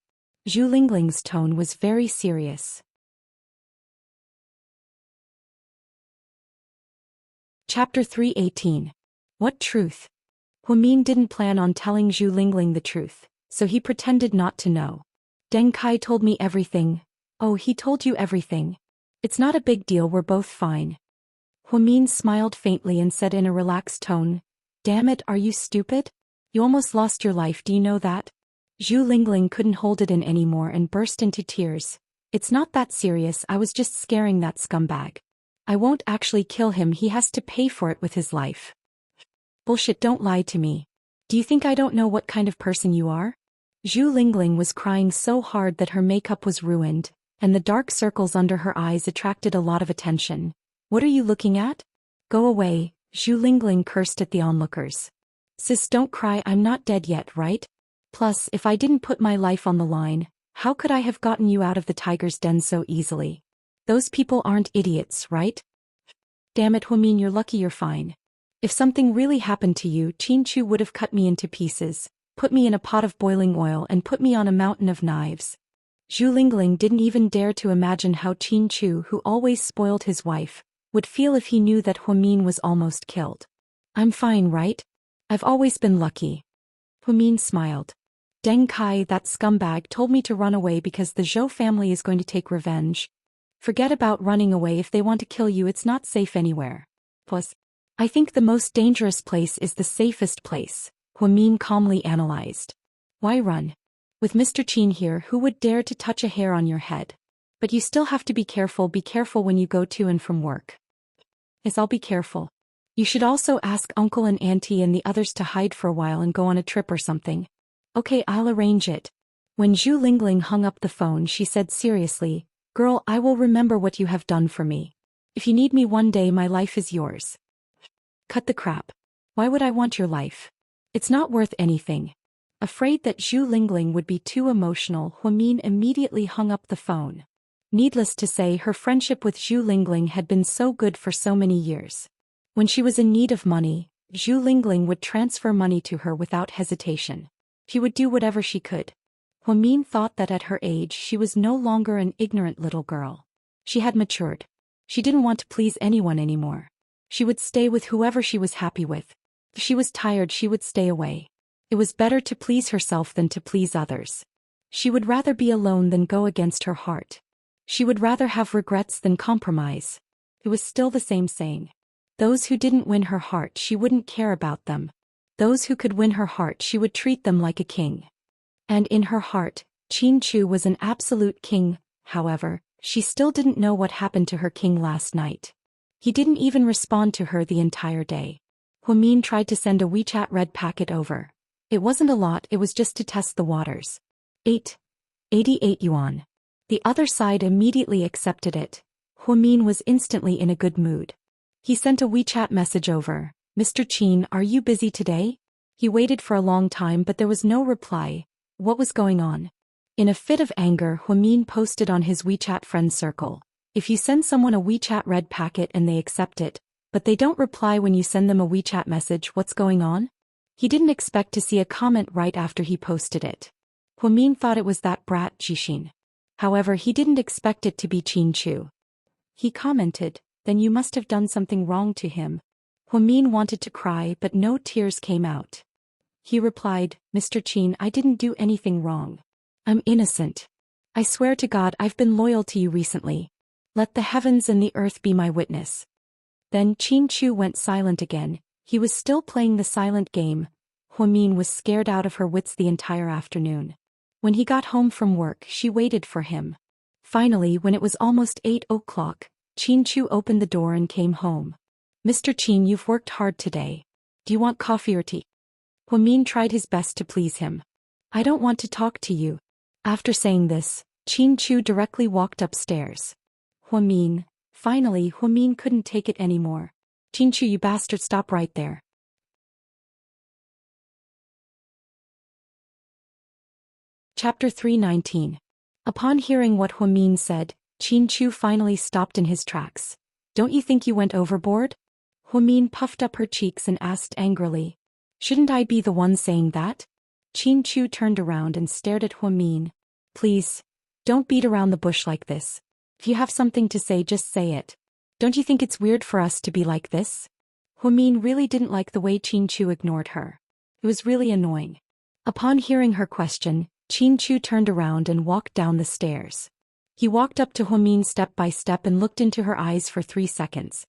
Zhu Lingling's tone was very serious. Chapter 318. What truth? Hu Min didn't plan on telling Zhu Lingling the truth, so he pretended not to know. Deng Kai told me everything. Oh, he told you everything. It's not a big deal, we're both fine. Hu Min smiled faintly and said in a relaxed tone, Damn it, are you stupid? You almost lost your life, do you know that? Zhu Lingling couldn't hold it in anymore and burst into tears. It's not that serious, I was just scaring that scumbag. I won't actually kill him, he has to pay for it with his life. Bullshit, don't lie to me. Do you think I don't know what kind of person you are? Zhu Lingling was crying so hard that her makeup was ruined, and the dark circles under her eyes attracted a lot of attention. What are you looking at? Go away, Zhu Lingling cursed at the onlookers. Sis, don't cry, I'm not dead yet, right? Plus, if I didn't put my life on the line, how could I have gotten you out of the tiger's den so easily? Those people aren't idiots, right? Damn it, Hu Min, you're lucky you're fine. If something really happened to you, Qin Chu would have cut me into pieces, put me in a pot of boiling oil and put me on a mountain of knives. Zhu Lingling didn't even dare to imagine how Qin Chu, who always spoiled his wife, would feel if he knew that Hu Min was almost killed. I'm fine, right? I've always been lucky. Hu Min smiled. Deng Kai, that scumbag, told me to run away because the Zhou family is going to take revenge. Forget about running away. If they want to kill you, it's not safe anywhere. Plus, I think the most dangerous place is the safest place, Huamin calmly analyzed. Why run? With Mr. Qin here, who would dare to touch a hair on your head? But you still have to be careful when you go to and from work. Yes, I'll be careful. You should also ask uncle and auntie and the others to hide for a while and go on a trip or something. Okay, I'll arrange it. When Zhu Lingling hung up the phone, she said seriously, Girl, I will remember what you have done for me. If you need me one day, my life is yours. Cut the crap. Why would I want your life? It's not worth anything. Afraid that Zhu Lingling would be too emotional, Huamin immediately hung up the phone. Needless to say, her friendship with Zhu Lingling had been so good for so many years. When she was in need of money, Zhu Lingling would transfer money to her without hesitation. She would do whatever she could. Huamin thought that at her age she was no longer an ignorant little girl. She had matured. She didn't want to please anyone anymore. She would stay with whoever she was happy with. If she was tired, she would stay away. It was better to please herself than to please others. She would rather be alone than go against her heart. She would rather have regrets than compromise. It was still the same saying. Those who didn't win her heart, she wouldn't care about them. Those who could win her heart, she would treat them like a king. And in her heart, Qin Chu was an absolute king. However, she still didn't know what happened to her king last night. He didn't even respond to her the entire day. Huamin tried to send a WeChat red packet over. It wasn't a lot, it was just to test the waters. 88 yuan. The other side immediately accepted it. Huamin was instantly in a good mood. He sent a WeChat message over. Mr. Qin, are you busy today? He waited for a long time but there was no reply. What was going on? In a fit of anger, Huamin posted on his WeChat friend circle. If you send someone a WeChat red packet and they accept it, but they don't reply when you send them a WeChat message, what's going on? He didn't expect to see a comment right after he posted it. Huamin thought it was that brat Jixin. However, he didn't expect it to be Qin Chu. He commented, then you must have done something wrong to him. Huamin wanted to cry but no tears came out. He replied, Mr. Qin, I didn't do anything wrong. I'm innocent. I swear to God I've been loyal to you recently. Let the heavens and the earth be my witness. Then Qin Chu went silent again. He was still playing the silent game. Huamin was scared out of her wits the entire afternoon. When he got home from work, she waited for him. Finally, when it was almost 8 o'clock, Qin Chu opened the door and came home. Mr. Qin, you've worked hard today. Do you want coffee or tea? Huamin tried his best to please him. I don't want to talk to you. After saying this, Qin Chu directly walked upstairs. Finally, Huamin couldn't take it anymore. Qin Chu, you bastard, stop right there. Chapter 319. Upon hearing what Huamin said, Qin Chu finally stopped in his tracks. Don't you think you went overboard? Huamin puffed up her cheeks and asked angrily. Shouldn't I be the one saying that? Qin Chu turned around and stared at Huamin. Please, don't beat around the bush like this. If you have something to say, just say it. Don't you think it's weird for us to be like this? Huamin really didn't like the way Qin Chu ignored her. It was really annoying. Upon hearing her question, Qin Chu turned around and walked down the stairs. He walked up to Huamin step by step and looked into her eyes for 3 seconds.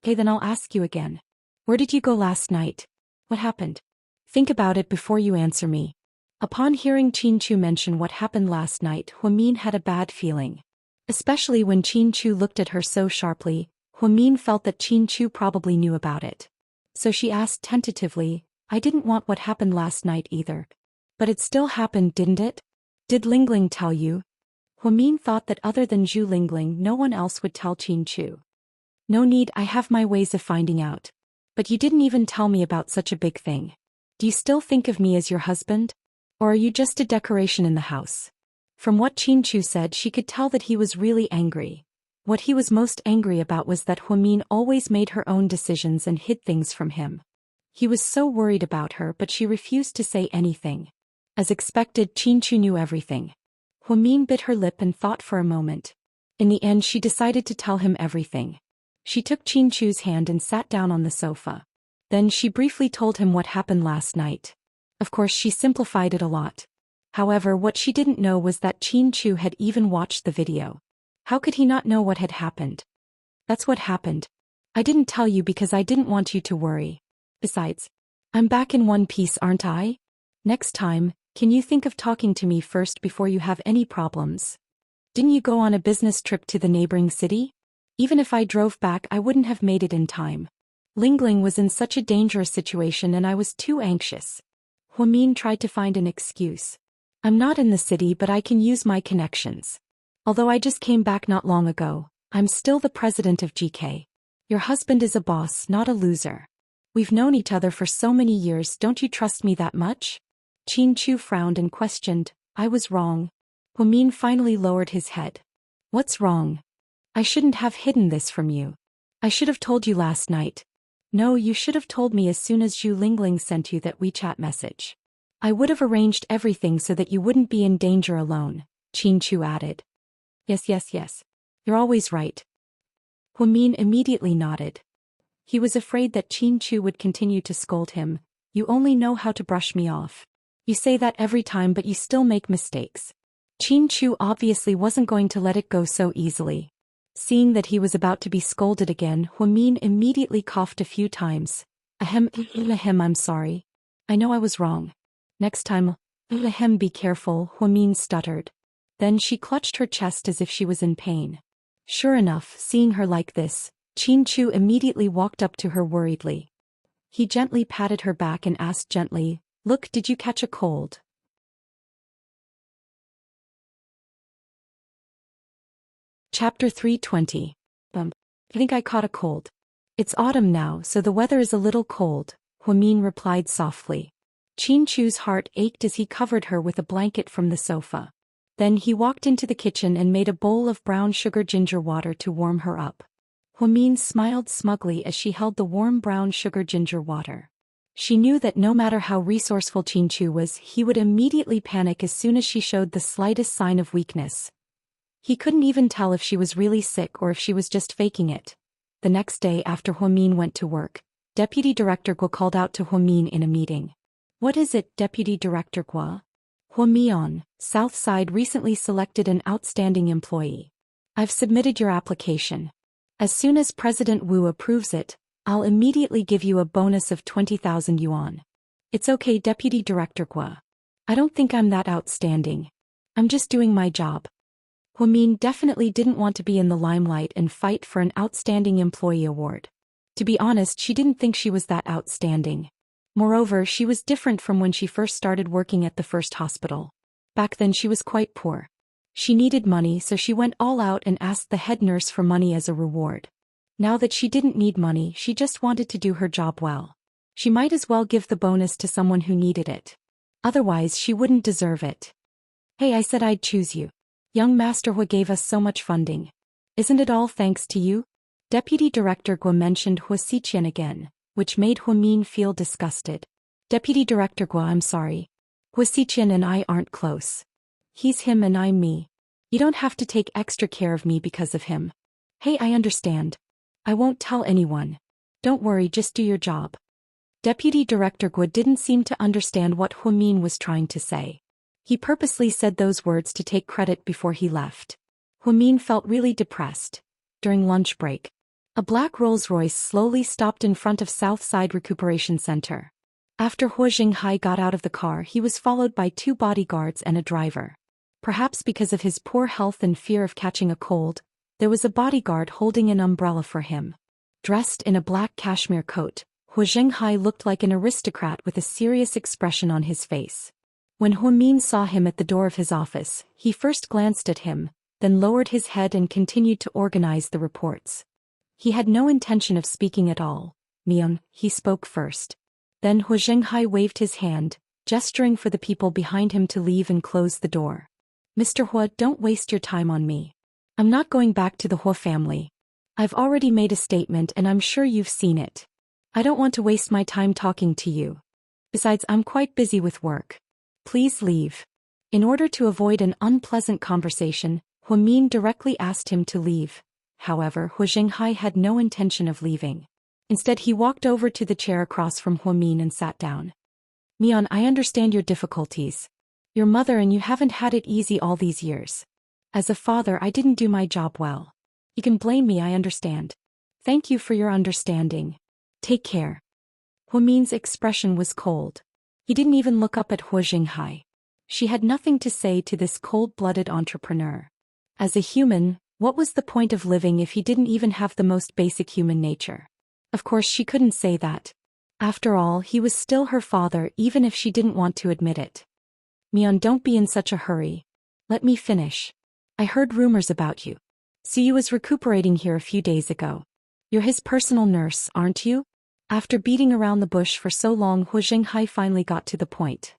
Okay, then I'll ask you again. Where did you go last night? What happened? Think about it before you answer me. Upon hearing Qin Chu mention what happened last night, Huamin had a bad feeling. Especially when Qin Chu looked at her so sharply, Huamin felt that Qin Chu probably knew about it. So she asked tentatively, I didn't want what happened last night either. But it still happened, didn't it? Did Lingling tell you? Huamin thought that other than Zhu Lingling no one else would tell Qin Chu. No need, I have my ways of finding out. But you didn't even tell me about such a big thing. Do you still think of me as your husband? Or are you just a decoration in the house? From what Qin Chu said, she could tell that he was really angry. What he was most angry about was that Huamin always made her own decisions and hid things from him. He was so worried about her, but she refused to say anything. As expected, Qin Chu knew everything. Huamin bit her lip and thought for a moment. In the end, she decided to tell him everything. She took Qin Chu's hand and sat down on the sofa. Then she briefly told him what happened last night. Of course, she simplified it a lot. However, what she didn't know was that Qin Chu had even watched the video. How could he not know what had happened? That's what happened. I didn't tell you because I didn't want you to worry. Besides, I'm back in one piece, aren't I? Next time, can you think of talking to me first before you have any problems? Didn't you go on a business trip to the neighboring city? Even if I drove back, I wouldn't have made it in time. Lingling was in such a dangerous situation and I was too anxious. Huamin tried to find an excuse. I'm not in the city, but I can use my connections. Although I just came back not long ago, I'm still the president of GK. Your husband is a boss, not a loser. We've known each other for so many years, don't you trust me that much? Qin Chu frowned and questioned, I was wrong. Huamin finally lowered his head. What's wrong? I shouldn't have hidden this from you. I should have told you last night. No, you should have told me as soon as Zhu Lingling sent you that WeChat message. I would have arranged everything so that you wouldn't be in danger alone, Qin Chu added. Yes. You're always right. Huamin immediately nodded. He was afraid that Qin Chu would continue to scold him. You only know how to brush me off. You say that every time, but you still make mistakes. Qin Chu obviously wasn't going to let it go so easily. Seeing that he was about to be scolded again, Huamin immediately coughed a few times. Ahem, I'm sorry. I know I was wrong. Next time, be careful, Huamin stuttered. Then she clutched her chest as if she was in pain. Sure enough, seeing her like this, Qin Chu immediately walked up to her worriedly. He gently patted her back and asked gently, Look, did you catch a cold? Chapter 320. I think I caught a cold. It's autumn now, so the weather is a little cold, Huamin replied softly. Qin Chu's heart ached as he covered her with a blanket from the sofa. Then he walked into the kitchen and made a bowl of brown sugar ginger water to warm her up. Huamin smiled smugly as she held the warm brown sugar ginger water. She knew that no matter how resourceful Qin Chu was, he would immediately panic as soon as she showed the slightest sign of weakness. He couldn't even tell if she was really sick or if she was just faking it. The next day after Huamin went to work, Deputy Director Guo called out to Huamin in a meeting. What is it, Deputy Director Guo? Huamian, Southside recently selected an outstanding employee. I've submitted your application. As soon as President Wu approves it, I'll immediately give you a bonus of 20,000 yuan. It's okay, Deputy Director Guo. I don't think I'm that outstanding. I'm just doing my job. Huamin definitely didn't want to be in the limelight and fight for an Outstanding Employee Award. To be honest, she didn't think she was that outstanding. Moreover, she was different from when she first started working at the first hospital. Back then she was quite poor. She needed money, so she went all out and asked the head nurse for money as a reward. Now that she didn't need money, she just wanted to do her job well. She might as well give the bonus to someone who needed it. Otherwise, she wouldn't deserve it. Hey, I said I'd choose you. Young Master Hua gave us so much funding. Isn't it all thanks to you? Deputy Director Guo mentioned Hua Xiqian again, which made Huamin feel disgusted. Deputy Director Guo, I'm sorry. Hua Xiqian and I aren't close. He's him and I'm me. You don't have to take extra care of me because of him. Hey, I understand. I won't tell anyone. Don't worry, just do your job. Deputy Director Guo didn't seem to understand what Huamin was trying to say. He purposely said those words to take credit before he left. Huamin felt really depressed. During lunch break, a black Rolls-Royce slowly stopped in front of Southside Recuperation Center. After Hua Jinghai got out of the car, he was followed by 2 bodyguards and a driver. Perhaps because of his poor health and fear of catching a cold, there was a bodyguard holding an umbrella for him. Dressed in a black cashmere coat, Hua Jinghai looked like an aristocrat with a serious expression on his face. When Huamin saw him at the door of his office, he first glanced at him, then lowered his head and continued to organize the reports. He had no intention of speaking at all. Mian, he spoke first. Then Hua Jinghai waved his hand, gesturing for the people behind him to leave and close the door. Mr. Hua, don't waste your time on me. I'm not going back to the Hua family. I've already made a statement and I'm sure you've seen it. I don't want to waste my time talking to you. Besides, I'm quite busy with work. Please leave. In order to avoid an unpleasant conversation, Huamin directly asked him to leave. However, Hua Jinghai had no intention of leaving. Instead, he walked over to the chair across from Huamin and sat down. Mian, I understand your difficulties. Your mother and you haven't had it easy all these years. As a father, I didn't do my job well. You can blame me, I understand. Thank you for your understanding. Take care. Huomin's expression was cold. He didn't even look up at Huo Jinghai. She had nothing to say to this cold-blooded entrepreneur. As a human, what was the point of living if he didn't even have the most basic human nature? Of course she couldn't say that. After all, he was still her father even if she didn't want to admit it. Mion, don't be in such a hurry. Let me finish. I heard rumors about you. Siyu was recuperating here a few days ago. You're his personal nurse, aren't you? After beating around the bush for so long, Huo Jinghai finally got to the point.